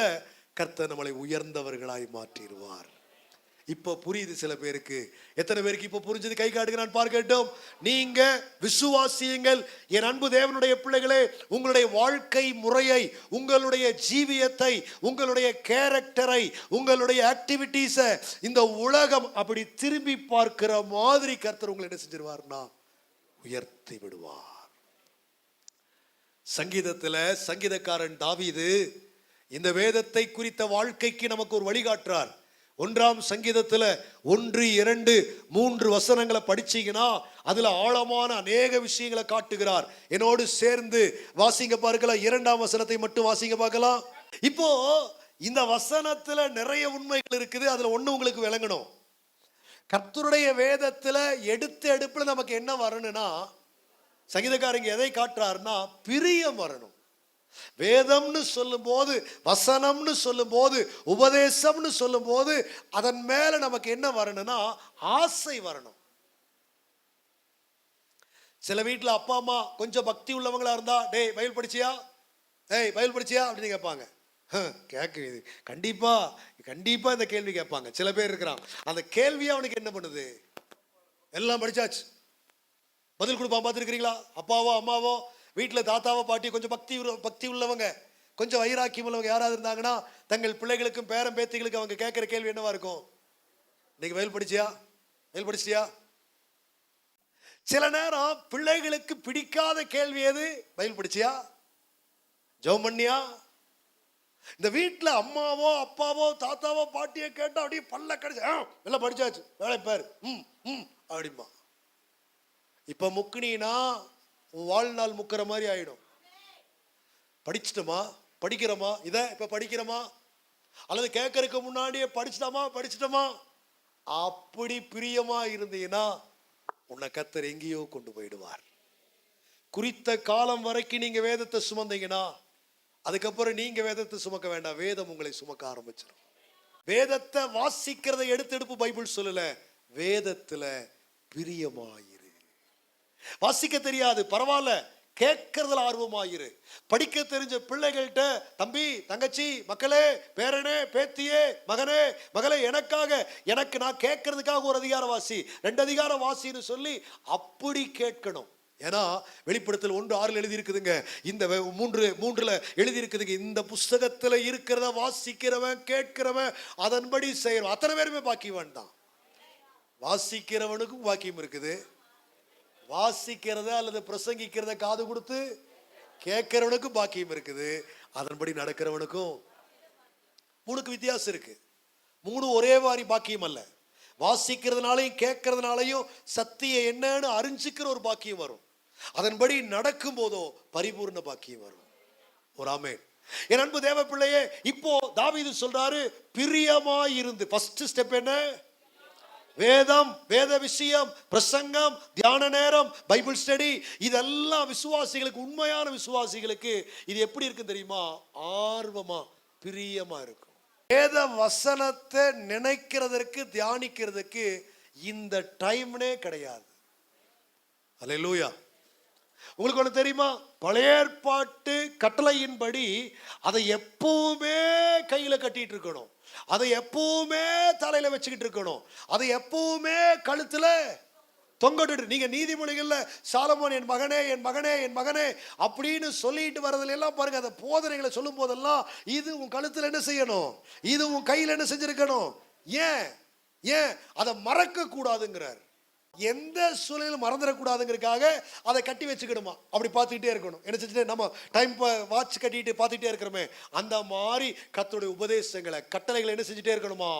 கர்த்தர் நம்மளை உயர்ந்தவர்களாய் மாற்றிடுவார். இப்போ புரியுது சில பேருக்கு. எத்தனை பேருக்கு இப்போ புரிஞ்சது? கை காட்டுங்க, நான் பார்க்கட்டும். நீங்க விசுவாசியுங்கள். என் அன்பு தேவனுடைய பிள்ளைகளே, உங்களுடைய வாழ்க்கை முறையை, உங்களுடைய ஜீவியத்தை, உங்களுடைய கேரக்டரை, உங்களுடைய ஆக்டிவிட்டீஸை இந்த உலகம் அப்படி திரும்பி பார்க்கிற மாதிரி கர்த்தர் உங்களை என்ன செஞ்சிருவார்னா உயர்த்தி விடுவார். சங்கீதத்துல சங்கீதக்காரன் தாவீது இந்த வேதத்தை குறித்த வாழ்க்கைக்கு நமக்கு ஒரு வழிகாட்டுறார். 1ஆம் சங்கீதத்துல 1, 2, 3 வசனங்களை படிச்சீங்கன்னா அதுல ஆழமான அநேக விஷயங்களை காட்டுகிறார். என்னோடு சேர்ந்து வாசிங்க பார்க்கலாம். 2ஆம் வசனத்தை மட்டும் வாசிங்க பார்க்கலாம். இப்போ இந்த வசனத்துல நிறைய உண்மைகள் இருக்குது. அதுல ஒண்ணு உங்களுக்கு விளங்கணும். கர்த்தருடைய வேதத்துல எடுப்புல நமக்கு என்ன வரணும்னா, சங்கீதக்காரங்க எதை காட்டுறாருன்னா பிரியம் வரணும். வேதம்னு சொல்லும் போது, வசனம்னு சொல்லும் போது, உபதேசம்னு சொல்லும் போது அதன் மேல நமக்கு என்ன வரணும்னா ஆசை வரணும். சில வீட்டுல அப்பா அம்மா கொஞ்சம் பக்தி உள்ளவங்களா இருந்தா, டேய் பைபிள் படிச்சியா, பைபிள் படிச்சியா அப்படின்னு கேட்பாங்க. கேட்குது, கண்டிப்பா கண்டிப்பா இந்த கேள்வி கேட்பாங்க. சில பேர் இருக்கிறான், அந்த கேள்வியை அவனுக்கு என்ன பண்ணுது, எல்லாம் படிச்சாச்சு பதில் கொடுப்பான். பார்த்துருக்கிறீங்களா? அப்பாவோ அம்மாவோ வீட்டில் தாத்தாவோ பாட்டி கொஞ்சம் பக்தி உள்ளவங்க, கொஞ்சம் வைராக்கியம் உள்ளவங்க யாராவது இருந்தாங்கன்னா தங்கள் பிள்ளைகளுக்கும் பேரம் பேத்திகளுக்கு அவங்க கேட்குற கேள்வி என்னவா இருக்கும்? இன்னைக்கு பைபிள் படிச்சியா? சில நேரம் பிள்ளைகளுக்கு பிடிக்காத கேள்வி எது? பைபிள் படிச்சியா, ஜெபம் பண்ணியா? இந்த வீட்டில் அம்மாவோ அப்பாவோ தாத்தாவோ பாட்டியோ கேட்டா அப்படியே பல்ல கடிச்சு, எல்லாம் படிச்சாச்சு, வேலை பாரு அப்படிமா. இப்ப முக்குனா உன் வாழ்நாள் முக்கிற மாதிரி ஆயிடும். படிக்கிறோமா இதை இப்ப படிக்கிறோமா, அல்லது கேட்கறதுக்கு முன்னாடியே படிச்சிட்டோமா அப்படி பிரியமா இருந்தீங்கன்னா உன்னை கர்த்தர் எங்கேயோ கொண்டு போயிடுவார். குறித்த காலம் வரைக்கும் நீங்க வேதத்தை சுமந்தீங்கன்னா அதுக்கப்புறம் நீங்க வேதத்தை சுமக்க வேண்டாம், வேதம் உங்களை சுமக்க ஆரம்பிச்சிடும். வேதத்தை வாசிக்கிறதை எடுப்பு பைபிள் சொல்லல, வேதத்துல பிரியமாயிரு. வாசிக்க தெரியாது பரவாயில்ல, கேட்கறதுல ஆர்வமாயிரு. படிக்க தெரிஞ்ச பிள்ளைகள்கிட்ட, தம்பி தங்கச்சி மக்களே பேரனே பேத்தியே மகனே மகளே, எனக்கு நான் கேட்கறதுக்காக 1 அதிகாரம் வாசி 2 அதிகாரம் வாசின்னு சொல்லி அப்படி கேட்கணும். ஏன்னா வெளிப்படுத்தல் 1:6 எழுதி இருக்குதுங்க, இந்த 3:3 எழுதி இருக்குதுங்க, இந்த புஸ்தகத்துல இருக்கிறத வாசிக்கிறவன் கேட்கிறவன் அதன்படி செய்யறவன் அத்தனை பேருமே பாக்கியவான் தான். வாசிக்கிறவனுக்கும் பாக்கியம் இருக்குது, வாசிக்கிறத அல்லது பிரசங்கிக்கிறத காது கொடுத்து கேட்கிறவனுக்கும் பாக்கியம் இருக்குது, அதன்படி நடக்கிறவனுக்கும். 3க்கு வித்தியாசம் இருக்கு. 3 ஒரே மாதிரி பாக்கியம் அல்ல. வாசிக்கிறதுனாலையும் கேட்கறதுனாலையும் சத்திய என்னன்னு அறிஞ்சிக்கிற ஒரு பாக்கியம் வரும், அதன்படி நடக்கும் போதோ பரிபூர்ண பாக்கியம் வரும். ஒரு ஆமென். என் அன்பு தேவ பிள்ளையே, இப்போ தாவீது சொல்றாரு பிரியமாயிருந்து. ஃபர்ஸ்ட் ஸ்டெப் என்ன? வேதம், வேத விஷயம், பிரசங்கம், தியான நேரம், பைபிள் ஸ்டடி, இதெல்லாம் விசுவாசிகளுக்கு, உண்மையான விசுவாசிகளுக்கு இது எப்படி இருக்கு தெரியுமா? ஆர்வமா பிரியமா இருக்கும். வேத வசனத்தை நினைக்கிறதற்கு தியானிக்கிறதுக்கு இந்த டைம்னே கிடையாது. அல்லேலூயா. உங்களுக்கு ஒன்று தெரியுமா? பழைய ஏற்பாட்டு கட்டளையின்படி அதை எப்பவுமே கையில கட்டிட்டு இருக்கணும், அதை எப்பவுமே தலையில வச்சுக்கிட்டு இருக்கணும், அதை எப்பவுமே கழுத்துல தொங்கட்டு. நீங்க நீதிமொழிகள்ல சாலமோன் என் மகனே என் மகனே என் மகனே அப்படின்னு சொல்லிட்டு வர்றதுல எல்லாம் பாருங்க, அந்த போதனைகளை சொல்லும் போதெல்லாம் இது உன் கழுத்துல என்ன செய்யணும், இது உன் கையில என்ன செஞ்சிருக்கணும். ஏன் அதை மறக்க கூடாதுங்கிறார். எந்த சூழலும் மறந்துடக்கூடாதுங்கிறதுக்காக அதை கட்டி வச்சுக்கணுமா, அப்படி பார்த்துக்கிட்டே இருக்கணும். என்ன செஞ்சுட்டு நம்ம டைம் வாட்ச் கட்டிட்டு பார்த்துக்கிட்டே இருக்கிறோமே, அந்த மாதிரி கர்த்தருடைய உபதேசங்களை கட்டளைகளை என்ன செஞ்சுட்டே இருக்கணுமா.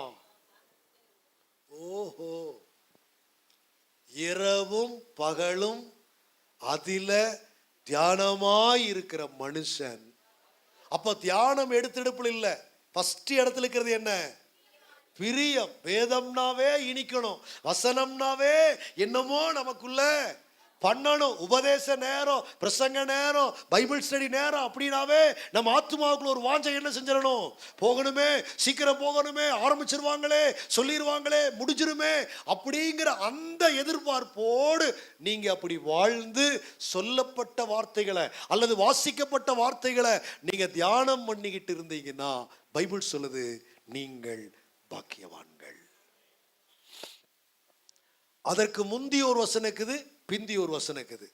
ஓஹோ, இரவும் பகலும் அதில தியானமாய் இருக்கிற மனுஷன். அப்ப தியானம் எடுத்தெடுப்புல இல்ல, ஃபர்ஸ்ட் இடத்துல இருக்கிறது என்ன? பிரியம். வேதம்னாவே இனிக்கணும், வசனம்னாவே என்னமோ நமக்குள்ள பண்ணணும். உபதேச நேரம், பிரசங்க நேரம், பைபிள் ஸ்டடி நேரம் அப்படின்னாவே நம்ம ஆத்துமாவுக்குள்ள ஒரு வாஞ்சை என்ன செஞ்சிடணும்? போகணுமே, சீக்கிரம் போகணுமே, ஆரம்பிச்சிருவாங்களே, சொல்லிடுவாங்களே, முடிஞ்சிருமே அப்படிங்கிற அந்த எதிர்பார்ப்போடு நீங்க அப்படி வாழ்ந்து சொல்லப்பட்ட வார்த்தைகளை அல்லது வாசிக்கப்பட்ட வார்த்தைகளை நீங்க தியானம் பண்ணிக்கிட்டு இருந்தீங்கன்னா பைபிள் சொல்லுது நீங்கள் பாக்கியவான்கள். அதற்கு முந்தி ஒரு வசனம் இருக்குது, பிந்தி ஒரு வசனம் இருக்குது.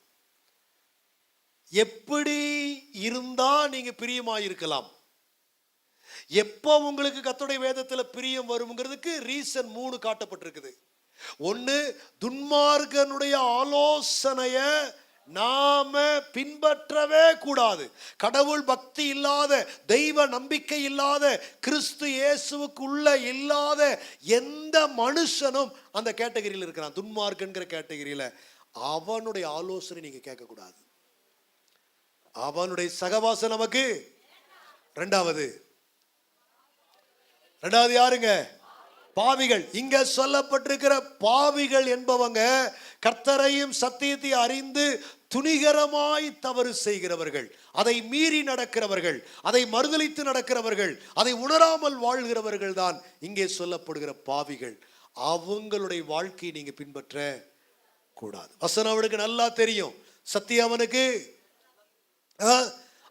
எப்படி இருந்தா நீங்க பிரியமாயிருக்கலாம், எப்போ உங்களுக்கு கர்த்தருடைய வேதத்துல பிரியம் வரும்ங்கிறதுக்கு ரீசன் 3 காட்டப்பட்டிருக்குது. ஒன்னு, துன்மார்க்கனுடைய ஆலோசனைய நாம பின்பற்றவே கூடாது. கடவுள் பக்தி இல்லாத, தெய்வ நம்பிக்கை இல்லாத, கிறிஸ்து இயேசுவுக்குள்ள இல்லாத எந்த மனுஷனும் அந்த கேட்டகரியில் இருக்கிறான், துன்மார்க்கன்கிற கேட்டகரியில. அவனுடைய ஆலோசனை நீங்க கேட்க கூடாது. அவனுடைய சகவாசம் நமக்கு ரெண்டாவது யாருங்க? பாவிகள். இங்க சொல்லப்பட்டிருக்கிற பாவிகள் என்பவங்க கர்த்தரையும் சத்தியத்தை அறிந்து துணிகரமாய் தவறு செய்கிறவர்கள், அதை மீறி நடக்கிறவர்கள், அதை மறுதலித்து நடக்கிறவர்கள், அதை உணராமல் வாழ்கிறவர்கள் தான் இங்கே சொல்லப்படுகிற பாவிகள். அவங்களுடைய வாழ்க்கையை நீங்க பின்பற்ற கூடாது. வசனம் அவனுக்கு நல்லா தெரியும், சத்தியம் அவனுக்கு.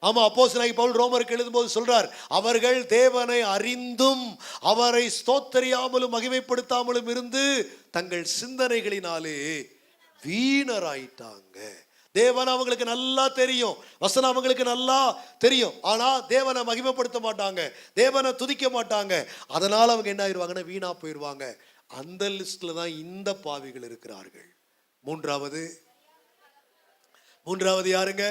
ஆமா, அப்போஸ்தலனாகிய பவுல் ரோமருக்கு எழுதும்போது சொல்றார், அவர்கள் தேவனை அறிந்தும் அவரை ஸ்தோத்தரியாமலும் மகிமைப்படுத்தாமலும் இருந்து தங்கள் சிந்தனைகளினாலே வீணராயிட்டாங்க. தேவன் அவங்களுக்கு நல்லா தெரியும், வசனம் அவங்களுக்கு நல்லா தெரியும், ஆனா தேவனை மகிமைப்படுத்த மாட்டாங்க, தேவனை துதிக்க மாட்டாங்க. அதனால அவங்க என்ன ஆயிடுவாங்கன்னா வீணா போயிடுவாங்க. அந்த லிஸ்ட்ல தான் இந்த பாவிகள் இருக்கிறார்கள். மூன்றாவது யாருங்க?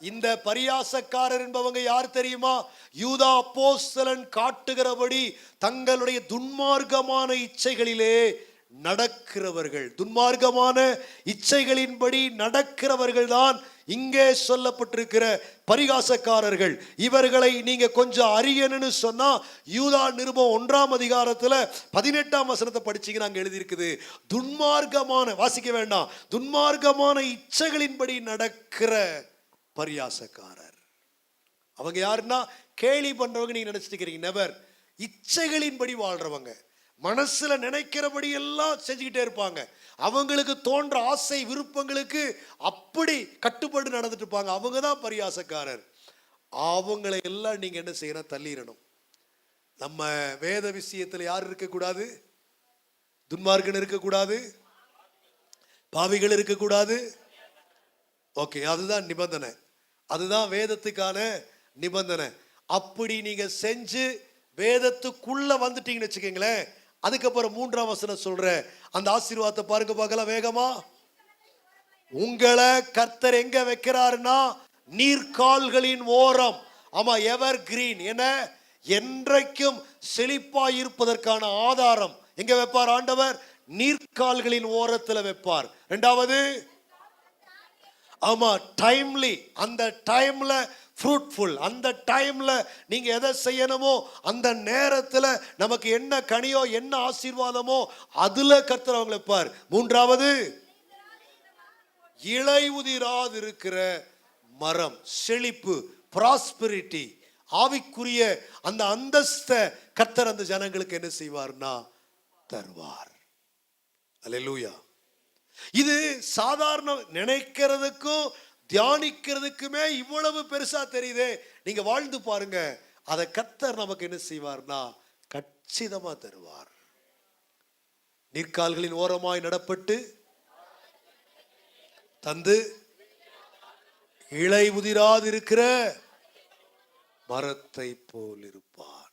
இந்த பரியாசக்காரர் என்பவங்க யார் தெரியுமா? யூதா அப்போஸ்தலன் காட்டுகிறபடி தங்களுடைய துன்மார்க்கமான இச்சைகளிலே நடக்கிறவர்கள், துன்மார்க்கமான இச்சைகளின்படி நடக்கிறவர்கள் தான் இங்கே சொல்லப்பட்டிருக்கிற பரிகாசக்காரர்கள். இவர்களை நீங்க கொஞ்சம் அறியணும்னு சொன்னா யூதா நிருபம் 1ஆம் அதிகாரத்துல 18ஆம் வசனத்தை படிச்சீங்கன்னா அங்க எழுதி இருக்குது, துன்மார்க்கமான, வாசிக்க வேண்டாம், துன்மார்க்கமான இச்சைகளின்படி நடக்கிற பரியாசக்காரர். அவங்க யாருன்னா கேலி பண்றவங்க நீங்க நினைச்சிட்டு இருக்கிறீங்க. நெவர். இச்சைகளின்படி வாழ்றவங்க, மனசுல நினைக்கிறபடி எல்லாம் செஞ்சுக்கிட்டே இருப்பாங்க, அவங்களுக்கு தோன்ற ஆசை விருப்பங்களுக்கு அப்படி கட்டுப்பட்டு நடந்துட்டு இருப்பாங்க. அவங்க தான் பரியாசக்காரர். அவங்களை எல்லாம் நீங்க என்ன செய்யணும்? தள்ளிடணும். நம்ம வேத விஷயத்துல யார் இருக்கக்கூடாது? துன்மார்க்கன் இருக்கக்கூடாது, பாவிகள் இருக்கக்கூடாது. ஓகே, அதுதான் நிபந்தனை, அதுதான் வேதத்துக்கான நிபந்தனை. அப்படி நீங்க செஞ்சு வேதத்துக்குள்ள வந்துட்டீங்கன்னு வச்சுக்கீங்களேன், அதுக்கப்புறம் 3ஆம் வசனம் சொல்ற அந்த ஆசீர்வாதத்தை பாருங்க பார்க்கலாம் வேகமா. உங்களை கர்த்தர் எங்க வைக்கிறாருன்னா நீர்க்கால்களின் ஓரம். ஆமா, எவர் கிரீன், என என்றைக்கும் செழிப்பாய் இருப்பதற்கான ஆதாரம் எங்க வைப்பார் ஆண்டவர்? நீர்க்கால்களின் ஓரத்துல வைப்பார். இரண்டாவது, ஆமா, டைம்லி, அந்த டைம்ல ஃப்ரூட்ஃபுல், அந்த டைம்ல நீங்க எதை செய்யணுமோ அந்த நேரத்துல நமக்கு என்ன கனியோ என்ன ஆசீர்வாதமோ அதுல கர்த்தர் அவங்களை வைப்பார். மூன்றாவது, இலை உதிராது இருக்கிற மரம், செழிப்பு, பிராஸ்பரிட்டி, ஆவிக்குரிய அந்த அந்தஸ்தை கர்த்தர் அந்த ஜனங்களுக்கு என்ன செய்வார்னா தருவார். அல்லேலூயா. இது சாதாரண நினைக்கிறதுக்கும் தியானிக்கிறதுக்குமே இவ்வளவு பெருசா தெரியுதே, நீங்க வாழ்ந்து பாருங்க, அதை கர்த்தர் நமக்கு என்ன செய்வார்னா கச்சிதமா தருவார். நீர்க்கால்களின் ஓரமாய் நடப்பட்டு தந்து இலை உதிராது இருக்கிற மரத்தை போல் இருப்பார்.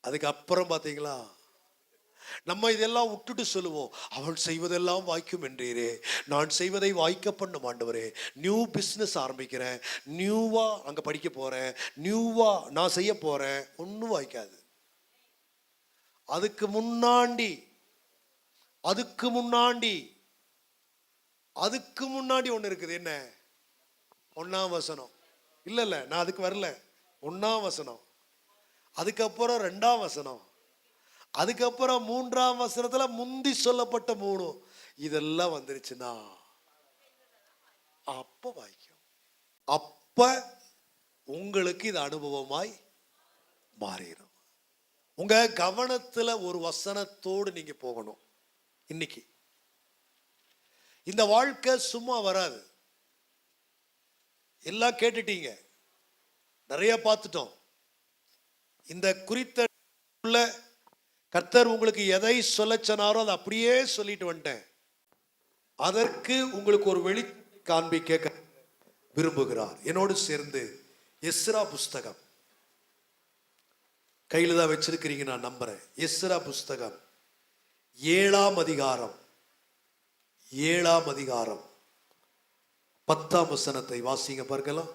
அதுக்கு அப்புறம் பாத்தீங்களா, நம்ம இதெல்லாம் விட்டுட்டு சொல்லுவோம், அவள் செய்வதெல்லாம் வாய்க்கும் என்றீரே, நான் செய்வதை வாய்க்க பண்ணும் ஆண்டவரே, நியூ பிஸ்னஸ் ஆரம்பிக்கிறேன், நியூவா அங்க படிக்க போறேன், நியூவா நான் செய்ய போறேன், ஒன்றும் வாய்க்காது. அதுக்கு முன்னாடி அதுக்கு முன்னாடி ஒண்ணு இருக்குது. என்ன? 1ஆம் வசனம். இல்ல நான் அதுக்கு வரல. 1ஆம் வசனம், அதுக்கப்புறம் 2ஆம் வசனம், அதுக்கப்புறம் 3ஆம் வசனத்துல முந்தி சொல்லப்பட்ட 3 இதெல்லாம் வந்துருச்சுன்னா அப்ப வாய்க்கும். அப்ப உங்களுக்கு இது அனுபவமாய் மாறிடும். உங்க கவனத்துல ஒரு வசனத்தோடு நீங்க போகணும். இன்னைக்கு இந்த வாழ்க்கை சும்மா வராது. எல்லாம் கேட்டுட்டீங்க, நிறைய பார்த்துட்டோம். இந்த குறித்த கர்த்தர் உங்களுக்கு எதை சொல்ல சொன்னாரோ அதை அப்படியே சொல்லிட்டு வந்துட்டேன். அதற்கு உங்களுக்கு ஒரு வெளி காண்பிக்க விரும்புகிறார். என்னோடு சேர்ந்து எஸ்ரா புஸ்தகம் கையில தான் வச்சிருக்கிறீங்க, நான் நம்புறேன். எஸ்ரா புஸ்தகம் 7ஆம் அதிகாரம் 10ஆம் வசனத்தை வாசிங்க பார்க்கலாம்.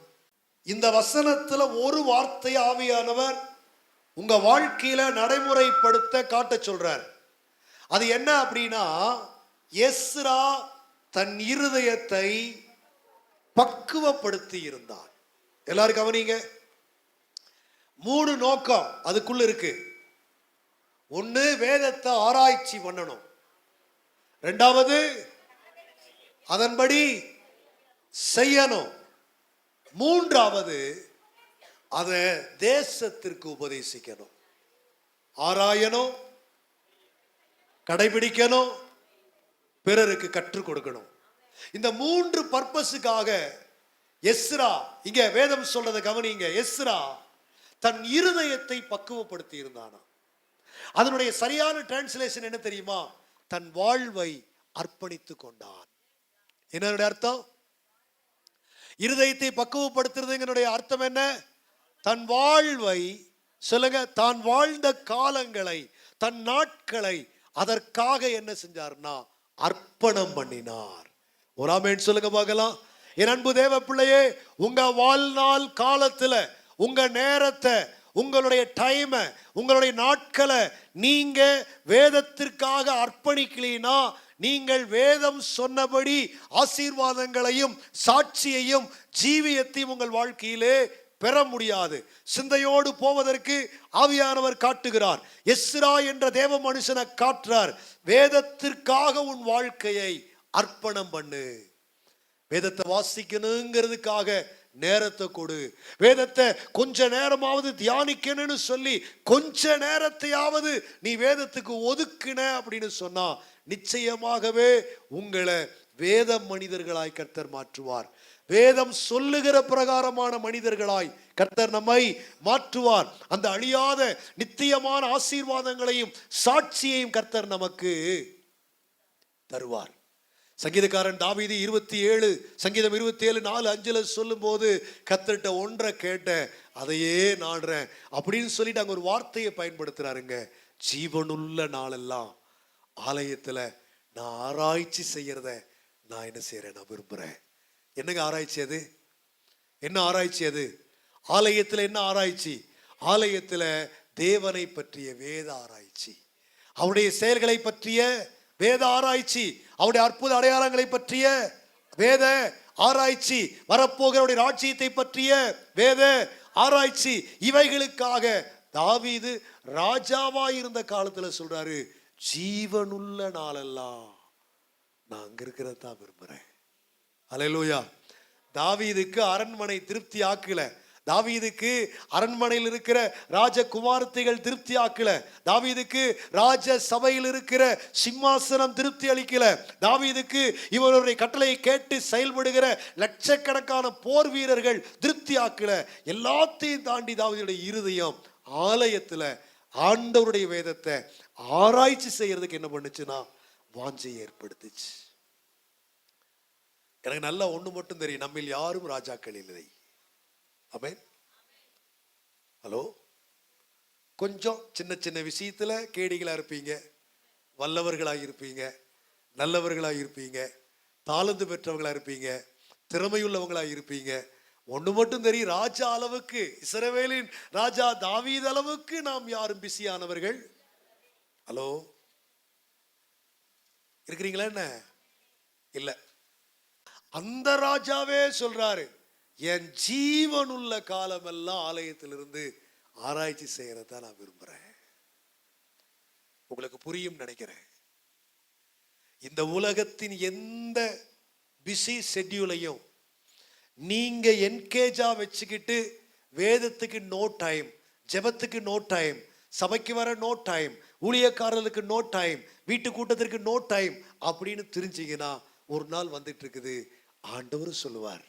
இந்த வசனத்துல ஒரு வார்த்தை ஆவியானவர் உங்க வாழ்க்கையில நடைமுறைப்படுத்த காட்ட சொல்றார். அது என்ன அப்படின்னா, எஸ்ரா தன் இருதயத்தை பக்குவப்படுத்தி இருந்தார். எல்லாரும் கவனிங்க. 3 நோக்கம் அதுக்குள்ள இருக்கு. 1, வேதத்தை ஆராய்ச்சி பண்ணணும். 2வது, அதன்படி செய்யணும். 3வது, அதை தேசத்திற்கு உபதேசிக்கணும். ஆராயணும், கடைபிடிக்கணும், பிறருக்கு கற்றுக் கொடுக்கணும். இந்த 3 பர்பஸுக்காக எஸ்ரா, இங்க வேதம் சொல்றதை கவனிங்க, எஸ்ரா தன் இருதயத்தை பக்குவப்படுத்தி இருந்தானா. அதனுடைய சரியான டிரான்ஸ்லேஷன் என்ன தெரியுமா? தன் வாழ்வை அர்ப்பணித்துக் கொண்டான். என்னுடைய அர்த்தம்? இருதயத்தை பக்குவப்படுத்துறதுங்களுடைய அர்த்தம் என்ன? தன் வாழ்வை, சொல்லுங்க, தான் வாழ்ந்த காலங்களை, தன் நாட்களை அதற்காக என்ன செஞ்சார்னா அர்ப்பணம் பண்ணினார். ஒரு ஆமென் சொல்லுங்க பார்க்கலாம். என் அன்பு தேவ பிள்ளையே, உங்க வாழ்நாள் காலத்துல உங்க நேரத்தை, உங்களுடைய டைமை, உங்களுடைய நாட்களை நீங்க வேதத்திற்காக அர்ப்பணிக்கலீனா, நீங்கள் வேதம் சொன்னபடி ஆசீர்வாதங்களையும் சாட்சியையும் ஜீவியத்தையும் உங்கள் வாழ்க்கையிலே பெற முடியாது. சிந்தையோடு போவதற்கு ஆவியானவர் காட்டுகிறார். எஸ்ரா என்ற தேவ மனுஷனை காட்டுறார். வேதத்திற்காக உன் வாழ்க்கையை அர்ப்பணம் பண்ணு. வேதத்தை வாசிக்கணுங்கிறதுக்காக நேரத்தை கொடு. வேதத்தை கொஞ்ச நேரமாவது தியானிக்கணும்னு சொல்லி கொஞ்ச நேரத்தையாவது நீ வேதத்துக்கு ஒதுக்குன அப்படின்னு சொன்னா நிச்சயமாகவே உங்களை வேத மனிதர்களாய் கர்த்தர் மாற்றுவார். வேதம் சொல்லுகிற பிரகாரமான மனிதர்களாய் கர்த்தர் நம்மை மாற்றுவார். அந்த அழியாத நித்தியமான ஆசீர்வாதங்களையும் சாட்சியையும் கர்த்தர் நமக்கு தருவார். சங்கீதக்காரன் தாவீது 27 சங்கீதம் 27:4-5 சொல்லும் போது, கர்த்தர்ட்ட ஒன்றை கேட்டேன், அதையே நாடுறேன் அப்படின்னு சொல்லிட்டு அங்க ஒரு வார்த்தையை பயன்படுத்துறாருங்க. ஜீவனுள்ள நாளெல்லாம் ஆலயத்துல நான் ஆராய்ச்சி செய்யறத நான் என்ன செய்யறேன், நான் விரும்புறேன். என்னங்க ஆராய்ச்சி அது? என்ன ஆராய்ச்சி அது? ஆலயத்துல என்ன ஆராய்ச்சி? ஆலயத்துல தேவனை பற்றிய வேத ஆராய்ச்சி, அவருடைய செயல்களை பற்றிய வேத ஆராய்ச்சி, அவருடைய அற்புத அடையாளங்களை பற்றிய வேத ஆராய்ச்சி, வரப்போகிற ராஜ்யத்தை பற்றிய வேத ஆராய்ச்சி. இவைகளுக்காக தாவீது ராஜாவா இருந்த காலத்துல சொல்றாரு, ஜீவனுள்ள நாளெல்லாம் நான் அங்க இருக்கிறதா விரும்புறேன். அல்லேலூயா. தாவீதுக்கு அரண்மனை திருப்தி ஆக்கல. தாவீதுக்கு அரண்மனையில் இருக்கிற ராஜகுமாரத்தைகள் திருப்தி ஆக்கல. தாவீதுக்கு ராஜ சபையில் இருக்கிற சிம்மாசனம் திருப்தி அளிக்கல. தாவீதுக்கு இவருடைய கட்டளையை கேட்டு செயல்படுகிற லட்சக்கணக்கான போர் வீரர்கள் திருப்தி ஆக்கல. எல்லாத்தையும் தாண்டி தாவீதுடைய இருதயம் ஆலயத்துல ஆண்டவருடைய வேதத்தை ஆராய்ச்சி செய்யறதுக்கு என்ன பண்ணுச்சுன்னா வாஞ்சையை ஏற்படுத்துச்சு. எனக்கு நல்லா ஒண்ணு மட்டும் தெரியும், நம்மில் யாரும் ராஜாக்கள் இல்லை. ஆமென். ஹலோ. கொஞ்சம் சின்ன சின்ன விஷயத்துல கேடிகளா இருப்பீங்க, வல்லவர்களாக இருப்பீங்க, நல்லவர்களாக இருப்பீங்க, தாளந்து பெற்றவங்களா இருப்பீங்க, திறமையுள்ளவங்களா இருப்பீங்க. ஒண்ணு மட்டும் தெரியும், ராஜா அளவுக்கு, இஸ்ரவேலின் ராஜா தாவீது அளவுக்கு நாம் யாரும் பிஸியானவர்கள். ஹலோ. இருக்கிறீங்களா என்ன? இல்ல. அந்த ராஜாவே சொல்றாரு, என் ஜீவனுள்ள காலமெல்லாம் ஆலயத்திலிருந்து ஆராய்ச்சி செய்யறத நான் விரும்புறேன். உங்களுக்கு புரியும் நினைக்கிறேன். இந்த உலகத்தின் எந்த பிஸி ஷெட்யூலையும் நீங்க என்கேஜா வச்சுக்கிட்டு வேதத்துக்கு நோ டைம், ஜெபத்துக்கு நோ டைம், சபைக்கு வர நோ டைம், ஊழியக்காரர்களுக்கு நோ டைம், வீட்டு கூட்டத்திற்கு நோ டைம் அப்படின்னு தெரிஞ்சீங்கன்னா ஒரு நாள் வந்துட்டு இருக்குது, ஆண்டவர் சொல்லுவார்,